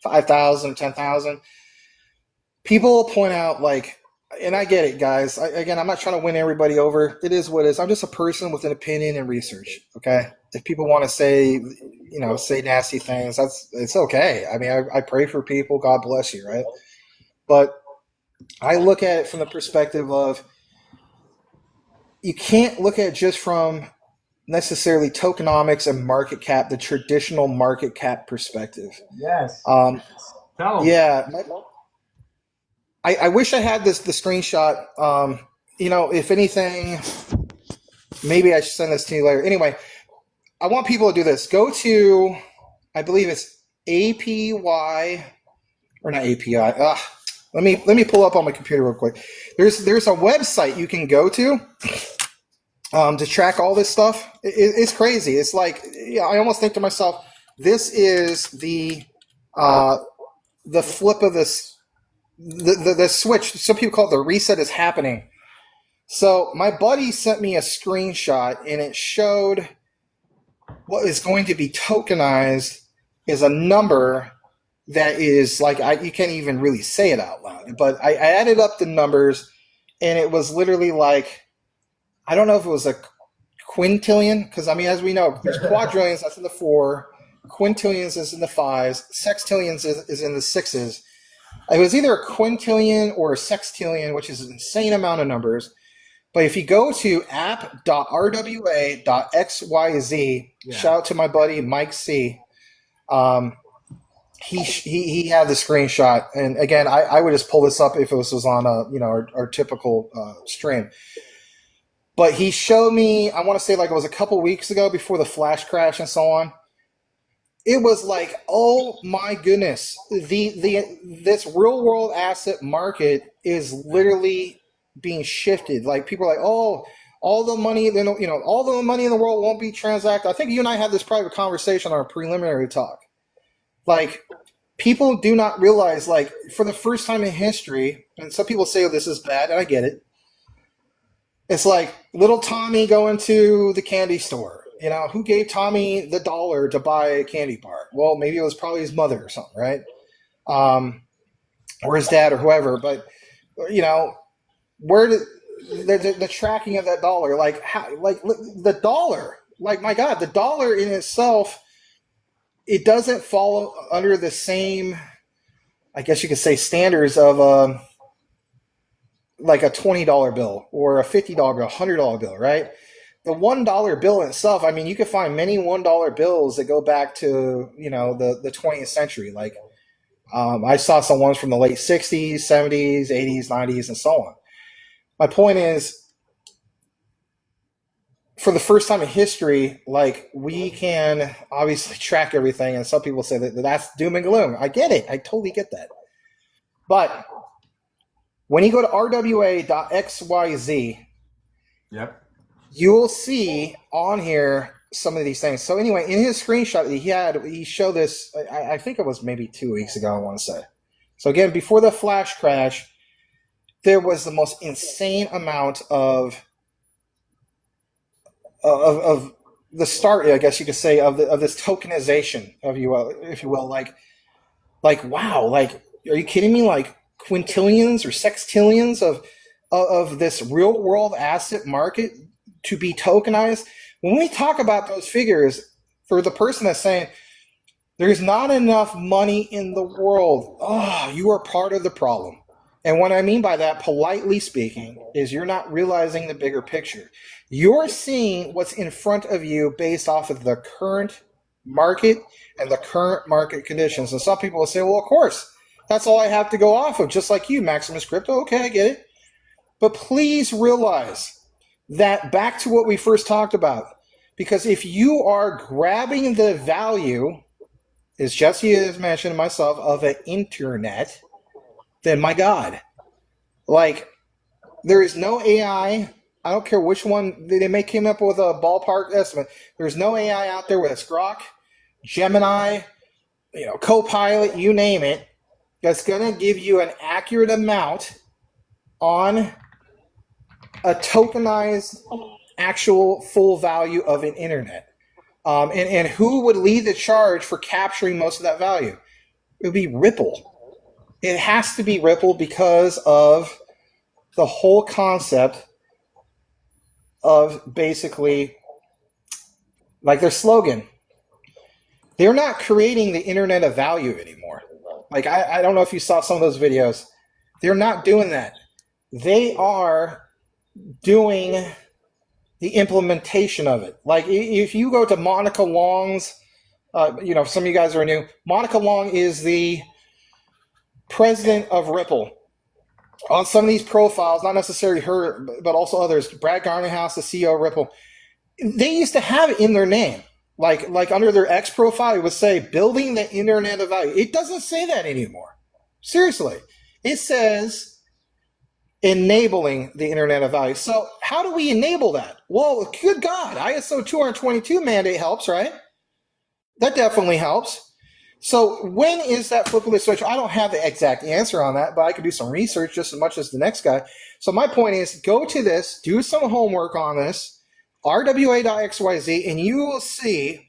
S3: 5,000, 10,000? People point out like, and I get it, guys. Again, I'm not trying to win everybody over. It is what it is. I'm just a person with an opinion and research. Okay, if people want to say nasty things, it's okay. I mean, I pray for people. God bless you, right? But I look at it from the perspective of, you can't look at it just from necessarily tokenomics and market cap, the traditional market cap perspective.
S1: Yes.
S3: Um,
S1: Tell 'em.
S3: yeah, I wish I had the screenshot. If anything, maybe I should send this to you later. Anyway, I want people to do this. Go to, I believe it's APY, or not API. Let me pull up on my computer real quick. There's a website you can go to track all this stuff. It's crazy. It's like, I almost think to myself, this is the flip of this, the switch. Some people call it the reset is happening. So my buddy sent me a screenshot, and it showed what is going to be tokenized is a number that is like, you can't even really say it out loud. But I added up the numbers, and it was literally like, I don't know if it was a quintillion, because I mean, as we know, there's quadrillions, that's in the 4, quintillions is in the 5s, sextillions is in the 6s. It was either a quintillion or a sextillion, which is an insane amount of numbers. But if you go to app.rwa.xyz, shout out to my buddy Mike C. He had the screenshot, and again, I would just pull this up if it was on our typical stream. But he showed me, I want to say like it was a couple weeks ago before the flash crash and so on. It was like, oh my goodness, this real world asset market is literally being shifted. Like, people are like, oh, all the money, all the money in the world won't be transacted. I think you and I had this private conversation on our preliminary talk. Like, people do not realize, like, for the first time in history, and some people say, oh, this is bad, and I get it. It's like little Tommy going to the candy store. Who gave Tommy the $1 to buy a candy bar? Well, maybe it was probably his mother or something, right? Or his dad or whoever. But, where did the tracking of that dollar? Like, how? Like, the dollar. Like, my God, the dollar in itself, it doesn't follow under the same, I guess you could say, standards of like a $20 bill or a $50 bill, $100 bill, right? The $1 bill itself, I mean, you can find many $1 bills that go back to, the 20th century. Like, I saw some ones from the late 60s, 70s, 80s, 90s, and so on. My point is, for the first time in history, like, we can obviously track everything, and some people say that that's doom and gloom. I get it. I totally get that. But when you go to rwa.xyz,
S1: Yep.
S3: you will see on here some of these things. So anyway, in his screenshot he showed this, I think it was maybe 2 weeks ago, I want to say. So again, before the flash crash, there was the most insane amount of the start, I guess you could say, of this tokenization, if you will. Like, wow, like, are you kidding me? Like, quintillions or sextillions of this real world asset market to be tokenized. When we talk about those figures, for the person that's saying there's not enough money in the world, you are part of the problem. And what I mean by that, politely speaking, is you're not realizing the bigger picture. You're seeing what's in front of you based off of the current market and the current market conditions. And some people will say, well, of course, that's all I have to go off of, just like you, MaximusCrypto. Okay, I get it. But please realize that, back to what we first talked about, because if you are grabbing the value, as Jesse has mentioned, myself, of the internet, then my God, like there is no AI. I don't care which one they may came up with a ballpark estimate. There's no AI out there with a Grok, Gemini, Copilot, you name it, that's going to give you an accurate amount on a tokenized actual full value of an internet. And who would lead the charge for capturing most of that value? It would be Ripple. It has to be Ripple because of the whole concept of basically, like their slogan, they're not creating the internet of value anymore. Like, I don't know if you saw some of those videos. They're not doing that. They are doing the implementation of it. Like, if you go to Monica Long's, some of you guys are new. Monica Long is the president of Ripple. On some of these profiles, not necessarily her, but also others, Brad Garnerhouse, the CEO of Ripple, they used to have it in their name. Like under their X profile, it would say building the internet of value. It doesn't say that anymore. Seriously. It says enabling the internet of value. So how do we enable that? Well, good God, ISO 222 mandate helps, right? That definitely helps. So when is that flip of the switch? I don't have the exact answer on that, but I could do some research just as much as the next guy. So my point is, go to this, do some homework on this, rwa.xyz, and you will see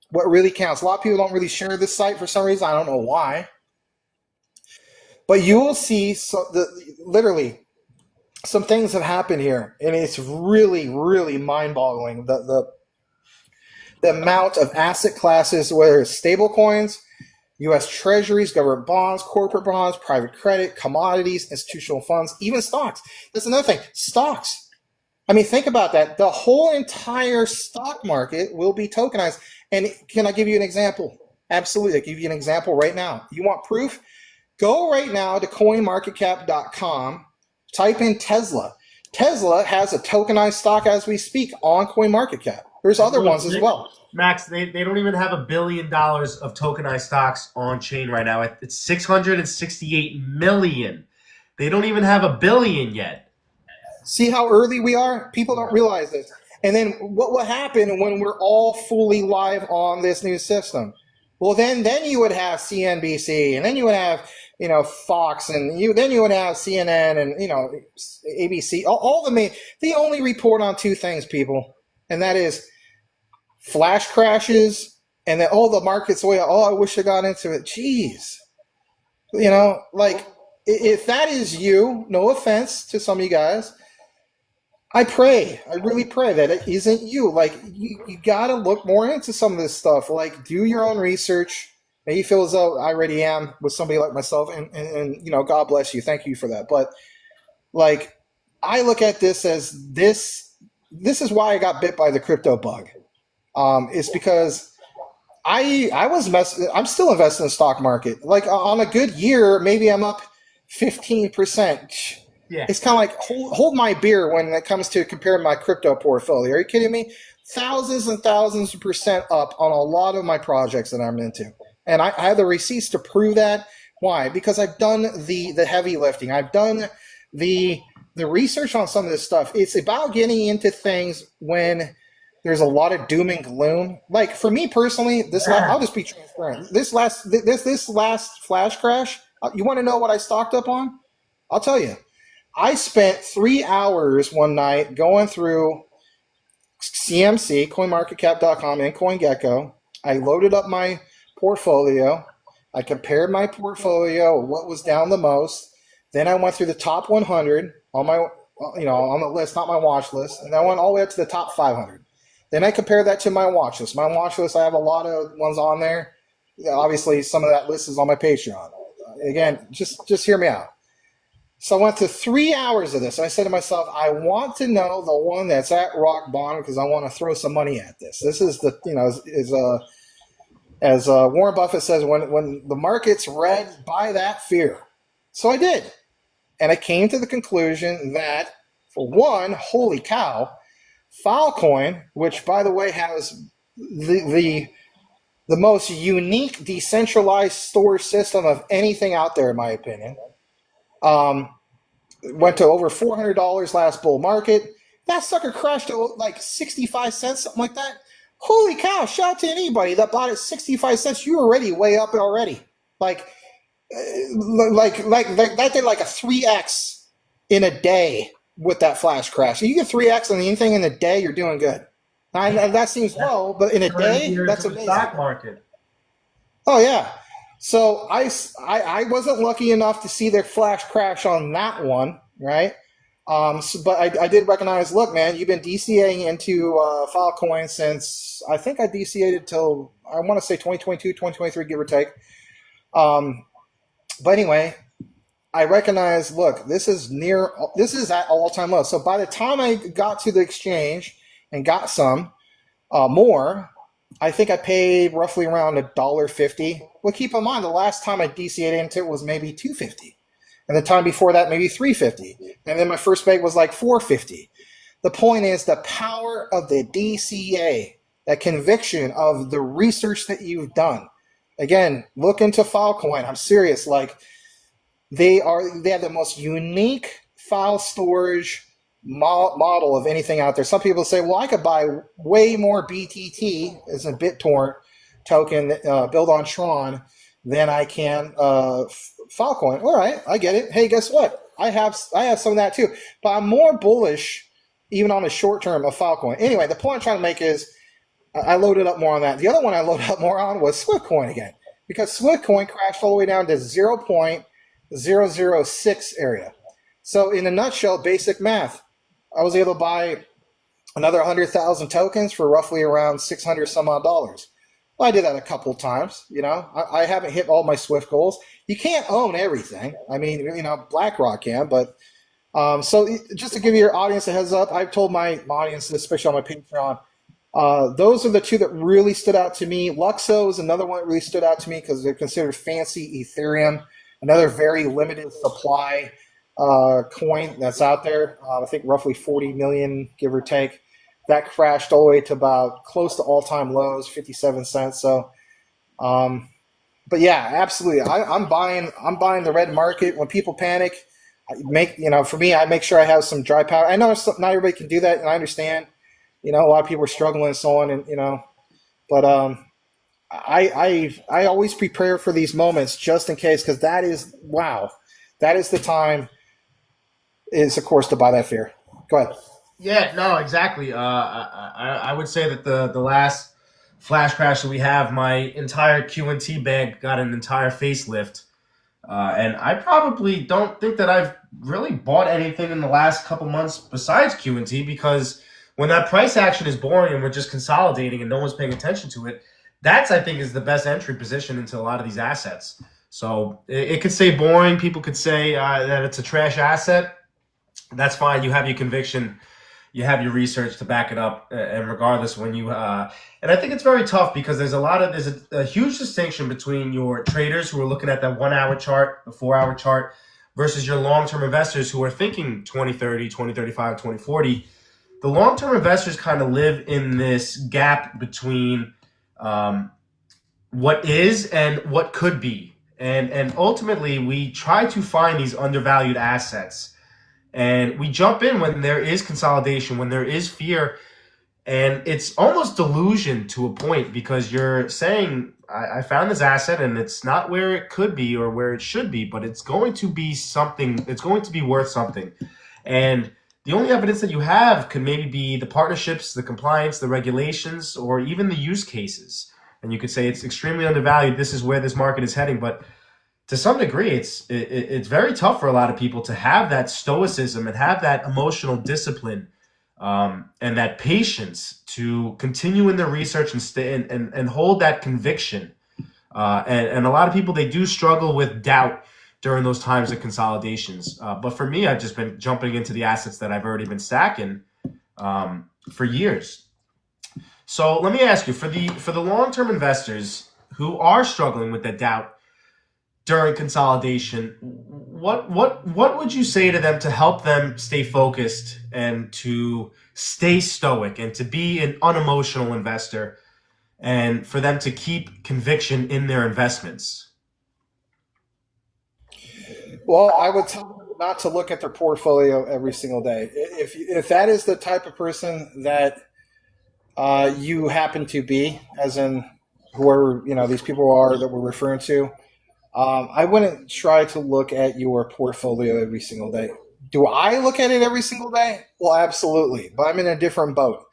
S3: what really counts. A lot of people don't really share this site for some reason. I don't know why. But you will see literally some things have happened here, and it's really, really mind-boggling. The amount of asset classes, whether it's stable coins, U.S. treasuries, government bonds, corporate bonds, private credit, commodities, institutional funds, even stocks. That's another thing. Stocks. I mean, think about that. The whole entire stock market will be tokenized. And can I give you an example? Absolutely. I'll give you an example right now. You want proof? Go right now to coinmarketcap.com, type in Tesla. Tesla has a tokenized stock as we speak on CoinMarketCap. There's other ones as well.
S1: Max, they don't even have $1 billion of tokenized stocks on chain right now. It's 668 million. They don't even have $1 billion yet.
S3: See how early we are? People don't realize this. And then what will happen when we're all fully live on this new system? Well, then you would have CNBC, and then you would have Fox, and then you would have CNN, and ABC. All the main. They only report on two things, people, and that is flash crashes, and then the market's way. Oh, I wish I got into it. Jeez, if that is you, no offense to some of you guys, I really pray that it isn't you. Like, you got to look more into some of this stuff. Like, do your own research. And you feel as though I already am with somebody like myself, and God bless you. Thank you for that. But, like, I look at this as this is why I got bit by the crypto bug. It's because I'm still invested in the stock market. Like, on a good year, maybe I'm up 15%.
S1: Yeah.
S3: It's kind of like hold my beer when it comes to comparing my crypto portfolio. Are you kidding me? Thousands and thousands of percent up on a lot of my projects that I'm into. And I have the receipts to prove that. Why? Because I've done the heavy lifting. I've done the research on some of this stuff. It's about getting into things when there's a lot of doom and gloom. Like, for me personally, I'll just be transparent. This last flash crash, you want to know what I stocked up on? I'll tell you. I spent 3 hours one night going through CMC, CoinMarketCap.com, and CoinGecko. I loaded up my portfolio. I compared my portfolio, what was down the most. Then I went through the top 100 on my, on the list, not my watch list. And I went all the way up to the top 500. Then I compared that to my watch list. My watch list, I have a lot of ones on there. Obviously, some of that list is on my Patreon. Again, just hear me out. So I went to 3 hours of this. I said to myself, I want to know the one that's at rock bottom because I want to throw some money at this. This is as Warren Buffett says, when the market's red, buy that fear. So I did. And I came to the conclusion that, for one, holy cow, Filecoin, which, by the way, has the most unique decentralized storage system of anything out there, in my opinion. Um, went to over $400 last bull market. That sucker crashed to like 65 cents, something like that. Holy cow! Shout out to anybody that bought it 65 cents. You were already way up already. Like, that did like a 3x in a day with that flash crash. If you get 3x on anything in a day, you're doing good. That seems low, but in a day, that's amazing.
S1: Stock market.
S3: Oh yeah. So I wasn't lucky enough to see their flash crash on that one, right? But I did recognize, look, man, you've been DCAing into Filecoin since I think I DCA'd till I want to say 2022, 2023, give or take. But anyway, I recognize, look, this is at all-time low. So by the time I got to the exchange and got some more, I think I paid roughly around $1.50. Well, keep in mind, the last time I DCA'd into it was maybe $2.50. And the time before that, maybe $3.50. And then my first bag was like $4.50. The point is the power of the DCA, that conviction of the research that you've done. Again, look into Filecoin. I'm serious. Like, they have the most unique file storage model of anything out there. Some people say, well, I could buy way more BTT as a BitTorrent token built on Tron than I can Filecoin. All right, I get it. Hey, guess what? I have some of that too, but I'm more bullish even on the short term of Filecoin. Anyway, the point I'm trying to make is I loaded up more on that. The other one I loaded up more on was Swiftcoin again, because Swiftcoin crashed all the way down to 0.006 area. So in a nutshell, basic math, I was able to buy another 100,000 tokens for roughly around $600 some odd. Well, I did that a couple of times. I haven't hit all my Swift goals. You can't own everything. I mean, BlackRock can, but so just to give your audience a heads up, I've told my audience, especially on my Patreon, those are the two that really stood out to me. Luxo is another one that really stood out to me because they're considered fancy Ethereum, another very limited supply coin that's out there. I think roughly 40 million, give or take. That crashed all the way to about close to all-time lows, 57 cents. So, but yeah, absolutely. I'm buying the red market. When people panic, for me, I make sure I have some dry powder. I know not everybody can do that, and I understand. A lot of people are struggling and so on, and but I always prepare for these moments just in case, because that is the time. Is of course to buy that fear. Go ahead.
S1: Yeah, no, exactly. I would say that the last flash crash that we have, my entire Q&T bag got an entire facelift. And I probably don't think that I've really bought anything in the last couple months besides Q&T, because when that price action is boring and we're just consolidating and no one's paying attention to it, that's, I think, is the best entry position into a lot of these assets. So it could say boring. People could say that it's a trash asset. That's fine. You have your conviction. You have your research to back it up, and regardless, when you and I think it's very tough because there's a huge distinction between your traders who are looking at that 1 hour chart, the 4 hour chart, versus your long-term investors who are thinking 2030, 2035, 2040. The long-term investors kind of live in this gap between what is and what could be, and ultimately we try to find these undervalued assets. And we jump in when there is consolidation, when there is fear, and it's almost delusion to a point, because you're saying, I found this asset and it's not where it could be or where it should be, but it's going to be something, it's going to be worth something. And the only evidence that you have could maybe be the partnerships, the compliance, the regulations, or even the use cases. And you could say it's extremely undervalued. This is where this market is heading. But to some degree, it's very tough for a lot of people to have that stoicism and have that emotional discipline and that patience to continue in their research and stay and hold that conviction. And a lot of people, they do struggle with doubt during those times of consolidations. But for me, I've just been jumping into the assets that I've already been stacking for years. So let me ask you, for the long-term investors who are struggling with that doubt during consolidation, what would you say to them to help them stay focused and to stay stoic and to be an unemotional investor and for them to keep conviction in their investments?
S3: Well, I would tell not to look at their portfolio every single day. If that is the type of person that you happen to be, as in whoever these people are that we're referring to, I wouldn't try to look at your portfolio every single day. Do I look at it every single day? Well, absolutely, but I'm in a different boat.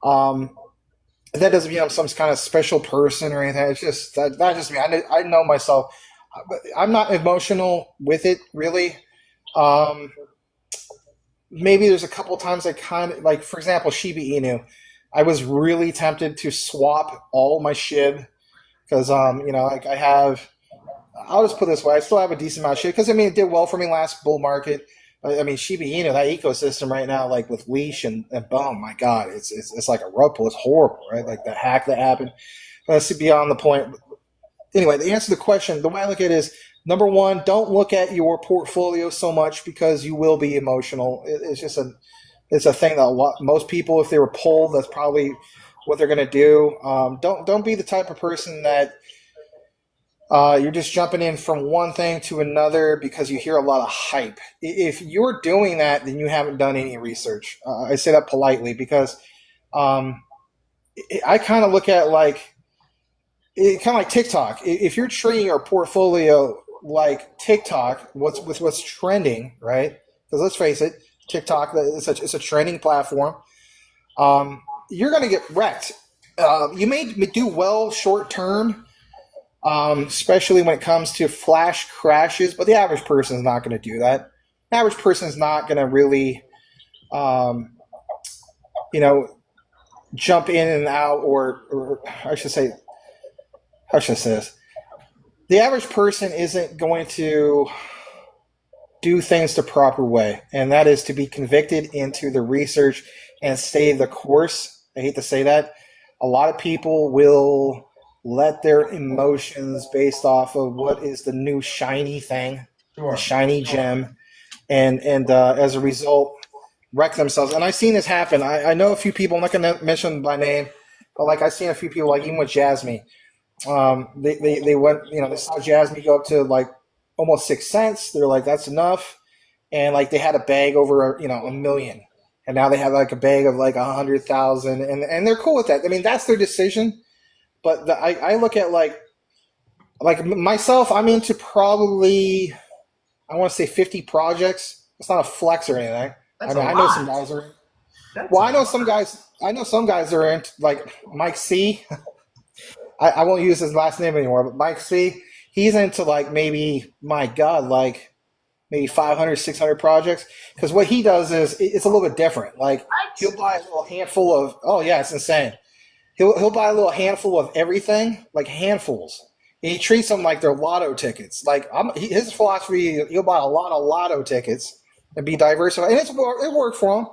S3: That doesn't mean I'm some kind of special person or anything. It's just that's just me. I know myself. But I'm not emotional with it, really. Maybe there's a couple times I kind of, like, for example, Shiba Inu. I was really tempted to swap all my SHIB because, like I have, I'll just put it this way, I still have a decent amount of SHIB because, it did well for me last bull market. Shiba Inu, that ecosystem right now, like with Leash and boom, my God, it's like a rug pull. It's horrible, right? Like the hack that happened. That's beyond the point. Anyway, to answer the question, the way I look at it is, number one, don't look at your portfolio so much because you will be emotional. It's just it's a thing that most people, if they were polled, that's probably what they're going to do. Don't be the type of person that you're just jumping in from one thing to another because you hear a lot of hype. If you're doing that, then you haven't done any research. I say that politely because I kind of look at kind of like TikTok. If you're treating your portfolio like TikTok, what's trending, right? Because let's face it, TikTok it's a trending platform. You're going to get wrecked. You may do well short term, especially when it comes to flash crashes, but the average person is not going to do that. The average person is not going to really, jump in and out, or I should say, how should I say this? The average person isn't going to do things the proper way, and that is to be convicted into the research and stay the course. I hate to say that. A lot of people will let their emotions based off of what is the new shiny thing, the shiny gem, and as a result, wreck themselves. And I've seen this happen. I know a few people, I'm not going to mention by name, but I've seen a few people, even with Jasmy. They went, they saw Jasmy go up to almost 6 cents. They're like, that's enough. And they had a bag over, a million. And now they have a bag of 100,000 and they're cool with that. That's their decision. But I look at myself, I'm into probably, I want to say 50 projects. It's not a flex or anything. I know some guys are. I know some guys are into, Mike C. I won't use his last name anymore, but Mike C. He's into maybe, my God, maybe 500, 600 projects. Because what he does is it's a little bit different. He'll buy a little handful of. Oh yeah, it's insane. He'll buy a little handful of everything, handfuls. And he treats them like they're lotto tickets. His philosophy, he'll buy a lot of lotto tickets and be diversified, and it worked for him.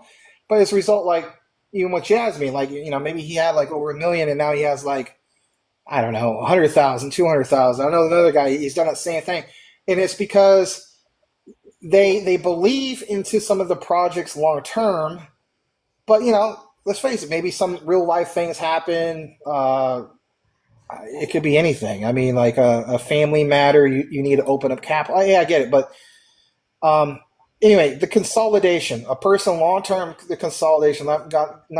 S3: But as a result, even with Jasmy, maybe he had over $1 million, and now he has I don't know, 100,000, 200,000. I know another guy, he's done that same thing. And it's because they believe into some of the projects long term, but let's face it, maybe some real life things happen. It could be anything. A family matter, you need to open up capital. Yeah, I get it. But anyway, the consolidation, a person long term, the consolidation, not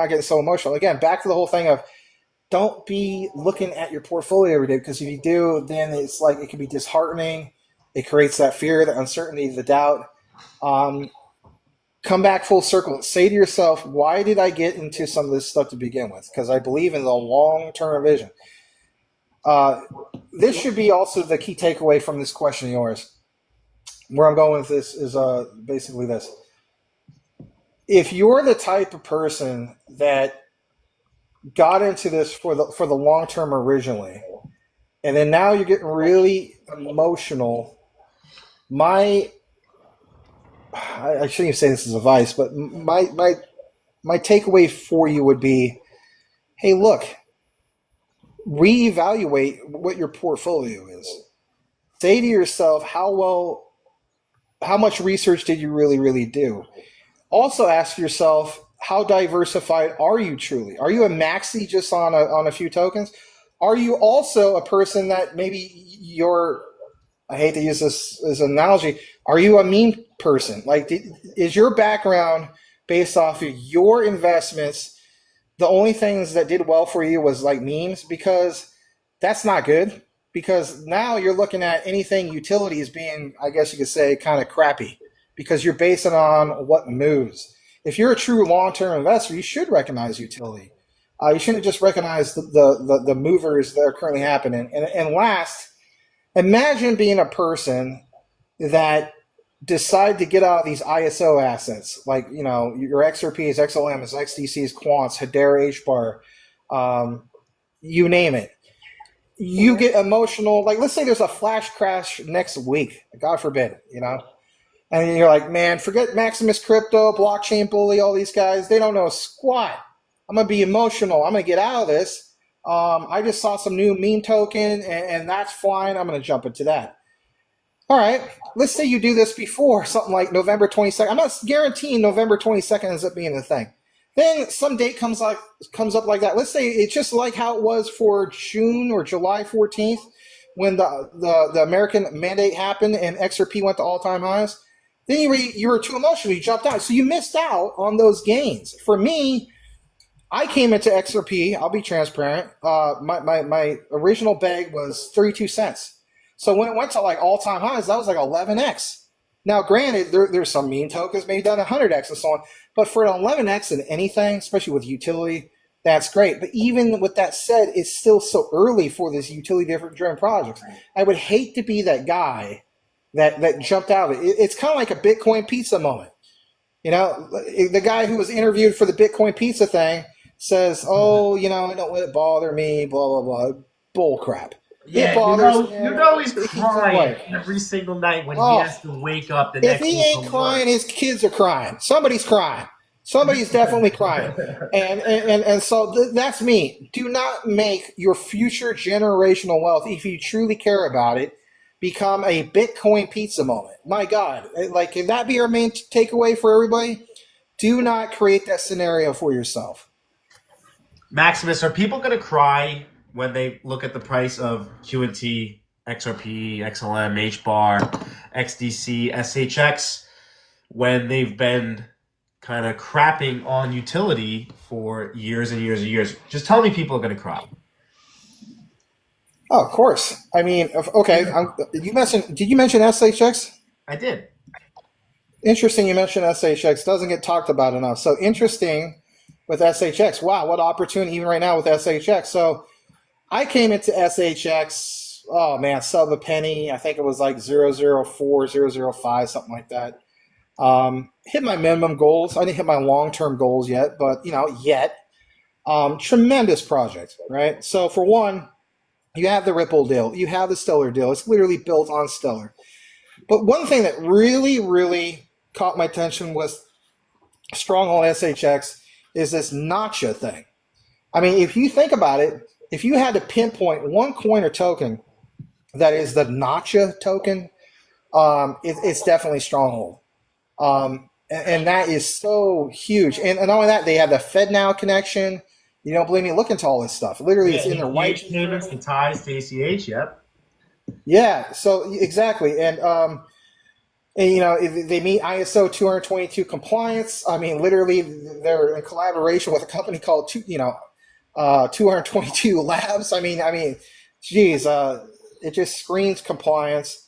S3: getting so emotional. Again, back to the whole thing of, don't be looking at your portfolio every day, because if you do, then it's it can be disheartening. It creates that fear, the uncertainty, the doubt. Come back full circle. Say to yourself, why did I get into some of this stuff to begin with? Because I believe in the long-term vision. This should be also the key takeaway from this question of yours. Where I'm going with this is basically this. If you're the type of person that got into this for the long term originally, and then now you're getting really emotional, I shouldn't even say this as advice, but my takeaway for you would be, hey, look, reevaluate what your portfolio is. Say to yourself, how much research did you really do? Also ask yourself, how diversified are you truly? Are you a maxi just on a few tokens? Are you also a person that maybe your I hate to use this as an analogy. Are you a meme person? Like, is your background based off of your investments? The only things that did well for you was like memes, because that's not good. Because now you're looking at anything utilities being, I guess you could say, kind of crappy, because you're basing on what moves. If you're a true long-term investor, you should recognize utility. You shouldn't just recognize the movers that are currently happening. And last, imagine being a person that decide to get out of these ISO assets, like, you know, your XRPs, XLMs, XDCs, Quants, Hedera, HBAR, you name it. You get emotional. Like, let's say there's a flash crash next week, God forbid, you know, and you're like, man, forget MaximusCrypto, Blockchain Bully, all these guys. They don't know squat. I'm going to be emotional. I'm going to get out of this. I just saw some new meme token, and that's fine. I'm going to jump into that. All right, let's say you do this before something like November 22nd. I'm not guaranteeing November 22nd ends up being the thing. Then some date comes up like that. Let's say it's just like how it was for June or July 14th when the American mandate happened and XRP went to all-time highs. Then you were too emotional. You jumped out. So you missed out on those gains. For me, I came into XRP. I'll be transparent. My original bag was 32 cents. So when it went to like all-time highs, that was like 11x. Now, granted, there's some meme tokens maybe done 100x and so on, but for an 11x in anything, especially with utility, that's great. But even with that said, it's still so early for this utility-driven projects. I would hate to be that guy that jumped out of it. It's kind of like a Bitcoin pizza moment. You know, the guy who was interviewed for the Bitcoin pizza thing says, "Oh, you know, don't let it bother me." Blah blah blah. Bull crap.
S1: Yeah,
S3: It bothers.
S1: you know he's crying every single night when he has to wake up the next day.
S3: If he ain't crying, his kids are crying. Somebody's crying. Somebody's definitely crying. And so that's me. Do not make your future generational wealth, if you truly care about it, become a Bitcoin pizza moment. My God, like, can that be our main takeaway for everybody? Do not create that scenario for yourself.
S1: Maximus, are people going to cry when they look at the price of QNT, XRP, XLM, HBAR, XDC, SHX, when they've been kind of crapping on utility for years and years and years? Just tell me people are going to cry.
S3: Oh, of course. I mean, okay. Did you mention SHX?
S1: I did.
S3: Interesting you mentioned SHX. Doesn't get talked about enough. So interesting with SHX. Wow, what opportunity even right now with SHX. So I came into SHX, oh man, sub a penny. I think it was like 004, 005, something like that. Hit my minimum goals. I didn't hit my long-term goals yet, but, you know, yet. Tremendous project, right? So for one, you have the Ripple deal. You have the Stellar deal. It's literally built on Stellar. But one thing that really, really caught my attention was strong on SHX is this Nacha thing. I mean, if you think about it, if you had to pinpoint one coin or token that is the Nacha token, it's definitely Stronghold. And that is so huge. And not only that, they have the FedNow connection. You don't believe me? Look into all this stuff. Literally, it's in their white
S1: payments, the ties to ACH. Yep.
S3: Yeah. So exactly, and you know, they meet ISO 222 compliance. I mean, literally, they're in collaboration with a company called 222 Labs. I mean, geez, it just screams compliance.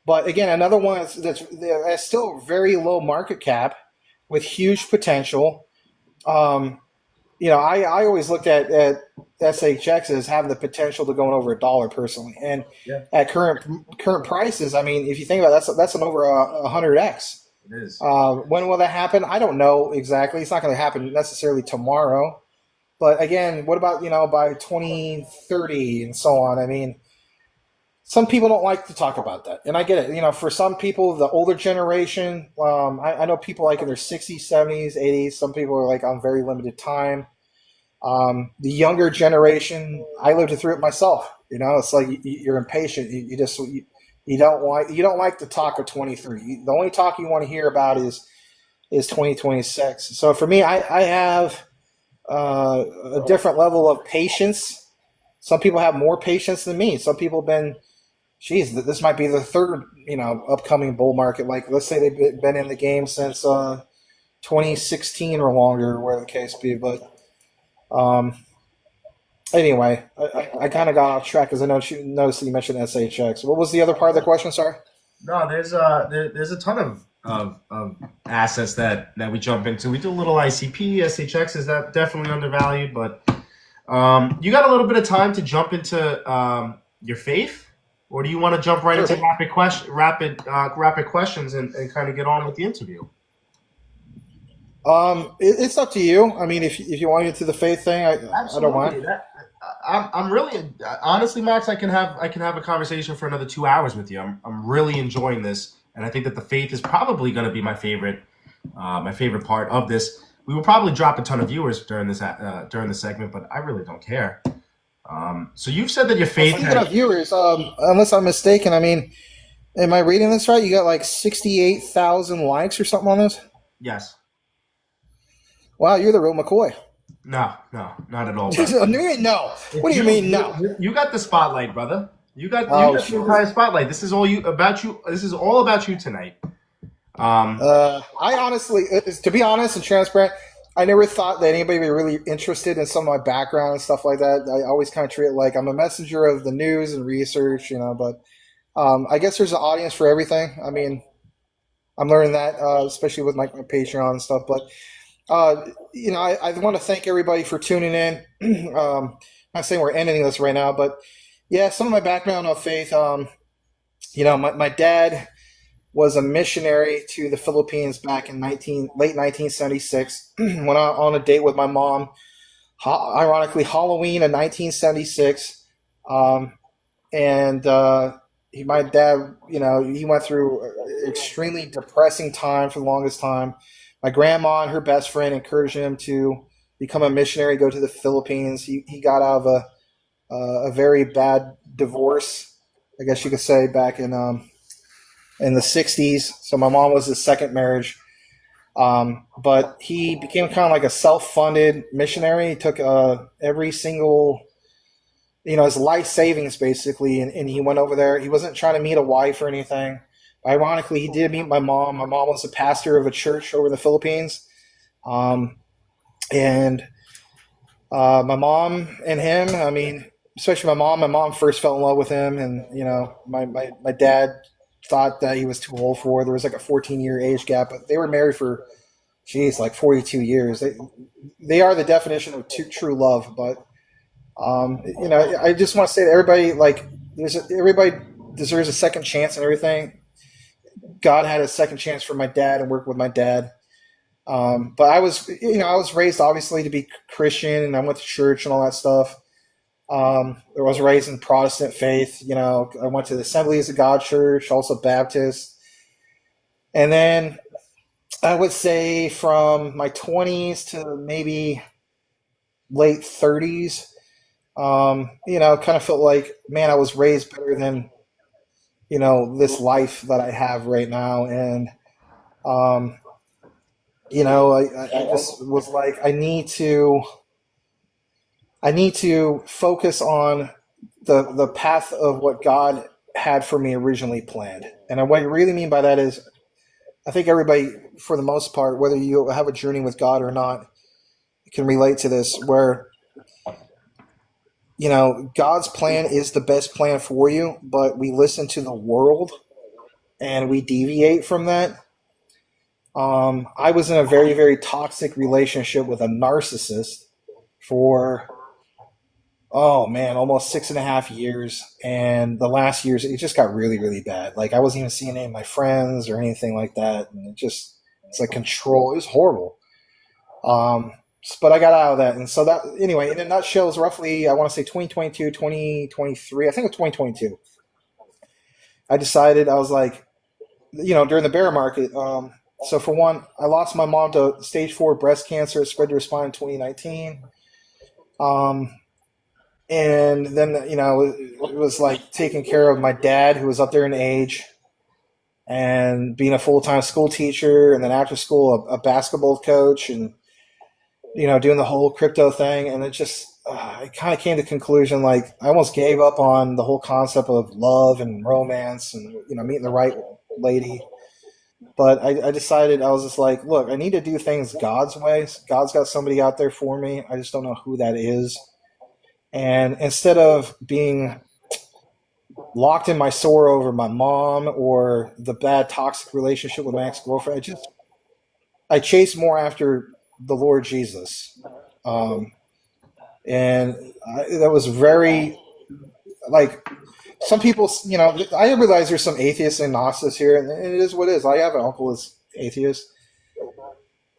S3: But again, another one that's still very low market cap with huge potential. You know, I always looked at SHX as having the potential to going over $1 personally, and at current prices, I mean, if you think about it, that's an over 100x.
S1: It is.
S3: When will that happen? I don't know exactly. It's not going to happen necessarily tomorrow, but again, what about, you know, by 2030 and so on? I mean, some people don't like to talk about that, and I get it. You know, for some people, the older generation, I know people like in their 60s, 70s, 80s. Some people are like on very limited time. The younger generation, I lived through it myself. You know, it's like you're impatient. You don't like the talk of 23. The only talk you want to hear about is 2026. So for me, I have a different level of patience. Some people have more patience than me. Some people have been geez, this might be the third, upcoming bull market. Like, let's say they've been in the game since 2016 or longer, whatever the case be. But um, anyway, I kind of got off track because I noticed that you mentioned SHX. What was the other part of the question? Sorry.
S1: No, there's a ton of assets that we jump into. We do a little ICP, SHX is that definitely undervalued, but you got a little bit of time to jump into your faith, or do you want to jump right into rapid questions and kind of get on with the interview?
S3: It's up to you. I mean, if you want to get to the faith thing, I don't
S1: Absolutely.
S3: mind.
S1: I'm really honestly, Max. I can have a conversation for another 2 hours with you. I'm really enjoying this, and I think that the faith is probably going to be my favorite part of this. We will probably drop a ton of viewers during this segment, but I really don't care. So you've said that your faith.
S3: Speaking of viewers, unless I'm mistaken, I mean, am I reading this right? You got like 68,000 likes or something on this?
S1: Yes.
S3: Wow, you're the real McCoy.
S1: No, not at all.
S3: No. What do you mean no?
S1: You got the spotlight, brother. You got the
S3: Sure.
S1: entire spotlight. This is all about you. This is all about you tonight.
S3: I honestly, to be honest and transparent, I never thought that anybody would be really interested in some of my background and stuff like that. I always kind of treat it like I'm a messenger of the news and research, but I guess there's an audience for everything. I mean, I'm learning that, especially with my Patreon and stuff. But I want to thank everybody for tuning in. Not saying we're ending this right now, but yeah, some of my background of faith. My dad was a missionary to the Philippines back in late 1976. Went on a date with my mom. Ironically, Halloween of 1976. My dad, he went through an extremely depressing time for the longest time. My grandma and her best friend encouraged him to become a missionary, go to the Philippines. He got out of a very bad divorce, I guess you could say, back in the 60s. So my mom was his second marriage. But he became kind of like a self-funded missionary. He took every single, his life savings basically, and he went over there. He wasn't trying to meet a wife or anything. Ironically, he did meet my mom. My mom was a pastor of a church over in the Philippines. And my mom and him, I mean, especially my mom first fell in love with him. And, my dad thought that he was too old for her. There was like a 14-year age gap, but they were married for, like 42 years. They are the definition of true love. But, I just want to say to everybody, like, everybody deserves a second chance and everything. God had a second chance for my dad and work with my dad. But I was raised obviously to be Christian, and I went to church and all that stuff. I was raised in Protestant faith. I went to the Assemblies of God Church, also Baptist. And then I would say from my 20s to maybe late 30s, kind of felt like, man, I was raised better than, this life that I have right now. And, I just was like, I need to focus on the path of what God had for me originally planned. And what I really mean by that is, I think everybody, for the most part, whether you have a journey with God or not, can relate to this, where God's plan is the best plan for you, but we listen to the world and we deviate from that. I was in a very, very toxic relationship with a narcissist for, oh man, almost 6.5 years. And the last years, it just got really, really bad. Like, I wasn't even seeing any of my friends or anything like that. And it's like control. It was horrible. But I got out of that. And so that, anyway, in a nutshell, is roughly, I want to say 2022, 2023. I think it was 2022. I decided, I was like, during the bear market. So for one, I lost my mom to stage 4 breast cancer. It spread to her spine in 2019. And then, it was like taking care of my dad, who was up there in age, and being a full-time school teacher, and then after school, a basketball coach, and, doing the whole crypto thing. And I kind of came to the conclusion, like, I almost gave up on the whole concept of love and romance and, meeting the right lady. But I decided, I was just like, look, I need to do things God's way. God's got somebody out there for me. I just don't know who that is. And instead of being locked in my sore over my mom or the bad toxic relationship with my ex-girlfriend, I chased more after the Lord Jesus. Um, and that was very, like, some people, I realize there's some atheists and Gnostics here, and it is what it is. I have an uncle who's atheist.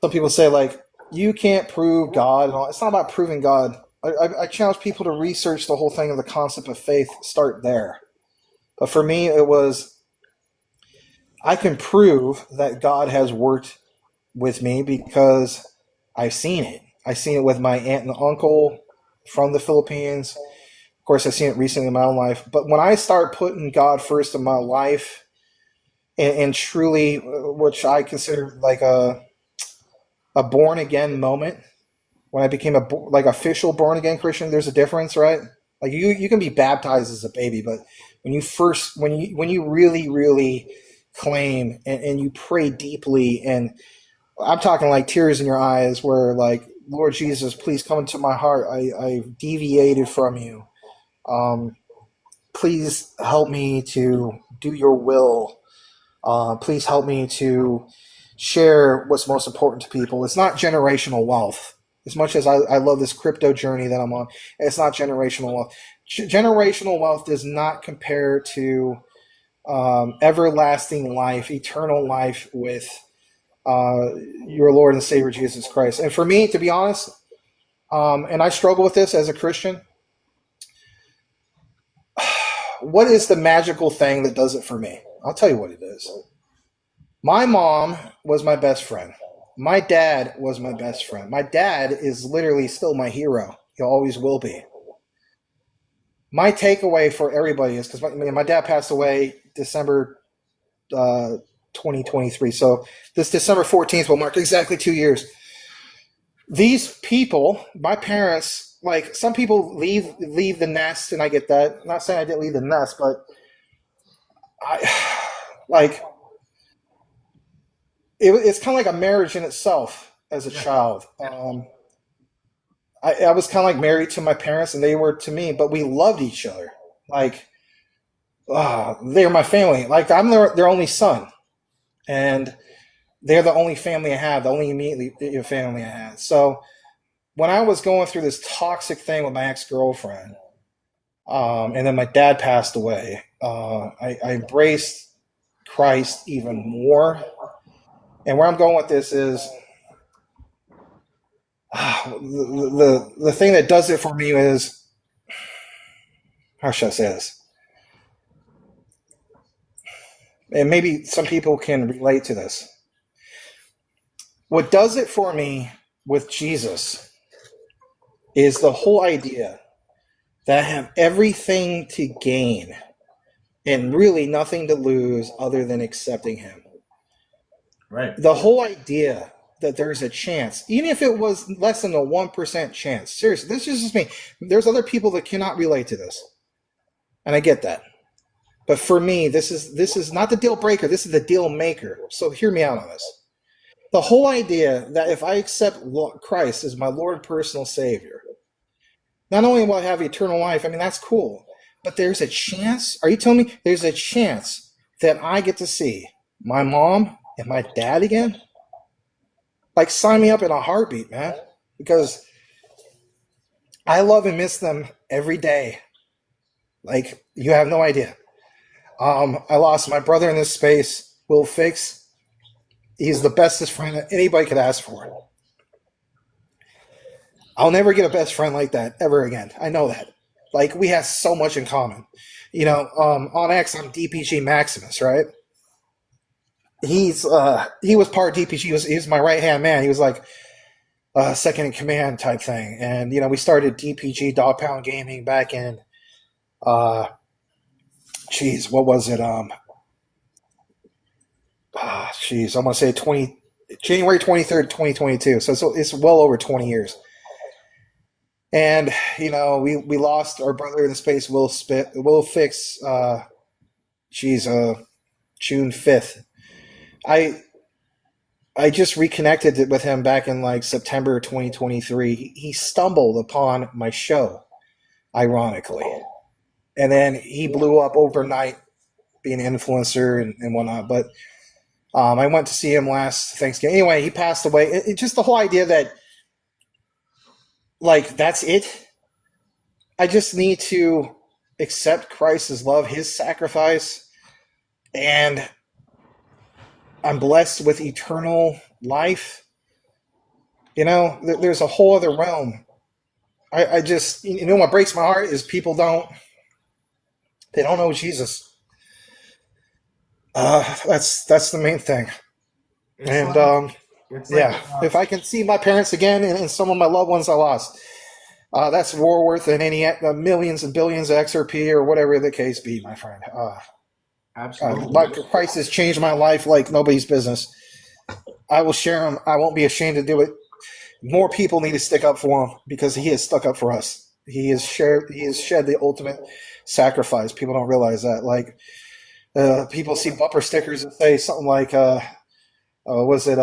S3: Some people say, like, you can't prove God and all. It's not about proving God. I challenge people to research the whole thing of the concept of faith. Start there. But for me, it was, I can prove that God has worked with me because I've seen it. I've seen it with my aunt and uncle from the Philippines. Of course, I've seen it recently in my own life. But when I start putting God first in my life and truly, which I consider like a born again moment, when I became official born again Christian, there's a difference, right? Like you can be baptized as a baby, but when you really claim and you pray deeply, and I'm talking like tears in your eyes, where like, Lord Jesus, please come into my heart. I deviated from you. Please help me to do your will. Please help me to share what's most important to people. It's not generational wealth. As much as I love this crypto journey that I'm on, it's not generational wealth. Generational wealth does not compare to everlasting life, eternal life with your Lord and Savior Jesus Christ. And for me, to be honest, and I struggle with this as a Christian, what is the magical thing that does it for me? I'll tell you what it is. My mom was my best friend. My dad was my best friend. My dad is literally still my hero. He always will be. My takeaway for everybody is, because my dad passed away December 2023. So this December 14th will mark exactly 2 years. These people, my parents, like, some people leave the nest, and I get that. I'm not saying I didn't leave the nest, but it's kind of like a marriage in itself as a child. I was kind of like married to my parents, and they were to me, but we loved each other. Like, they're my family. Like, I'm their only son, and they're the only family I have, the only immediate family I had. So when I was going through this toxic thing with my ex-girlfriend, and then my dad passed away, I embraced Christ even more. And where I'm going with this is, the thing that does it for me is, how should I say this? And maybe some people can relate to this. What does it for me with Jesus is the whole idea that I have everything to gain and really nothing to lose other than accepting him.
S1: Right.
S3: The whole idea that there's a chance, even if it was less than a 1% chance. Seriously, this is just me. There's other people that cannot relate to this, and I get that. But for me, this is not the deal breaker. This is the deal maker. So hear me out on this. The whole idea that if I accept Christ as my Lord and personal Savior, not only will I have eternal life, I mean, that's cool, but there's a chance. Are you telling me there's a chance that I get to see my mom and my dad again? Like, sign me up in a heartbeat, man, because I love and miss them every day. Like, you have no idea. I lost my brother in this space, Will Fix. He's the bestest friend that anybody could ask for. I'll never get a best friend like that ever again. I know that. Like, we have so much in common. On X, I'm DPG Maximus, right? He was part of DPG. He was my right-hand man. He was like second in command type thing. And, we started DPG, Dog Pound Gaming, back in, what was it? I want to say January 23rd, 2022. So it's well over 20 years. And we lost our brother in space, Will Fix. June 5th. I I just reconnected with him back in like September 2023. He stumbled upon my show, ironically, and then he blew up overnight, being an influencer and whatnot. But I went to see him last Thanksgiving. Anyway, he passed away. Just the whole idea that, like, that's it. I just need to accept Christ's love, his sacrifice, and I'm blessed with eternal life. There's a whole other realm. I just, what breaks my heart is people they don't know Jesus. That's the main thing.
S1: It's
S3: And
S1: like, it's like
S3: yeah, if I can see my parents again and some of my loved ones I lost, that's more worth than any millions and billions of XRP or whatever the case be, my friend.
S1: absolutely.
S3: Christ has changed my life like nobody's business. I will share him. I won't be ashamed to do it. More people need to stick up for him because he has stuck up for us. He has shed the ultimate sacrifice. People don't realize that. Like, people see bumper stickers that say something like, was it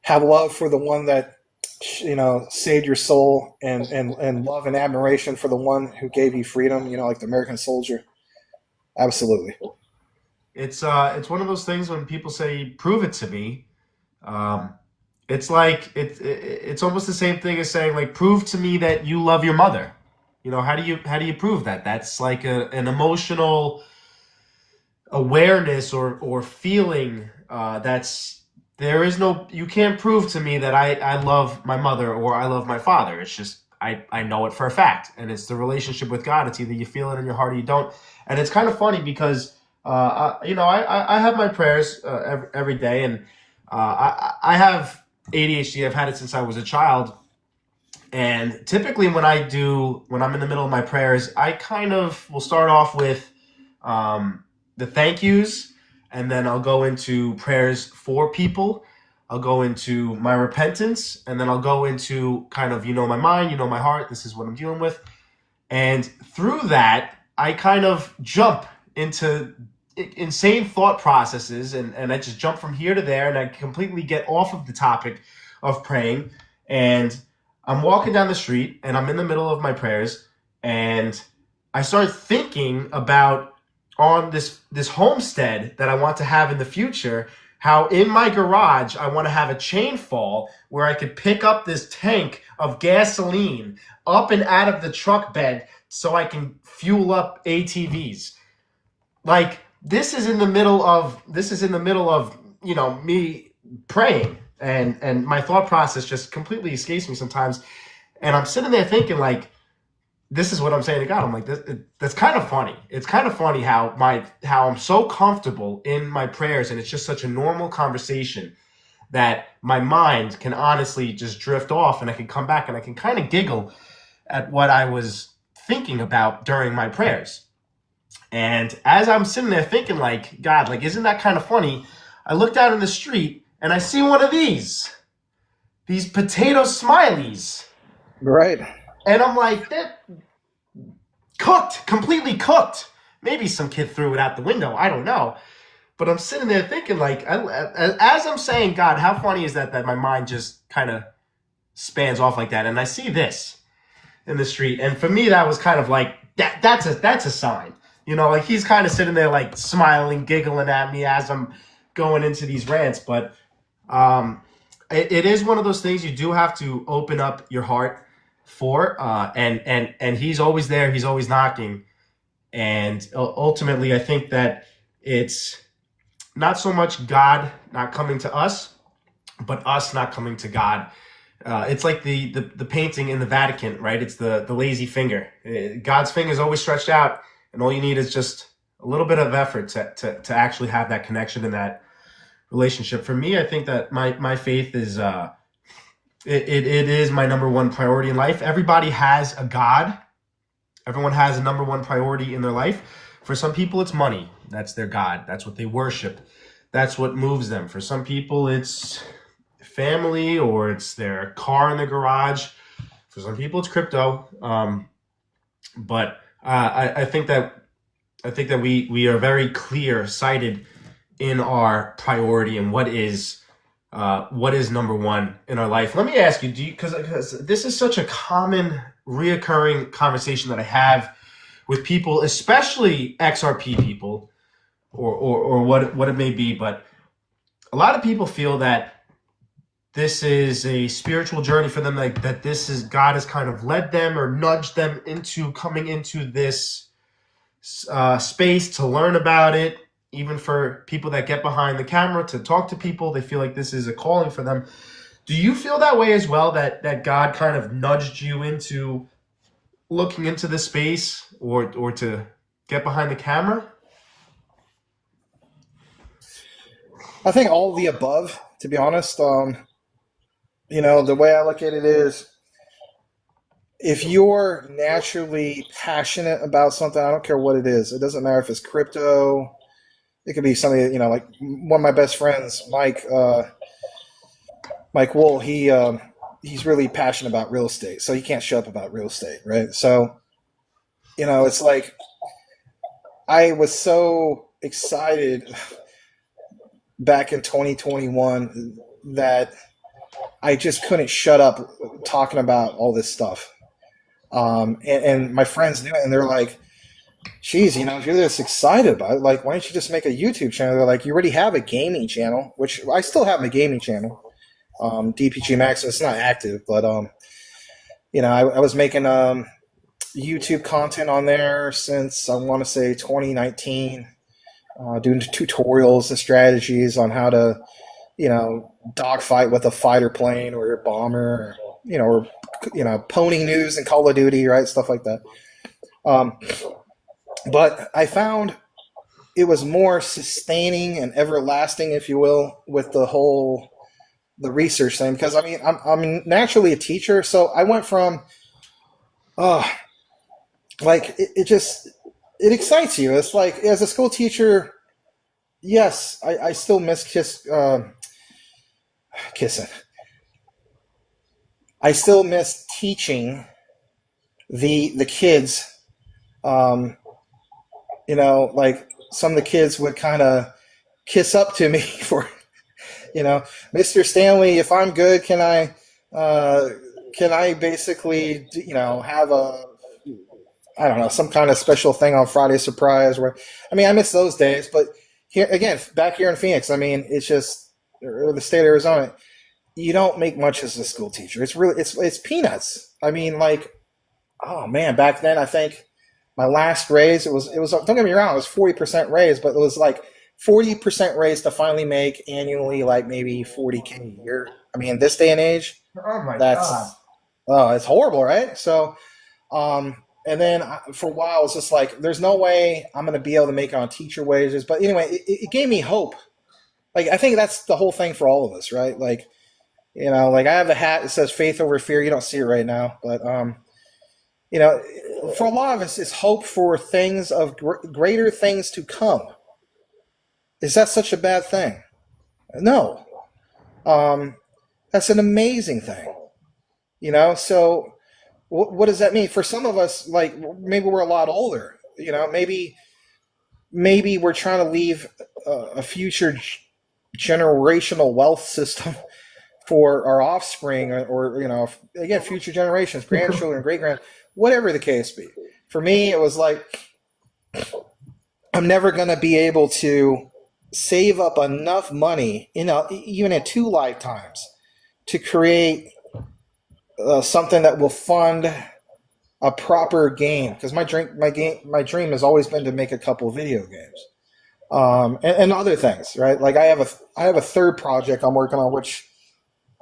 S3: have love for the one that saved your soul, and love and admiration for the one who gave you freedom. Like the American soldier. Absolutely.
S1: It's one of those things when people say, "Prove it to me." It's like it's almost the same thing as saying, like, "Prove to me that you love your mother." How do you prove that? That's like an emotional awareness or feeling. There is no, you can't prove to me that I love my mother or I love my father. It's just I know it for a fact, and it's the relationship with God. It's either you feel it in your heart or you don't. And it's kind of funny because I have my prayers every day, and I have ADHD. I've had it since I was a child. And typically when I'm in the middle of my prayers, I kind of will start off with the thank yous, and then I'll go into prayers for people. I'll go into my repentance, and then I'll go into kind of, my mind, my heart. This is what I'm dealing with. And through that, I kind of jump into insane thought processes, and I just jump from here to there, and I completely get off of the topic of praying. And I'm walking down the street, and I'm in the middle of my prayers, and I start thinking about on this homestead that I want to have in the future, how in my garage I want to have a chain fall where I could pick up this tank of gasoline up and out of the truck bed so I can fuel up ATVs. Like, this is in the middle of me praying, and my thought process just completely escapes me sometimes, and I'm sitting there thinking, like, this is what I'm saying to God. I'm like, that's kind of funny. It's kind of funny how I'm so comfortable in my prayers, and it's just such a normal conversation that my mind can honestly just drift off, and I can come back and I can kind of giggle at what I was thinking about during my prayers. And as I'm sitting there thinking, like, God, like, isn't that kind of funny? I look down in the street and I see one of these potato smileys.
S3: Right.
S1: And I'm like, that cooked, completely cooked. Maybe some kid threw it out the window. I don't know. But I'm sitting there thinking, like, as I'm saying, God, how funny is that my mind just kind of spans off like that. And I see this in the street. And for me, that was kind of like, that's a sign. Like, he's kind of sitting there, like, smiling, giggling at me as I'm going into these rants. But it is one of those things you do have to open up your heart for, and he's always there. He's always knocking. And ultimately, I think that it's not so much God not coming to us, but us not coming to God. It's like the painting in the Vatican, right? It's the lazy finger. God's finger is always stretched out, and all you need is just a little bit of effort to actually have that connection and that relationship. For me, I think that my faith is it is my number one priority in life. Everybody has a God. Everyone has a number one priority in their life. For some people, it's money. That's their God. That's what they worship. That's what moves them. For some people, it's family or it's their car in the garage. For some people, it's crypto. But I think that we are very clear sighted in our priority and what is number one in our life. Let me ask you, because this is such a common, reoccurring conversation that I have with people, especially XRP people, or what it may be, but a lot of people feel that this is a spiritual journey for them, like that this is God has kind of led them or nudged them into coming into this space to learn about it. Even for people that get behind the camera to talk to people, they feel like this is a calling for them. Do you feel that way as well, that God kind of nudged you into looking into this space or to get behind the camera?
S3: I think all of the above, to be honest. The way I look at it is, if you're naturally passionate about something, I don't care what it is. It doesn't matter if it's crypto. It could be something, like one of my best friends, Mike Wool. He's really passionate about real estate, so he can't shut up about real estate, right? So, it's like I was so excited back in 2021 that I just couldn't shut up talking about all this stuff. And my friends knew it, and they're like, geez, if you're this excited about it, like, why don't you just make a YouTube channel? They're like, you already have a gaming channel, which I still have a gaming channel. DPG Maximus, it's not active, but, I was making YouTube content on there since, I want to say, 2019, doing tutorials and strategies on how to, dogfight with a fighter plane or a bomber, or pony news and Call of Duty, right? Stuff like that. But I found it was more sustaining and everlasting, if you will, with the research thing. Because I'm naturally a teacher, so I went from, it excites you. It's like, as a school teacher, yes, I still miss kissing. I still miss teaching the kids. Like some of the kids would kind of kiss up to me for, Mr. Stanley, if I'm good, can I basically, have I don't know, some kind of special thing on Friday surprise I miss those days, but here again, back here in Phoenix, it's just, or the state of Arizona, you don't make much as a school teacher. It's really, it's peanuts. Oh man, back then I think my last raise, it was don't get me wrong, it was 40% raise, but it was like 40% raise to finally make annually like maybe 40K a year. In this day and age,
S1: Oh my God.
S3: oh, it's horrible, right? So, and then for a while, it's just like, there's no way I'm going to be able to make it on teacher wages. But anyway, it gave me hope. Like, I think that's the whole thing for all of us, right? Like, like I have a hat that says faith over fear. You don't see it right now, but, for a lot of us, it's hope for things of greater things to come. Is that such a bad thing? No. That's an amazing thing. So what does that mean? For some of us, like, maybe we're a lot older, maybe we're trying to leave a future generational wealth system for our offspring or again, future generations, grandchildren, great-grand, whatever the case be. For me, it was like, I'm never going to be able to save up enough money, even in 2 lifetimes, to create something that will fund a proper game. Because my dream has always been to make a couple of video games, and other things, right? Like I have a third project I'm working on, which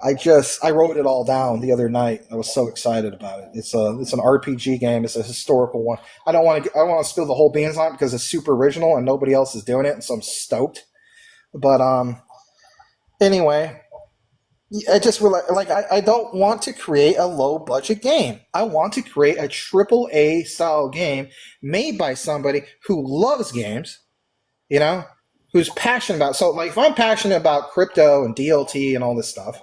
S3: I wrote it all down the other night. I was so excited about it. It's an RPG game. It's a historical one. I don't want to spill the whole beans on it because it's super original and nobody else is doing it, and so I'm stoked. But anyway, I just I don't want to create a low budget game. I want to create a triple A style game made by somebody who loves games, who's passionate about. So like, if I'm passionate about crypto and DLT and all this stuff,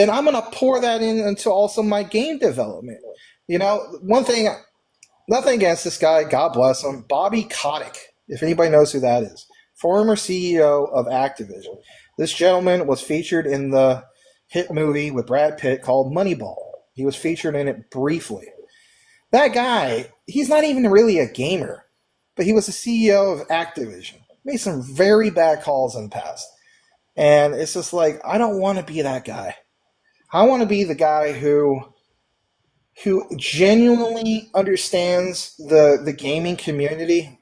S3: then I'm going to pour that in into also my game development. One thing, nothing against this guy, God bless him, Bobby Kotick, if anybody knows who that is, former CEO of Activision. This gentleman was featured in the hit movie with Brad Pitt called Moneyball. He was featured in it briefly. That guy, he's not even really a gamer, but he was the CEO of Activision. Made some very bad calls in the past. And it's just like, I don't want to be that guy. I want to be the guy who genuinely understands the gaming community,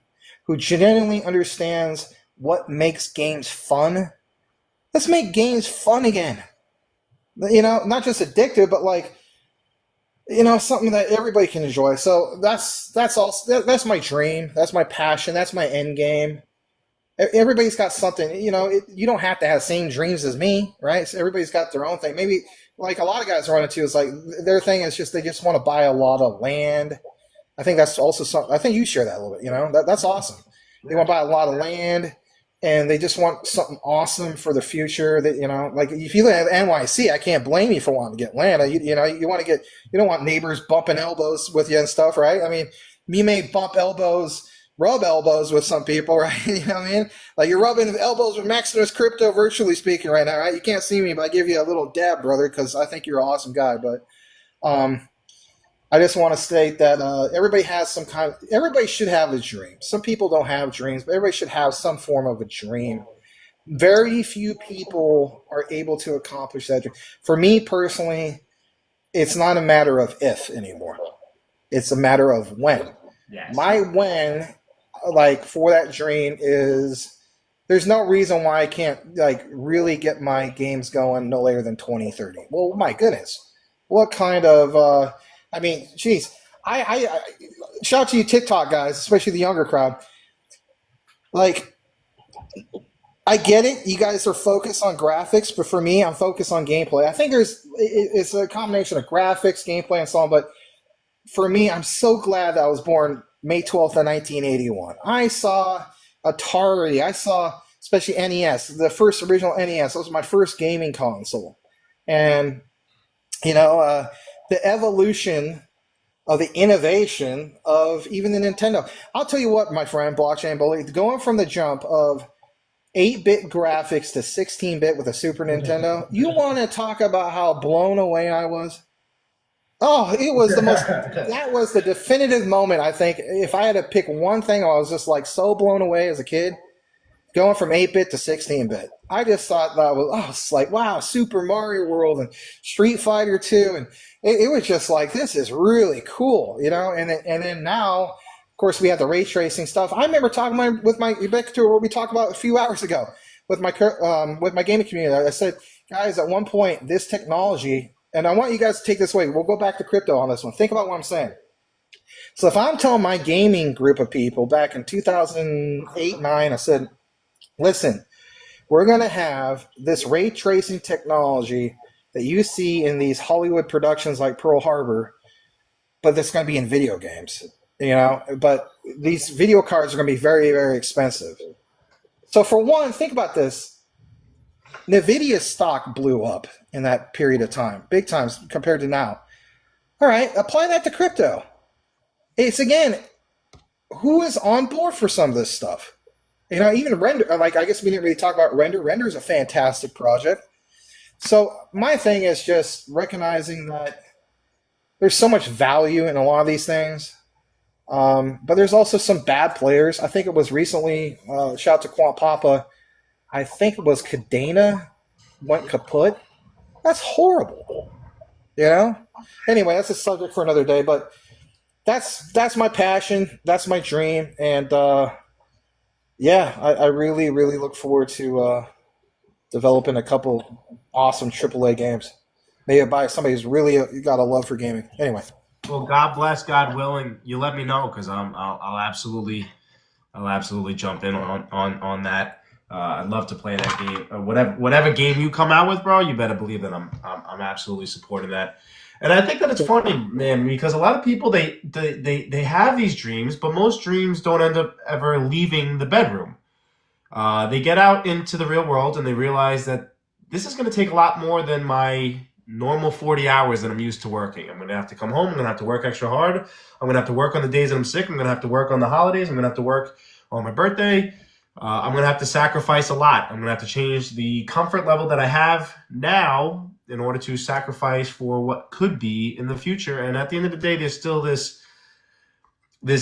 S3: who genuinely understands what makes games fun. Let's make games fun again. Not just addictive, but like, something that everybody can enjoy. So that's my dream. That's my passion. That's my end game. Everybody's got something, you don't have to have the same dreams as me, right? So everybody's got their own thing. Maybe like a lot of guys run into is like their thing is just, they just want to buy a lot of land. I think that's also something, I think you share that a little bit, that's awesome. They want to buy a lot of land and they just want something awesome for the future that, like if you live at NYC, I can't blame you for wanting to get land. You don't want neighbors bumping elbows with you and stuff, right? I mean, you may rub elbows with some people, right? You know what I mean? Like you're rubbing elbows with MaximusCrypto, virtually speaking, right now, right? You can't see me, but I give you a little dab, brother, because I think you're an awesome guy. But I just want to state that everybody should have a dream. Some people don't have dreams, but everybody should have some form of a dream. Very few people are able to accomplish that dream. For me personally, it's not a matter of if anymore. It's a matter of when.
S1: Yes.
S3: My when, like for that dream, is there's no reason why I can't like really get my games going no later than 2030. Well, my goodness, what kind of geez, I shout out to you TikTok guys, especially the younger crowd. Like, I get it, you guys are focused on graphics, but for me, I'm focused on gameplay. I think it's a combination of graphics, gameplay, and so on, but for me, I'm so glad that I was born May 12th of 1981. I saw Atari. I saw especially NES, the first original NES. That was my first gaming console. And, the evolution of the innovation of even the Nintendo. I'll tell you what, my friend, Blockchain Bully, going from the jump of 8-bit graphics to 16-bit with a Super Nintendo, you want to talk about how blown away I was? Oh, it was that was the definitive moment, I think. If I had to pick one thing, I was just like so blown away as a kid, going from 8-bit to 16-bit. I just thought it's like, wow, Super Mario World and Street Fighter 2. And it was just like, this is really cool, And then now, of course, we have the ray tracing stuff. I remember talking back to what we talked about a few hours ago with my gaming community. I said, guys, at one point, this technology. And I want you guys to take this away. We'll go back to crypto on this one. Think about what I'm saying. So if I'm telling my gaming group of people back in 2008, 9, I said, listen, we're going to have this ray tracing technology that you see in these Hollywood productions like Pearl Harbor, but that's going to be in video games, But these video cards are going to be very, very expensive. So for one, think about this. NVIDIA's stock blew up in that period of time, big times compared to now. All right, apply that to crypto. It's, again, who is on board for some of this stuff? Even Render, like I guess we didn't really talk about Render. Render is a fantastic project. So my thing is just recognizing that there's so much value in a lot of these things. But there's also some bad players. I think it was recently, shout out to Quant Papa, I think it was Cadena went kaput. That's horrible. Anyway, that's a subject for another day, but that's my passion. That's my dream. And I really, really look forward to developing a couple awesome AAA games. Maybe by somebody who's really got a love for gaming. Anyway.
S1: Well, God bless, God willing. You let me know, because I'll absolutely jump in on that. I'd love to play that game. Whatever game you come out with, bro, you better believe that I'm absolutely supporting that. And I think that it's funny, man, because a lot of people they have these dreams, but most dreams don't end up ever leaving the bedroom. They get out into the real world and they realize that this is going to take a lot more than my normal 40 hours that I'm used to working. I'm going to have to come home. I'm going to have to work extra hard. I'm going to have to work on the days that I'm sick. I'm going to have to work on the holidays. I'm going to have to work on my birthday. I'm going to have to sacrifice a lot. I'm going to have to change the comfort level that I have now in order to sacrifice for what could be in the future. And at the end of the day, there's still this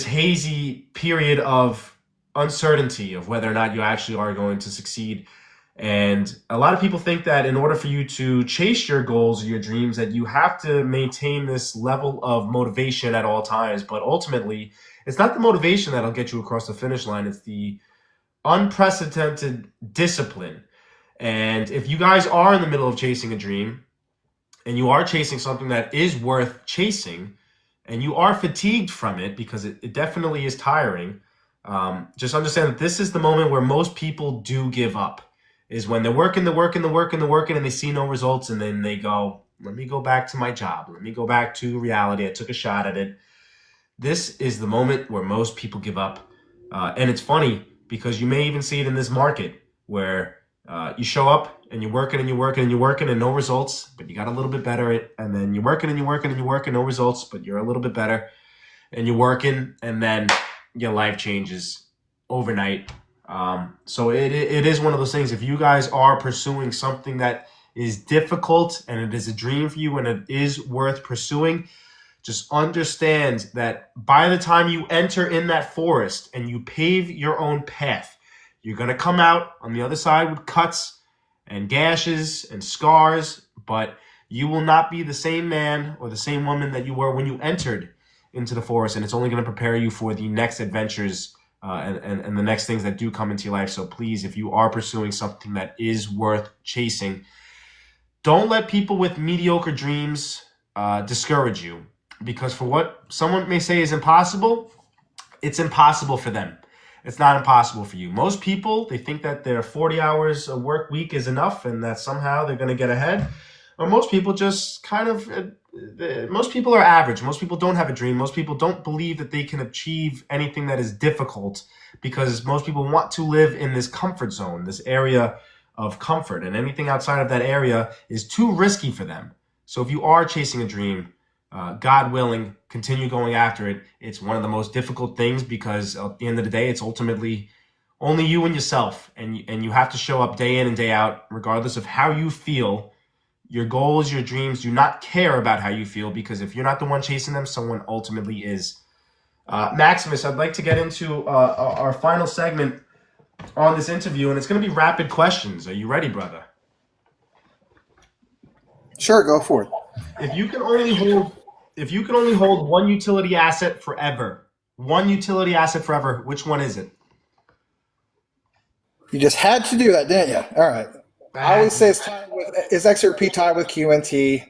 S1: hazy period of uncertainty of whether or not you actually are going to succeed. And a lot of people think that in order for you to chase your goals or your dreams, that you have to maintain this level of motivation at all times. But ultimately, it's not the motivation that'll get you across the finish line. It's the unprecedented discipline. And if you guys are in the middle of chasing a dream and you are chasing something that is worth chasing and you are fatigued from it, because it definitely is tiring, just understand that this is the moment where most people do give up, is when they're working, and they see no results, and then they go, let me go back to my job. Let me go back to reality. I took a shot at it. This is the moment where most people give up. And it's funny because you may even see it in this market where you show up and you're working and no results, but you got a little bit better. And then you're working, no results, but you're a little bit better. And you're working, and then your life changes overnight. So it is one of those things. If you guys are pursuing something that is difficult and it is a dream for you and it is worth pursuing, just understand that by the time you enter in that forest and you pave your own path, you're going to come out on the other side with cuts and gashes and scars, but you will not be the same man or the same woman that you were when you entered into the forest, and it's only going to prepare you for the next adventures and the next things that do come into your life. So please, if you are pursuing something that is worth chasing, don't let people with mediocre dreams discourage you, because for what someone may say is impossible, it's impossible for them. It's not impossible for you. Most people, they think that their 40 hours a work week is enough and that somehow they're going to get ahead. Or most people just most people are average. Most people don't have a dream. Most people don't believe that they can achieve anything that is difficult, because most people want to live in this comfort zone, this area of comfort, and anything outside of that area is too risky for them. So if you are chasing a dream, God willing, continue going after it. It's one of the most difficult things, because at the end of the day, it's ultimately only you and yourself, and you have to show up day in and day out, regardless of how you feel. Your goals, your dreams do not care about how you feel, because if you're not the one chasing them, someone ultimately is. Maximus, I'd like to get into our final segment on this interview, and it's going to be rapid questions. Are you ready, brother?
S3: Sure, go for it.
S1: If you can only hold one utility asset forever, which one is it?
S3: You just had to do that, didn't you? All right. I always say it's XRP tied with QNT,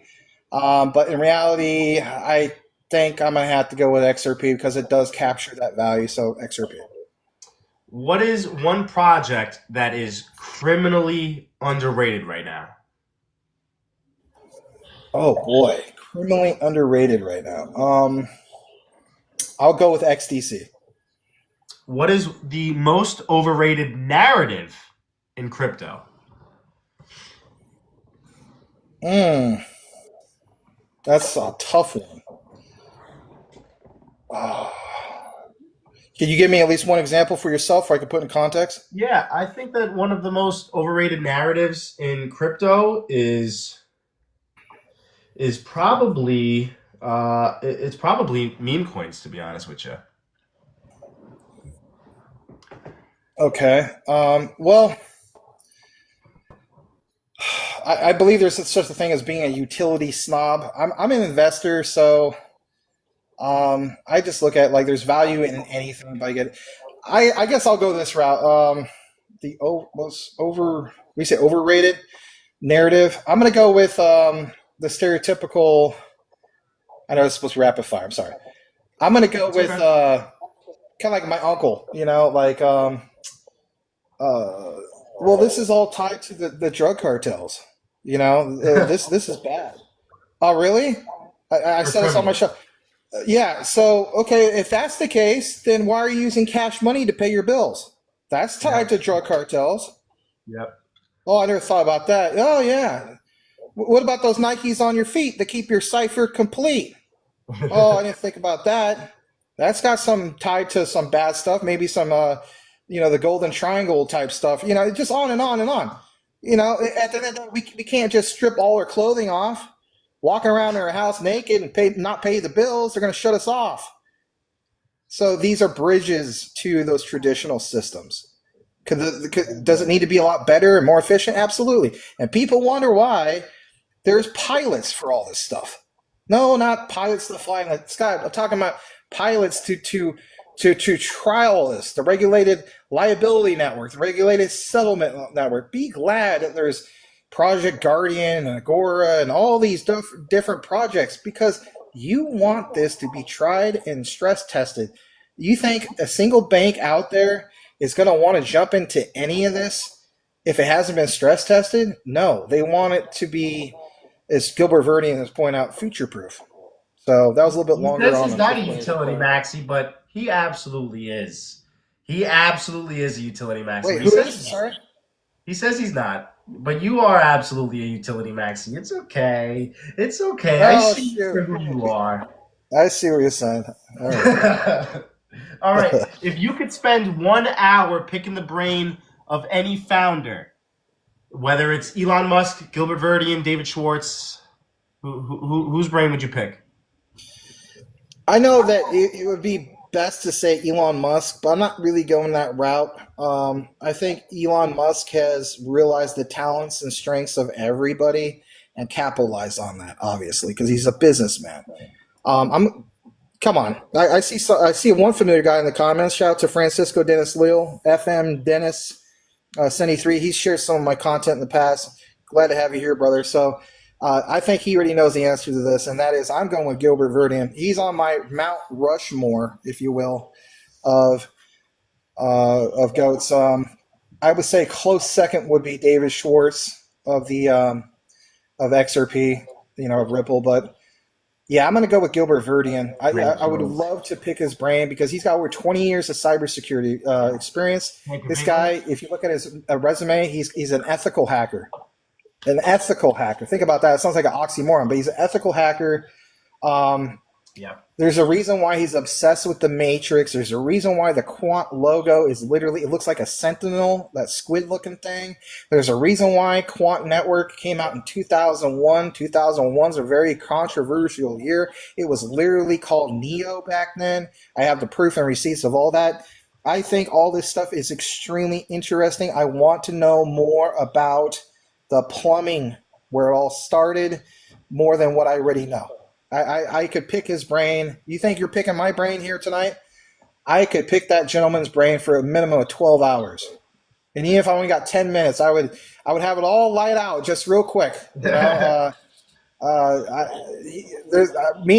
S3: but in reality, I think I'm going to have to go with XRP because it does capture that value, so XRP.
S1: What is one project that is criminally underrated right now?
S3: Oh, boy. Criminally underrated right now. I'll go with XDC.
S1: What is the most overrated narrative in crypto?
S3: That's a tough one. Can you give me at least one example for yourself, or I can put in context?
S1: Yeah, I think that one of the most overrated narratives in crypto is probably it's probably meme coins, to be honest with you.
S3: Okay. Well, I believe there's such a thing as being a utility snob. I'm an investor, so I just look at, like, there's value in anything. But I guess I'll go this route. We say overrated narrative. I'm gonna go with the stereotypical. I know it's supposed to be rapid fire. I'm sorry. I'm gonna go with kind of like my uncle. Well, this is all tied to the drug cartels. This is bad. Oh, really? I said this on my show. Yeah. So, okay, if that's the case, then why are you using cash money to pay your bills? That's tied to drug cartels.
S1: Yep.
S3: Oh, I never thought about that. Oh, yeah. What about those Nikes on your feet that keep your cipher complete? Oh, I didn't think about that. That's got some tied to some bad stuff, maybe some, the golden triangle type stuff, just on and on and on. At the end of the day, we can't just strip all our clothing off, walking around in our house naked and not pay the bills. They're going to shut us off. So these are bridges to those traditional systems. Does it need to be a lot better and more efficient? Absolutely. And people wonder why there's pilots for all this stuff. No, not pilots that fly in the sky. I'm talking about pilots to trial this, the regulated liability network, the regulated settlement network. Be glad that there's Project Guardian and Agora and all these different projects, because you want this to be tried and stress tested. You think a single bank out there is going to want to jump into any of this if it hasn't been stress tested? No, they want it to be, as Gilbert Verdian has pointed out, future-proof. So that was a little bit longer.
S1: This is not a utility maxi, but he absolutely is. He absolutely is a utility maxi.
S3: Wait, who is? Sorry?
S1: He says he's not, but you are absolutely a utility maxi. It's okay. It's okay. I see who you are.
S3: I see what you're saying. All right.
S1: All right. If you could spend 1 hour picking the brain of any founder, whether it's Elon Musk, Gilbert Verdian, David Schwartz, whose brain would you pick?
S3: I know that it would be best to say Elon Musk, but I'm not really going that route. I think Elon Musk has realized the talents and strengths of everybody and capitalized on that, obviously, because he's a businessman. Come on. I see one familiar guy in the comments. Shout out to Francisco Dennis Leal, FM Dennis 73. He's shared some of my content in the past. Glad to have you here, brother. So I think he already knows the answer to this, and that is I'm going with Gilbert Verdian. He's on my Mount Rushmore, if you will, of goats. I would say close second would be David Schwartz of the of XRP, of Ripple, but yeah, I'm going to go with Gilbert Verdian. I would love to pick his brain because he's got over 20 years of cybersecurity experience. This guy, if you look at his resume, he's an ethical hacker. An ethical hacker. Think about that. It sounds like an oxymoron, but he's an ethical hacker. There's a reason why he's obsessed with the Matrix. There's a reason why the Quant logo is literally, it looks like a sentinel, that squid-looking thing. There's a reason why Quant Network came out in 2001. 2001's a very controversial year. It was literally called Neo back then. I have the proof and receipts of all that. I think all this stuff is extremely interesting. I want to know more about the plumbing, where it all started, more than what I already know. I could pick his brain. You think you're picking my brain here tonight? I could pick that gentleman's brain for a minimum of 12 hours. And even if I only got 10 minutes, I would have it all light out just real quick. Me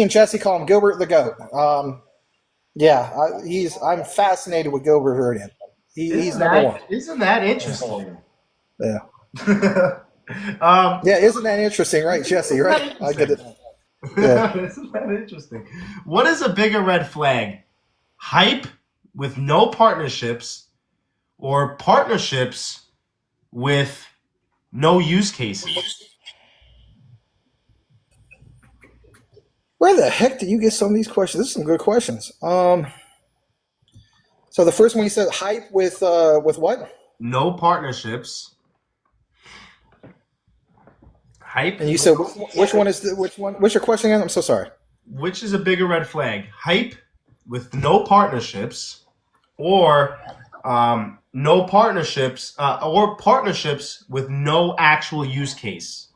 S3: and Jesse call him Gilbert the Goat. I'm fascinated with Gilbert Verdian. He's number one.
S1: Isn't that interesting?
S3: Yeah. Isn't that interesting, right, Jesse? Right? I get it. Yeah.
S1: Isn't that interesting? What is a bigger red flag? Hype with no partnerships, or partnerships with no use cases?
S3: Where the heck did you get some of these questions? This are some good questions. So the first one you said hype with what?
S1: No partnerships. Hype.
S3: And you said which one is which one? What's your question again? I'm so sorry.
S1: Which is a bigger red flag? Hype with no partnerships, or no partnerships, or partnerships with no actual use case?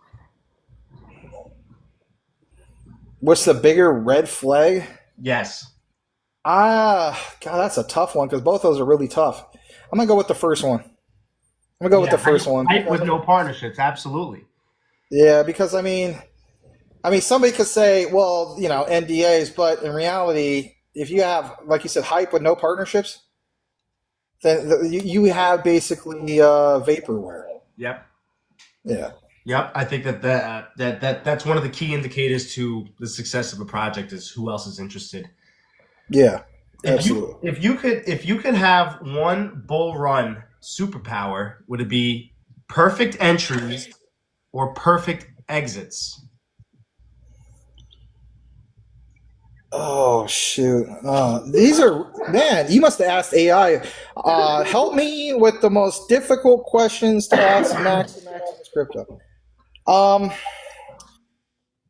S3: What's the bigger red flag?
S1: Yes.
S3: God, that's a tough one because both those are really tough. I'm gonna go with the first one. I'm gonna go with the first one.
S1: Hype with no partnerships, absolutely.
S3: Yeah, because I mean, somebody could say, well, NDAs, but in reality, if you have, like you said, hype with no partnerships, then you have basically vaporware.
S1: Yep.
S3: Yeah.
S1: Yep. I think that's one of the key indicators to the success of a project is who else is interested.
S3: Yeah. Absolutely.
S1: If you could have one bull run superpower, would it be perfect entries or perfect exits?
S3: Oh shoot! These are, man. You must have asked AI. Help me with the most difficult questions to ask Maximus Crypto. Um,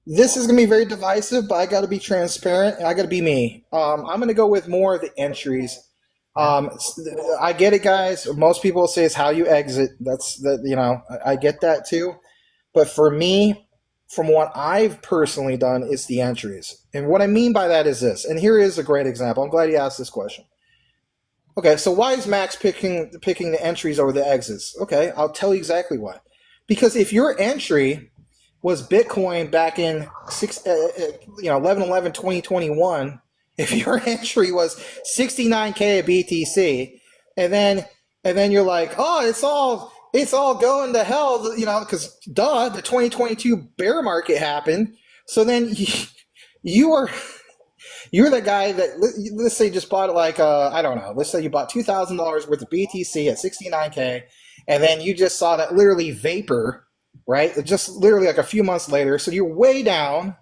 S3: this is gonna be very divisive, but I got to be transparent. And I got to be me. I'm gonna go with more of the entries. I get it, guys. Most people say it's how you exit. That's that. I get that too. But for me, from what I've personally done, is the entries. And what I mean by that is this. And here is a great example. I'm glad you asked this question. Okay, so why is Max picking the entries over the exits? Okay, I'll tell you exactly why. Because if your entry was Bitcoin back in 11/11/2021, if your entry was 69K at BTC, and then you're like, oh, it's all going to hell, because the 2022 bear market happened. So then you're the guy that, let's say, just bought like I don't know, let's say you bought $2,000 worth of BTC at 69K, and then you just saw that literally vapor, right? Just literally like a few months later. So you're way down.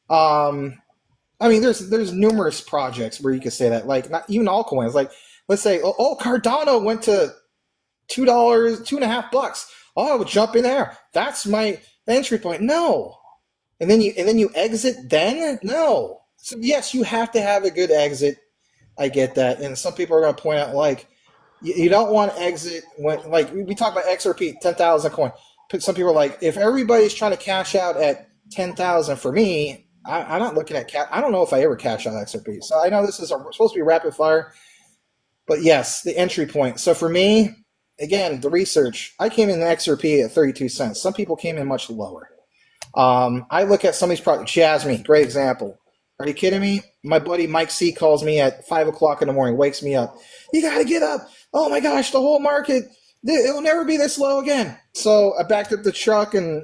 S3: I mean, there's numerous projects where you could say that, like not even altcoins. Like let's say, oh, Cardano went to $2, $2.50. Oh, I would jump in there. That's my entry point. No, and then you exit. Then no. So yes, you have to have a good exit. I get that, and some people are going to point out like you don't want to exit when, like we talk about XRP 10,000 coin. Some people are like, if everybody's trying to cash out at 10,000, for me, I'm not looking at I don't know if I ever cash out XRP. So I know this is supposed to be rapid fire, but yes, the entry point. So for me, again, the research, I came in the XRP at 32 cents. Some people came in much lower. I look at some of these products. Jasmy, great example. Are you kidding me? My buddy Mike C calls me at 5 o'clock in the morning, wakes me up. You got to get up. Oh my gosh, the whole market, it'll never be this low again. So I backed up the truck and,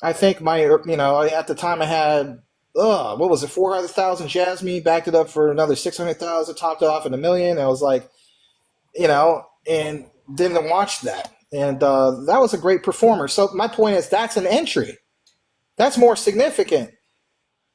S3: I think at the time I had, what was it, 400,000 Jasmy, backed it up for another 600,000, topped it off in $1 million. I was like, and didn't watch that. And that was a great performer. So my point is that's an entry. That's more significant.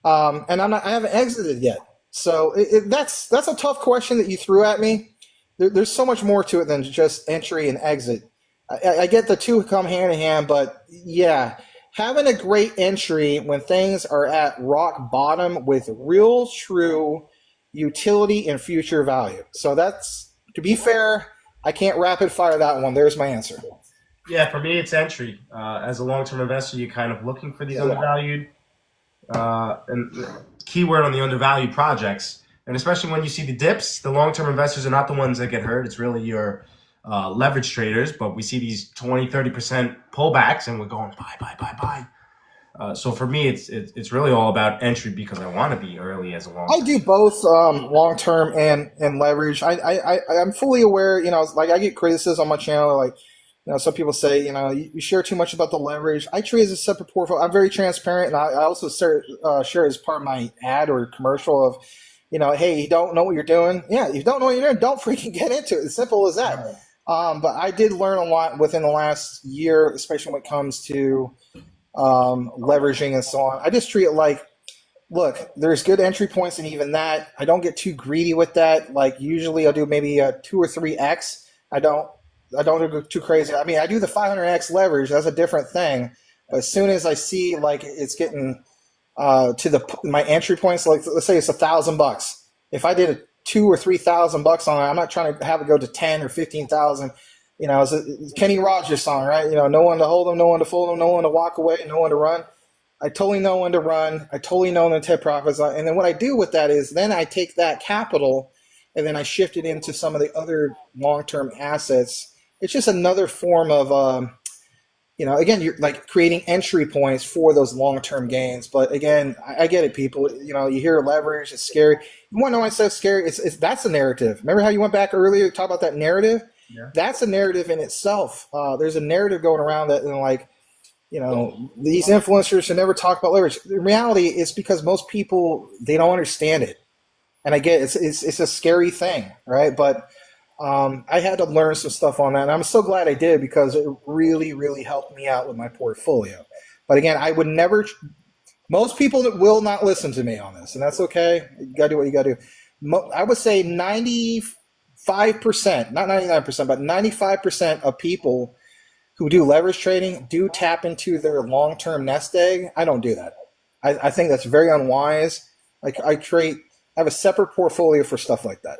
S3: And I haven't exited yet. So that's a tough question that you threw at me. There's so much more to it than just entry and exit. I get the two come hand in hand, but yeah, having a great entry when things are at rock bottom with real true utility and future value. So that's, to be fair, I can't rapid fire that one. There's my answer.
S1: Yeah, for me, it's entry. As a long-term investor, you're kind of looking for these undervalued, and keyword on the undervalued projects. And especially when you see the dips, the long-term investors are not the ones that get hurt. It's really your leverage traders. But we see these 20, 30% pullbacks, and we're going buy. So for me, it's really all about entry because I want to be early as a long.
S3: I do both long-term and leverage. I'm fully aware. Like I get criticism on my channel, like. Some people say, you share too much about the leverage. I treat it as a separate portfolio. I'm very transparent, and I also share as part of my ad or commercial of, hey, you don't know what you're doing. Yeah, you don't know what you're doing. Don't freaking get into it. As simple as that. But I did learn a lot within the last year, especially when it comes to leveraging and so on. I just treat it like, look, there's good entry points, and even that, I don't get too greedy with that. Like usually I'll do maybe a 2 or 3x. I don't go too crazy. I mean, I do the 500x leverage. That's a different thing. But as soon as I see like it's getting to my entry points, like let's say it's $1,000. If I did a 2,000 or 3,000 bucks on it, I'm not trying to have it go to 10 or 15,000. It's a Kenny Rogers song, right? No one to hold them, no one to fold them, no one to walk away, no one to run. I totally know when to run. I totally know when to take profits. And then what I do with that is then I take that capital and then I shift it into some of the other long-term assets. It's just another form of, again, you're like creating entry points for those long-term gains. But again, I get it, people. You hear leverage, it's scary. You want to know why it's so scary? That's a narrative. Remember how you went back earlier to talk about that narrative? Yeah. That's a narrative in itself. There's a narrative going around that, these influencers should never talk about leverage. In reality, it's because most people, they don't understand it. And I get it. It's a scary thing, right? But I had to learn some stuff on that, and I'm so glad I did because it really, really helped me out with my portfolio. But again, I would never. Most people that will not listen to me on this, and that's okay. You gotta do what you gotta do. I would say 95%, not 99%, but 95% of people who do leverage trading do tap into their long-term nest egg. I don't do that. I think that's very unwise. Like I have a separate portfolio for stuff like that.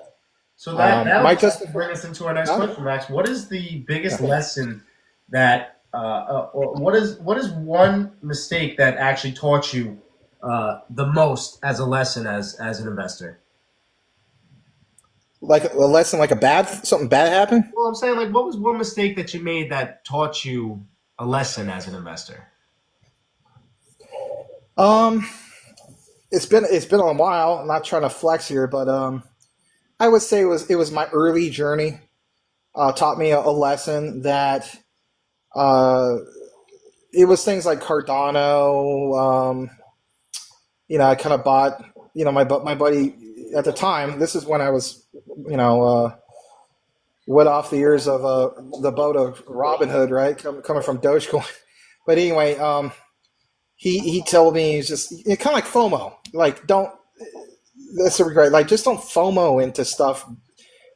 S1: So that'll
S3: My
S1: just
S3: just
S1: bring us into our next
S3: huh?
S1: question, Max. What is the biggest
S3: Yeah.
S1: lesson that, or what is one mistake that actually taught you the most as a lesson as an investor?
S3: Like a lesson, like something bad happened.
S1: Well, I'm saying, like, what was one mistake that you made that taught you a lesson as an investor?
S3: Um, it's been a while. I'm not trying to flex here, but I would say it was my early journey. Taught me a lesson that uh, it was things like Cardano. I kind of bought. My buddy at the time. This is when I was, wet off the ears of the boat of Robin Hood, right? Coming from Dogecoin. But anyway, he told me he's just kind of like FOMO. Like don't that's a regret. Like just don't FOMO into stuff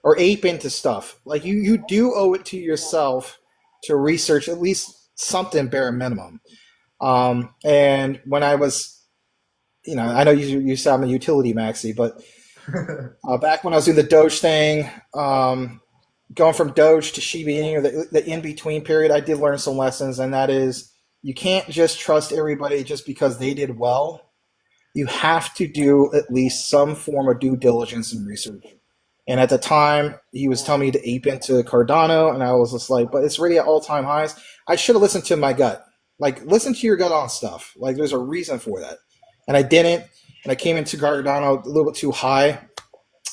S3: or ape into stuff. Like you do owe it to yourself to research at least something bare minimum. And when I was, I know you said I'm a utility maxi, but back when I was doing the Doge thing, going from Doge to Shiba Inu, the in between period, I did learn some lessons, and that is you can't just trust everybody just because they did well. You have to do at least some form of due diligence and research. And at the time, he was telling me to ape into Cardano, and I was just like, but it's already at all-time highs. I should have listened to my gut. Like, listen to your gut on stuff. Like, there's a reason for that. And I didn't, and I came into Cardano a little bit too high.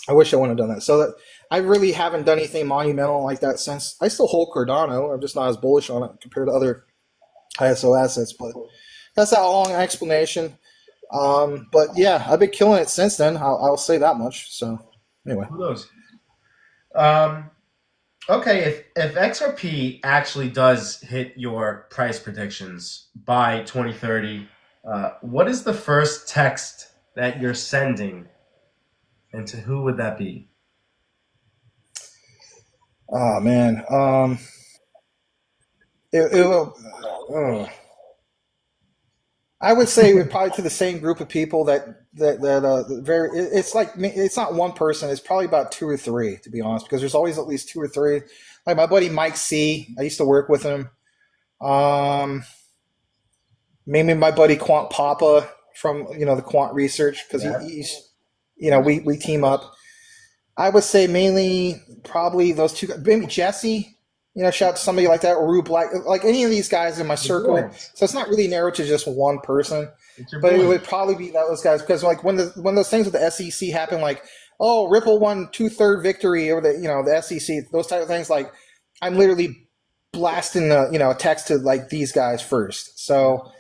S3: I wish I wouldn't have done that. So that I really haven't done anything monumental like that since. I still hold Cardano. I'm just not as bullish on it compared to other ISO assets. But that's a long explanation. But yeah, I've been killing it since then. I'll say that much. So anyway.
S1: Who knows? Um, okay, if XRP actually does hit your price predictions by 2030, what is the first text that you're sending, and to who would that be?
S3: Oh man. It will. I would say we're probably to the same group of people that very. It's like it's not one person. It's probably about two or three, to be honest, because there's always at least two or three. Like my buddy Mike C. I used to work with him. Um, Maybe my buddy Quant Papa from the Quant research because
S1: Yeah.
S3: he's we team up. I would say mainly probably those two. Maybe Jesse. Shout out to somebody like that, or Rue Black, like any of these guys in my
S1: Your
S3: circle.
S1: boys.
S3: So it's not really narrowed to just one person,
S1: It's your
S3: but it
S1: boys.
S3: would probably be those guys because like when those things with the SEC happen, like Ripple won 2/3 victory over the SEC, those type of things. Like I'm literally blasting a text to like these guys first. So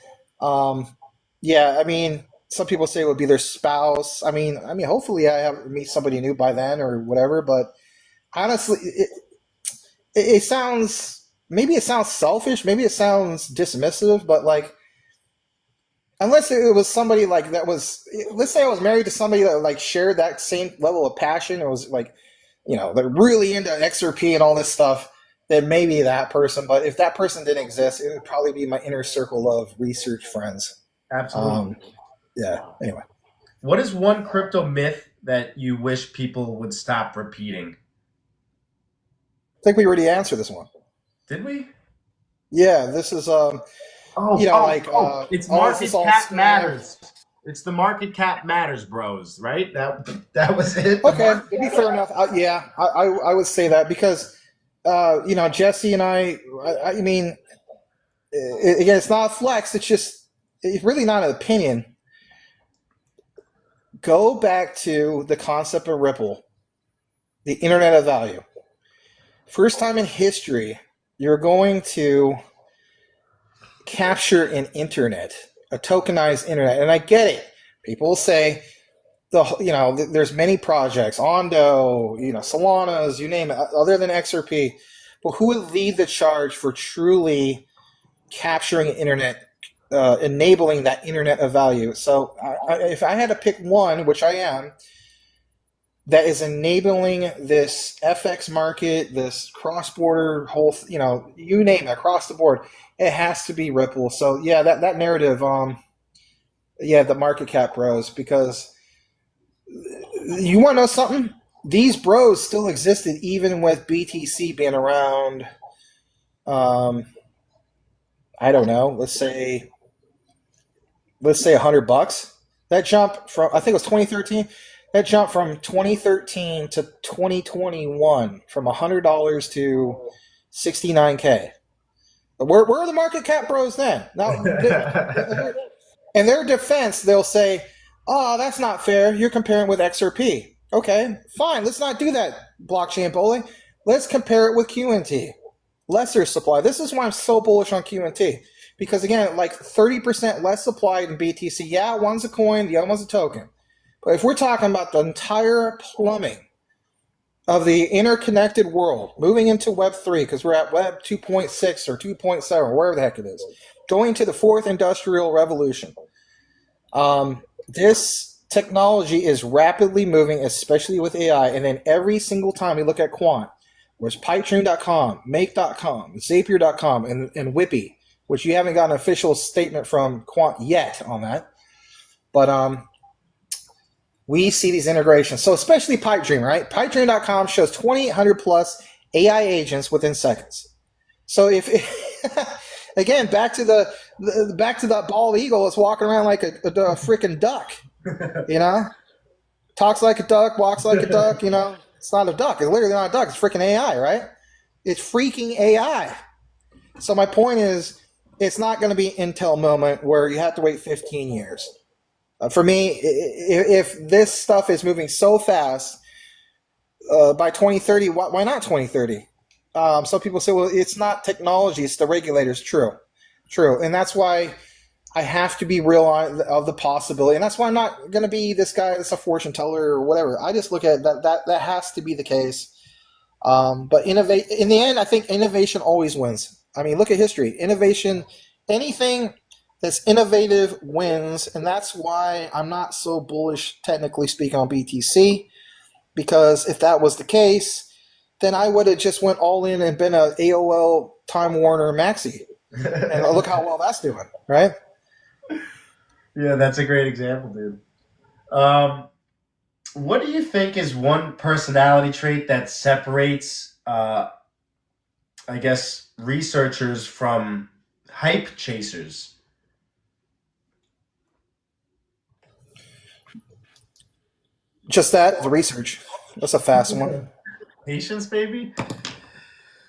S3: yeah, I mean, some people say it would be their spouse. I mean, hopefully I have meet somebody new by then or whatever. But honestly, it sounds maybe it sounds selfish, maybe it sounds dismissive, but like unless it was somebody like that was, let's say I was married to somebody that like shared that same level of passion. It was like they're really into XRP and all this stuff. Then maybe that person. But if that person didn't exist, it would probably be my inner circle of research friends.
S1: Absolutely.
S3: Um, yeah. Anyway,
S1: What is one crypto myth that you wish people would stop repeating?
S3: I think we already answered this one.
S1: Did we?
S3: Yeah, this is
S1: It's
S3: this
S1: market
S3: is all
S1: cap
S3: scam.
S1: matters. It's the market cap matters, bros. Right? That was it.
S3: Okay, to be fair enough, yeah, I would say that because Jesse and I mean, again, it's not a flex. It's really not an opinion. Go back to the concept of Ripple, the Internet of Value. First time in history, you're going to capture an internet, a tokenized internet. And I get it. People say, there's many projects, Ondo, Solana's, you name it, other than XRP. But who would lead the charge for truly capturing internet, enabling that internet of value? So if I had to pick one, which I am, that is enabling this FX market, this cross-border whole, you name it, across the board, it has to be Ripple. So yeah, that narrative, the market cap bros, because you want to know something? These bros still existed even with BTC being around. I don't know. Let's say $100. That jump from, I think it was 2013. That jump from 2013 to 2021 from $100 to 69K. Where are the market cap bros then? Now, in their defense, they'll say, "Oh, that's not fair. You're comparing with XRP." Okay, fine. Let's not do that, blockchain bully. Let's compare it with QNT. Lesser supply. This is why I'm so bullish on QNT. Because again, like 30% less supply than BTC. Yeah, one's a coin, the other one's a token. But if we're talking about the entire plumbing of the interconnected world, moving into Web 3, because we're at Web 2.6 or 2.7, wherever the heck it is, going to the fourth industrial revolution. This technology is rapidly moving, especially with AI. And then every single time we look at Quant, where's Pipedream.com, Make.com, Zapier.com, and Whippy, which you haven't got an official statement from Quant yet on that. But we see these integrations. So especially Pipedream, right? Pipedream.com shows 2,800 plus AI agents within seconds. So if again, back to that bald eagle that's walking around like a freaking duck, talks like a duck, walks like a duck, it's not a duck. It's literally not a duck. It's freaking AI, right? It's freaking AI. So my point is, it's not going to be Intel moment where you have to wait 15 years. For me, if this stuff is moving so fast, by 2030, why not 2030? Some people say, well, it's not technology, it's the regulators. True. And that's why I have to be real of the possibility. And that's why I'm not going to be this guy that's a fortune teller or whatever. I just look at that has to be the case. But in the end, I think innovation always wins. I mean, look at history. Innovation, anything that's innovative wins. And that's why I'm not so bullish, technically speaking, on BTC. Because if that was the case, then I would have just went all in and been a AOL Time Warner Maxi. And look how well that's doing, right?
S1: Yeah, that's a great example, dude. What do you think is one personality trait that separates, researchers from hype chasers?
S3: Just that, the research. That's a fast one.
S1: Patience, baby?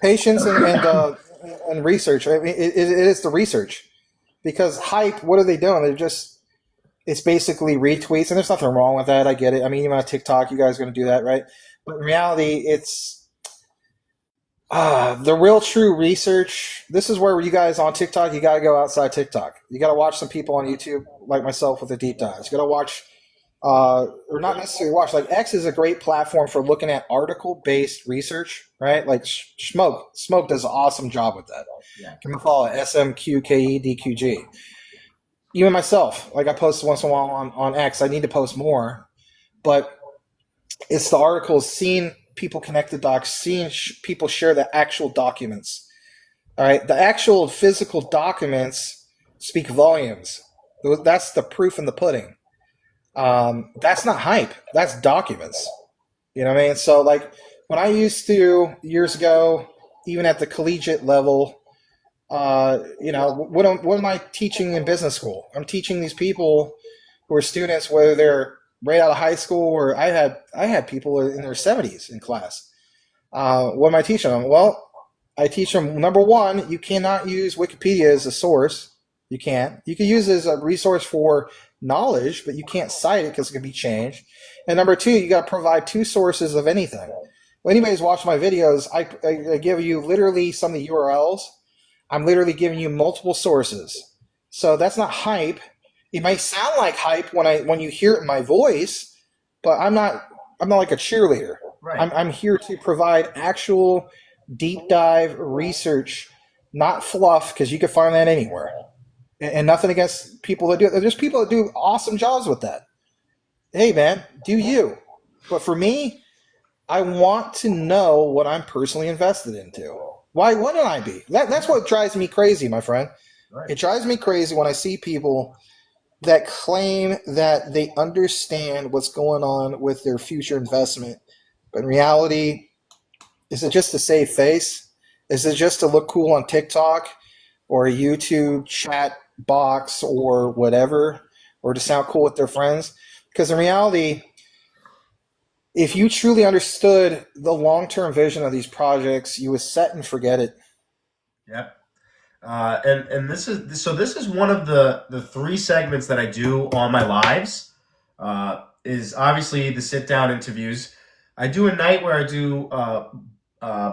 S3: Patience and research. I mean, it is the research. Because hype, what are they doing? It's basically retweets, and there's nothing wrong with that. I get it. I mean, even on TikTok, you guys are going to do that, right? But in reality, it's the real true research. This is where you guys on TikTok, you got to go outside TikTok. You got to watch some people on YouTube like myself with the deep dives. You got to watch, or not necessarily watch. Like X is a great platform for looking at article-based research, right? Like Smoke does an awesome job with that.
S1: Yeah.
S3: Give me a follow, SMQKEDQG. Even myself, like I post once in a while on X. I need to post more, but it's the articles, seeing people connect the docs, seeing people share the actual documents. All right, the actual physical documents speak volumes. That's the proof in the pudding. That's not hype. That's documents. You know what I mean? So like when I used to years ago, even at the collegiate level. What am I teaching in business school? I'm teaching these people who are students, whether they're right out of high school or I had people in their 70s in class. What am I teaching them? Well, I teach them, number one, you cannot use Wikipedia as a source. You can't. You can use it as a resource for knowledge, but you can't cite it because it can be changed. And number two, you got to provide two sources of anything. When anybody's watching my videos, I give you literally some of the URLs. I'm literally giving you multiple sources. So that's not hype. It might sound like hype when you hear it in my voice, but I'm not like a cheerleader.
S1: Right.
S3: I'm here to provide actual deep dive research, not fluff, because you can find that anywhere. And nothing against people that do it. There's people that do awesome jobs with that. Hey, man, do you? But for me, I want to know what I'm personally invested into. Why wouldn't I be? That's what drives me crazy, my friend.
S1: Right.
S3: It drives me crazy when I see people that claim that they understand what's going on with their future investment. But in reality, is it just to save face? Is it just to look cool on TikTok or a YouTube chat box or whatever, or to sound cool with their friends? Because in reality, if you truly understood the long-term vision of these projects, you would set and forget it.
S1: Yep. And this is one of the three segments that I do on my lives. Is obviously the sit down interviews. I do a night where I do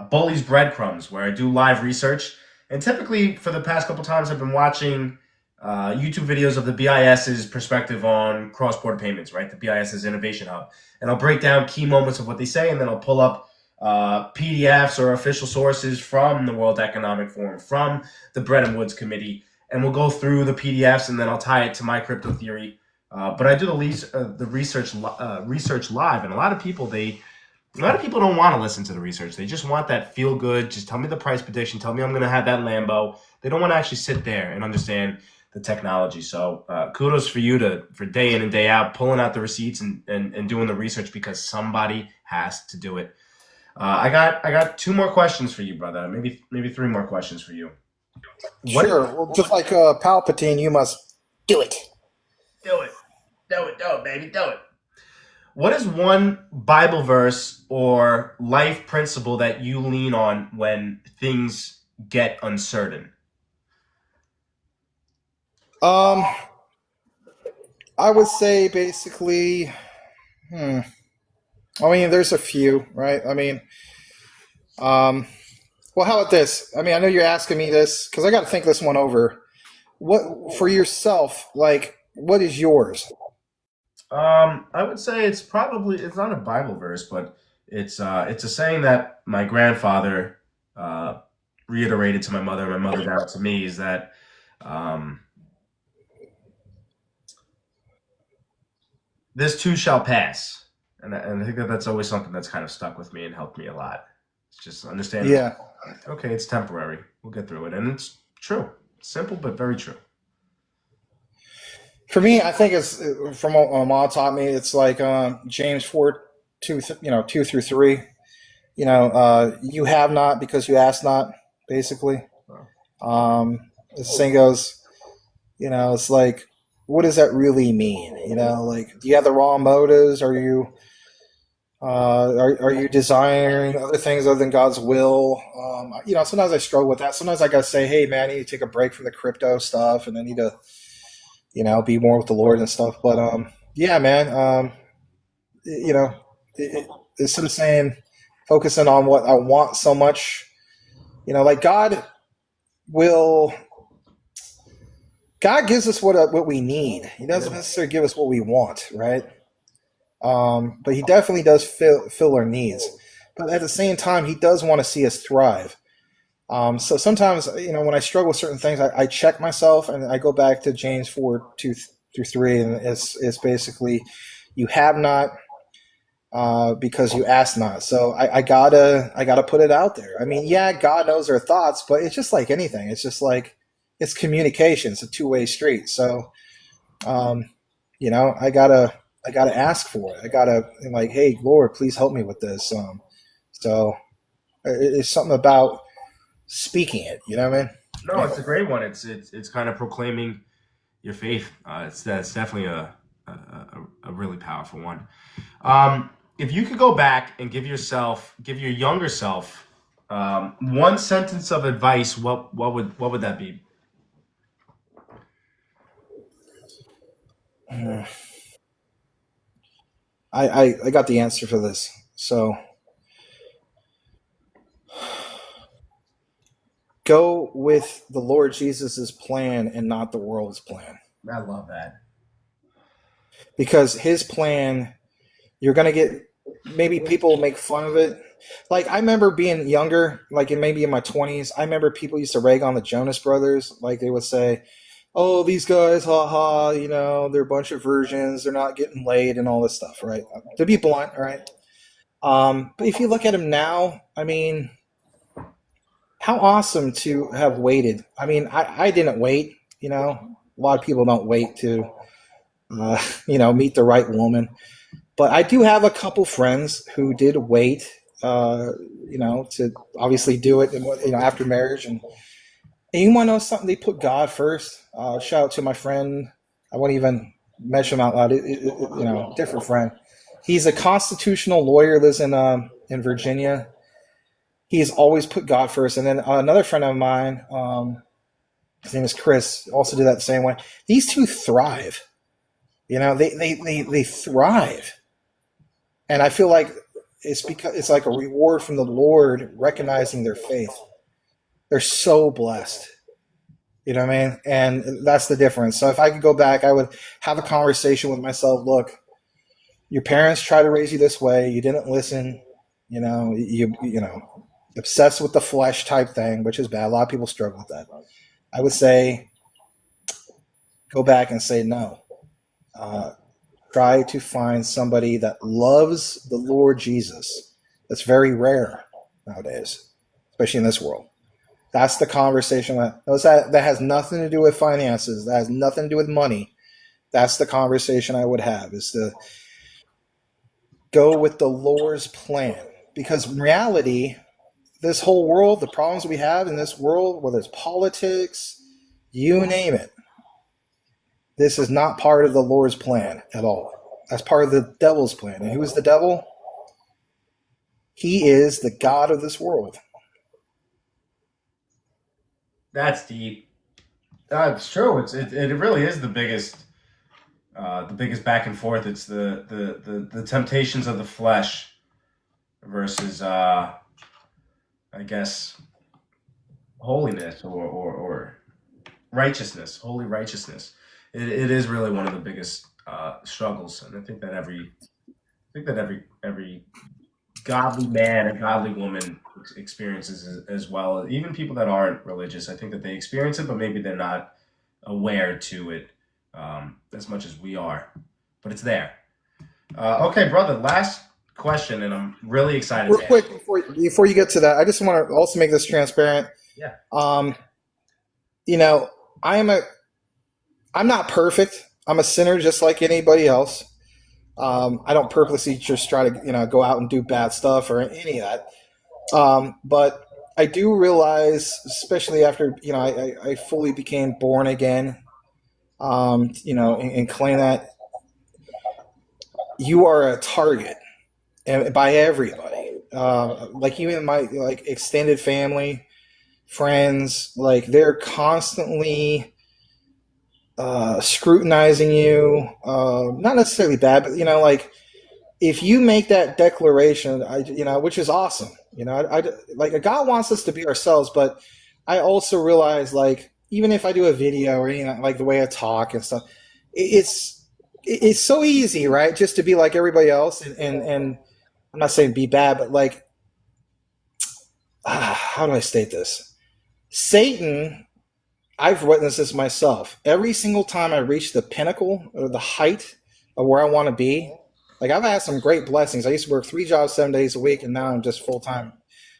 S1: Bully's Breadcrumbs, where I do live research. And typically, for the past couple times, I've been watching YouTube videos of the BIS's perspective on cross-border payments, right? The BIS's Innovation Hub. And I'll break down key moments of what they say, and then I'll pull up PDFs or official sources from the World Economic Forum, from the Bretton Woods Committee, and we'll go through the PDFs, and then I'll tie it to my crypto theory. But I do the research live, and a lot of people don't want to listen to the research. They just want that feel good. Just tell me the price prediction. Tell me I'm going to have that Lambo. They don't want to actually sit there and understand the technology. So kudos for you for day in and day out, pulling out the receipts and doing the research, because somebody has to do it. I got two more questions for you, brother. Maybe three more questions for you.
S3: Sure. Well, just like Palpatine, you must do it.
S1: Do it, baby, do it. What is one Bible verse or life principle that you lean on when things get uncertain?
S3: I would say basically, I mean, there's a few, right? I mean, well, how about this? I mean, I know you're asking me this because I got to think this one over. What for yourself? Like, what is yours?
S1: I would say it's not a Bible verse, but it's a saying that my grandfather reiterated to my mother, and my mother down to me, is that this too shall pass, and I think that's always something that's kind of stuck with me and helped me a lot. It's just understanding.
S3: Yeah.
S1: Okay, it's temporary. We'll get through it, and it's true. Simple but very true.
S3: For me, I think it's from what my mom taught me. It's like James 4:2-3. You have not because you ask not. Basically, this thing goes. It's like, what does that really mean? Like, do you have the wrong motives? Are you desiring other things other than God's will? Sometimes I struggle with that. Sometimes I gotta say, hey, man, I need to take a break from the crypto stuff, and I need to, be more with the Lord and stuff. But yeah, man, instead of saying focusing on what I want so much, like God gives us what we need. He doesn't necessarily give us what we want, right? But he definitely does fill our needs. But at the same time, he does want to see us thrive. So sometimes, when I struggle with certain things, I check myself and I go back to James 4:2-3, and it's basically, you have not because you ask not. So I gotta put it out there. I mean, yeah, God knows our thoughts, but it's just like anything. It's just like, it's communication. It's a two-way street. So, I gotta ask for it. I gotta, like, hey, Lord, please help me with this. So it's something about speaking it. You know what I mean?
S1: No, it's a great one. It's kind of proclaiming your faith. It's definitely a really powerful one. If you could go back and give your younger self one sentence of advice, what would that be?
S3: I got the answer for this. So go with the Lord Jesus's plan and not the world's plan.
S1: I love that.
S3: Because his plan, You're gonna get maybe people will make fun of it. Like I remember being younger, like maybe in my 20s, I remember people used to rag on the Jonas Brothers. Like they would say, "Oh, these guys, haha, they're a bunch of virgins. They're not getting laid and all this stuff." Right? To be blunt, right? But if you look at them now, I mean, how awesome to have waited. I mean, I didn't wait. A lot of people don't wait to, meet the right woman. But I do have a couple friends who did wait, to obviously do it, after marriage. And you want to know something? They put God first. Shout out to my friend. I won't even mention him out loud. Different friend. He's a constitutional lawyer, lives in Virginia. He's always put God first. And then another friend of mine, his name is Chris, also did that the same way. These two thrive. They thrive. And I feel like it's because it's like a reward from the Lord recognizing their faith. They're so blessed. You know what I mean? And that's the difference. So if I could go back, I would have a conversation with myself. Look, your parents tried to raise you this way. You didn't listen. You obsessed with the flesh type thing, which is bad. A lot of people struggle with that. I would say go back and say no. Try to find somebody that loves the Lord Jesus. That's very rare nowadays, especially in this world. That's the conversation that has nothing to do with finances. That has nothing to do with money. That's the conversation I would have, is to go with the Lord's plan. Because in reality, this whole world, the problems we have in this world, whether it's politics, you name it, this is not part of the Lord's plan at all. That's part of the devil's plan. And who is the devil? He is the god of this world.
S1: That's deep. It's true. It really is the biggest back and forth. It's the temptations of the flesh versus I guess holiness or righteousness, holy righteousness. It is really one of the biggest struggles, and I think that every godly man and godly woman experiences as well. Even people that aren't religious, I think that they experience it, but maybe they're not aware to it as much as we are. But it's there. Okay, brother. Last question, and I'm really excited.
S3: Real quick before you get to that, I just want to also make this transparent.
S1: Yeah.
S3: I'm not perfect. I'm a sinner just like anybody else. I don't purposely just try to, go out and do bad stuff or any of that. But I do realize, especially after, I fully became born again, and claim that you are a target and by everybody. Like even my extended family, friends, they're constantly scrutinizing you, not necessarily bad, but if you make that declaration, which is awesome, God wants us to be ourselves, but I also realize even if I do a video or anything, the way I talk and stuff, it's so easy, right? Just to be like everybody else, and I'm not saying be bad, but how do I state this? Satan, I've witnessed this myself. Every single time I reach the pinnacle or the height of where I want to be, I've had some great blessings. I used to work 3 jobs 7 days a week, and now I'm just full-time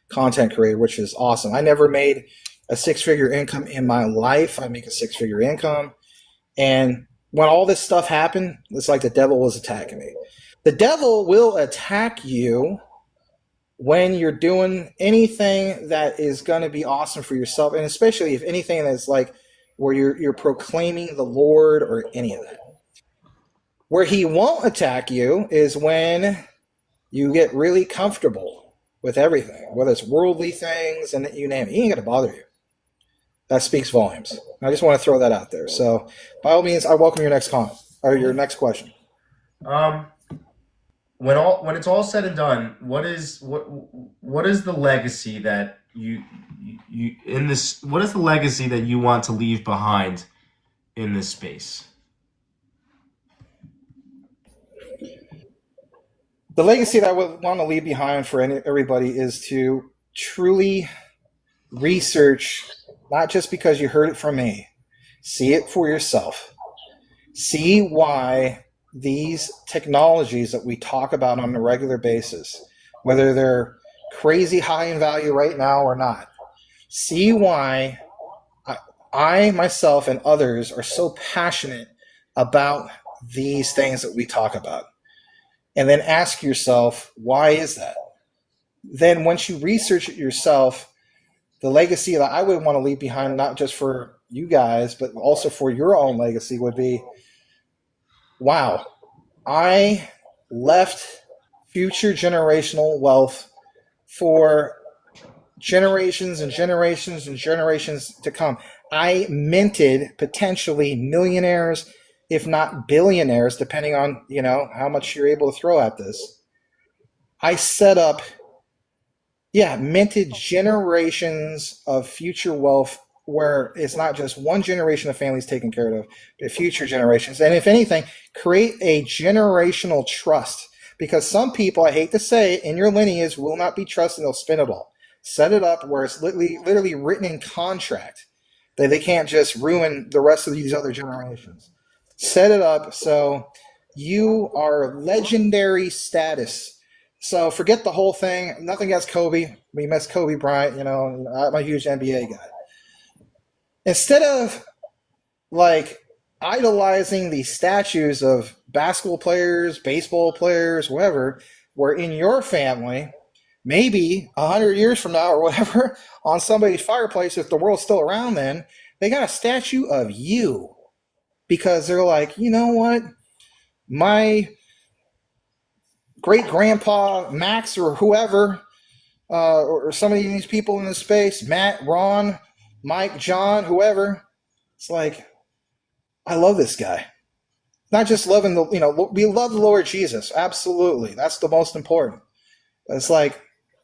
S3: content creator, which is awesome. I never made a 6-figure income in my life. I make a 6-figure income. And when all this stuff happened, it's like the devil was attacking me. The devil will attack you when you're doing anything that is going to be awesome for yourself, and especially if anything that's where you're proclaiming the Lord or any of that. Where he won't attack you is when you get really comfortable with everything, whether it's worldly things and you name it. He ain't going to bother you. That speaks volumes. I just want to throw that out there. So by all means, I welcome your next comment or your next question.
S1: When it's all said and done, what is the legacy that what is the legacy that you want to leave behind in this space?
S3: The legacy that I would want to leave behind for everybody is to truly research, not just because you heard it from me. See it for yourself. See why these technologies that we talk about on a regular basis, whether they're crazy high in value right now or not, see why I myself and others are so passionate about these things that we talk about. And then ask yourself, why is that? Then once you research it yourself, the legacy that I would want to leave behind, not just for you guys, but also for your own legacy, would be, wow, I left future generational wealth for generations and generations and generations to come. I minted potentially millionaires, if not billionaires, depending on, how much you're able to throw at this. I set up, minted generations of future wealth where it's not just one generation of families taken care of, but future generations. And if anything, create a generational trust. Because some people, I hate to say it, in your lineage will not be trusted, they'll spin it all. Set it up where it's literally written in contract that they can't just ruin the rest of these other generations. Set it up so you are legendary status. So forget the whole thing. Nothing against Kobe. We miss Kobe Bryant. I'm a huge NBA guy. Instead of idolizing the statues of basketball players, baseball players, whoever, where in your family, maybe 100 years from now or whatever, on somebody's fireplace, if the world's still around then, they got a statue of you. Because they're like, you know what? My great-grandpa Max or whoever, or some of these people in the space, Matt, Ron, Mike, John, whoever, it's like, I love this guy. Not just loving we love the Lord Jesus. Absolutely. That's the most important. It's like,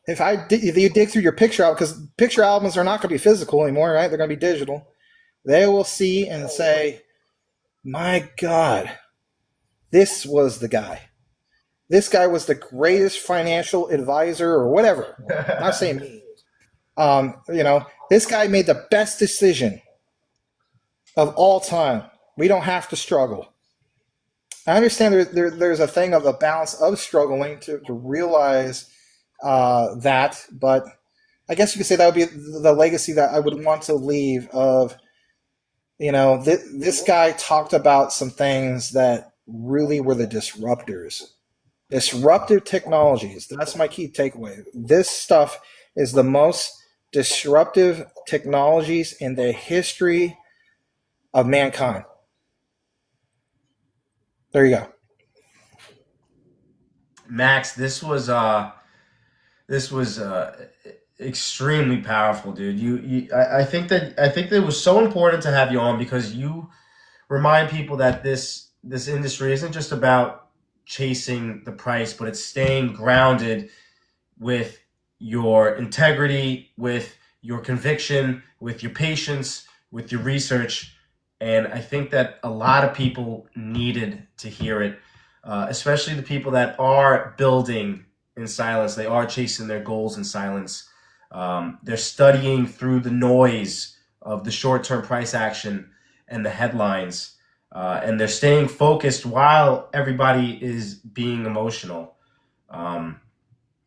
S3: if you dig through your picture album, because picture albums are not going to be physical anymore, right? They're going to be digital. They will see and say, my God, this was the guy. This guy was the greatest financial advisor or whatever. I'm not saying me. This guy made the best decision of all time. We don't have to struggle. I understand there's a thing of a balance of struggling to realize that, but I guess you could say that would be the legacy that I would want to leave of, this guy talked about some things that really were the disruptors. Disruptive technologies. That's my key takeaway. This stuff is the most disruptive technologies in the history of mankind. There you go.
S1: Max, this was extremely powerful, dude. I think that it was so important to have you on because you remind people that this industry isn't just about chasing the price, but it's staying grounded with your integrity, with your conviction, with your patience, with your research. And I think that a lot of people needed to hear it, especially the people that are building in silence. They are chasing their goals in silence. They're studying through the noise of the short-term price action and the headlines. And they're staying focused while everybody is being emotional.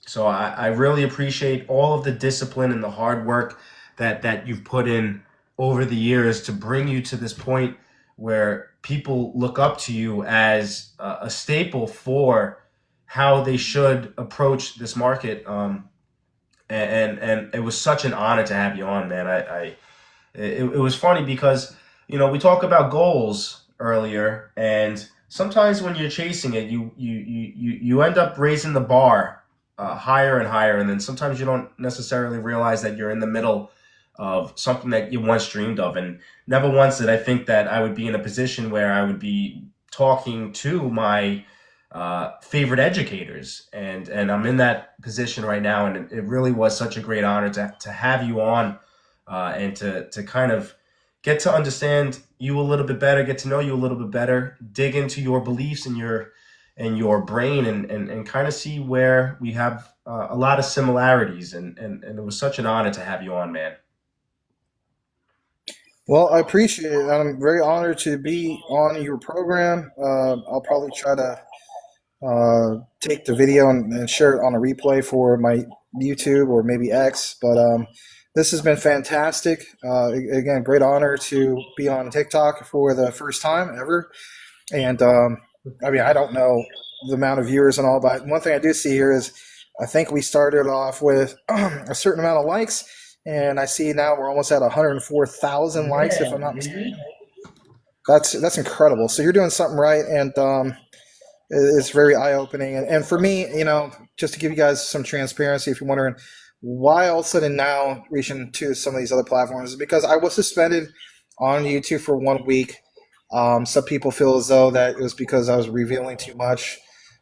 S1: So I really appreciate all of the discipline and the hard work that you've put in over the years to bring you to this point where people look up to you as a staple for how they should approach this market. And it was such an honor to have you on, man. It was funny because, we talk about goals earlier, and sometimes when you're chasing it, you end up raising the bar higher and higher, and then sometimes you don't necessarily realize that you're in the middle of something that you once dreamed of. And never once did I think that I would be in a position where I would be talking to my favorite educators, and I'm in that position right now, and it really was such a great honor to have you on, and to kind of get to understand you a little bit better, get to know you a little bit better, dig into your beliefs and and your brain, and kind of see where we have a lot of similarities. And it was such an honor to have you on, man.
S3: Well, I appreciate it. I'm very honored to be on your program. I'll probably try to take the video and share it on a replay for my YouTube or maybe X. But this has been fantastic. Again, great honor to be on TikTok for the first time ever. And I mean, I don't know the amount of viewers and all, but one thing I do see here is I think we started off with a certain amount of likes, and I see now we're almost at 104,000 likes, if I'm not mistaken. That's incredible. So you're doing something right, and it's very eye-opening. And for me, you know, just to give you guys some transparency, if you're wondering why all of a sudden now reaching to some of these other platforms, is because I was suspended on YouTube for 1 week. Some people feel as though that it was because I was revealing too much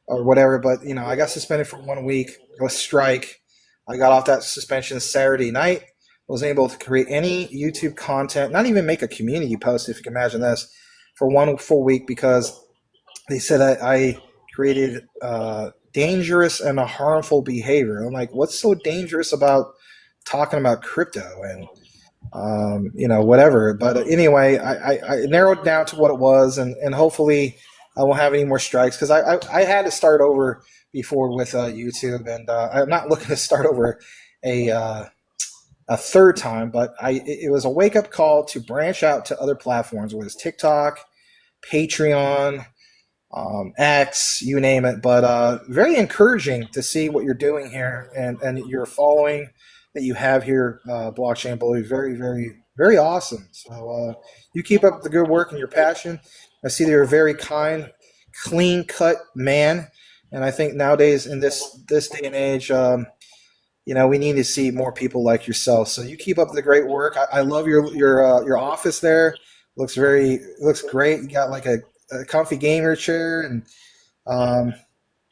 S3: or whatever, but you know, I got suspended for 1 week, a strike. I got off that suspension Saturday night. Wasn't able to create any YouTube content, not even make a community post, if you can imagine this, for 1 full week because they said I created dangerous and a harmful behavior. I'm like, what's so dangerous about talking about crypto and you know, whatever. But anyway, I narrowed down to what it was, and hopefully I won't have any more strikes because I had to start over before with YouTube, and I'm not looking to start over a third time. But it was a wake up call to branch out to other platforms, whether it's TikTok, Patreon, X, you name it. But very encouraging to see what you're doing here and your following that you have here, Blockchain Bully. Very, very, very awesome. So you keep up the good work and your passion. I see that you're a very kind, clean-cut man, and I think nowadays in this day and age, you know, we need to see more people like yourself. So you keep up the great work. I love your office there. Looks great. You got like a comfy gamer chair, and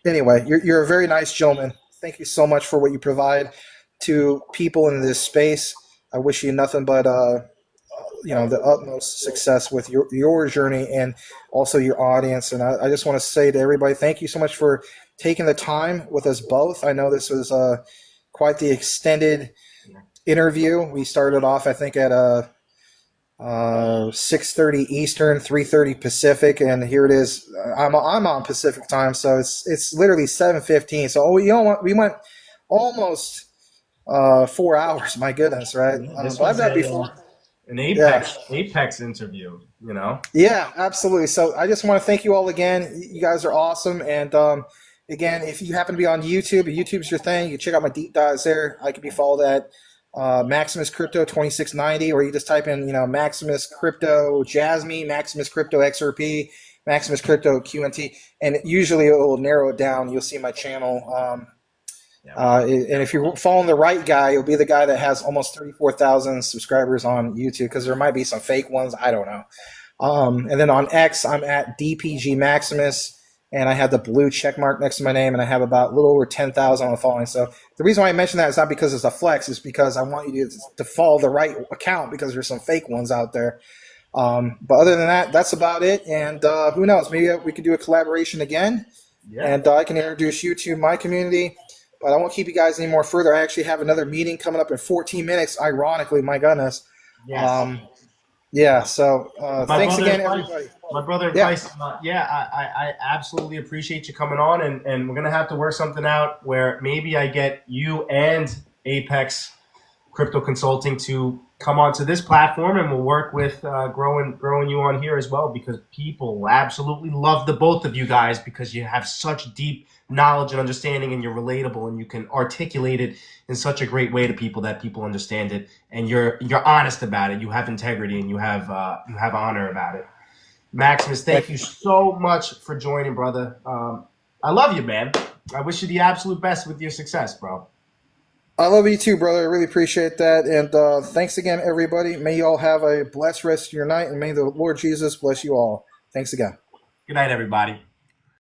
S3: anyway, you're a very nice gentleman. Thank you so much for what you provide to people in this space. I wish you nothing but you know, the utmost success with your journey and also your audience. And I just want to say to everybody, thank you so much for taking the time with us both. I know this was quite the extended interview. We started off, I think, at 6:30 Eastern, 3:30 Pacific, and here it is. I'm on Pacific time, so it's literally 7:15. So you know what? We went almost 4 hours. My goodness, right?
S1: This
S3: I've
S1: was
S3: done before.
S1: an Apex interview, you know?
S3: Yeah, absolutely. So I just want to thank you all again. You guys are awesome. And again, if you happen to be on YouTube, if YouTube's your thing, you can check out my deep dives there. I can be followed at MaximusCrypto 2690, or you just type in, you know, MaximusCrypto Jasmy, MaximusCrypto XRP, MaximusCrypto QNT, and usually it will narrow it down. You'll see my channel. And if you're following the right guy, you'll be the guy that has almost 34,000 subscribers on YouTube, because there might be some fake ones. I don't know. And then on X, I'm at DPG Maximus, and I have the blue check mark next to my name, and I have about a little over 10,000 on the following. So the reason why I mention that is not because it's a flex, it's because I want you to follow the right account, because there's some fake ones out there. But other than that, that's about it. And who knows, maybe we could do a collaboration again, and I can introduce you to my community. But I won't keep you guys any more further. I actually have another meeting coming up in 14 minutes, ironically, my goodness.
S1: Yes.
S3: Yeah, so thanks again, everybody.
S1: My brother,
S3: Yeah.
S1: I absolutely appreciate you coming on, and we're going to have to work something out where maybe I get you and Apex Crypto Consulting to come onto this platform, and we'll work with growing you on here as well, because people absolutely love the both of you guys, because you have such deep knowledge and understanding, and you're relatable, and you can articulate it in such a great way to people that people understand it, and you're honest about it. You have integrity, and you have honor about it. Maximus, thank you so much for joining, brother. I love you, man. I wish you the absolute best with your success, bro.
S3: I love you too, brother. I really appreciate that. And thanks again, everybody. May you all have a blessed rest of your night, and may the Lord Jesus bless you all. Thanks again.
S1: Good night, everybody.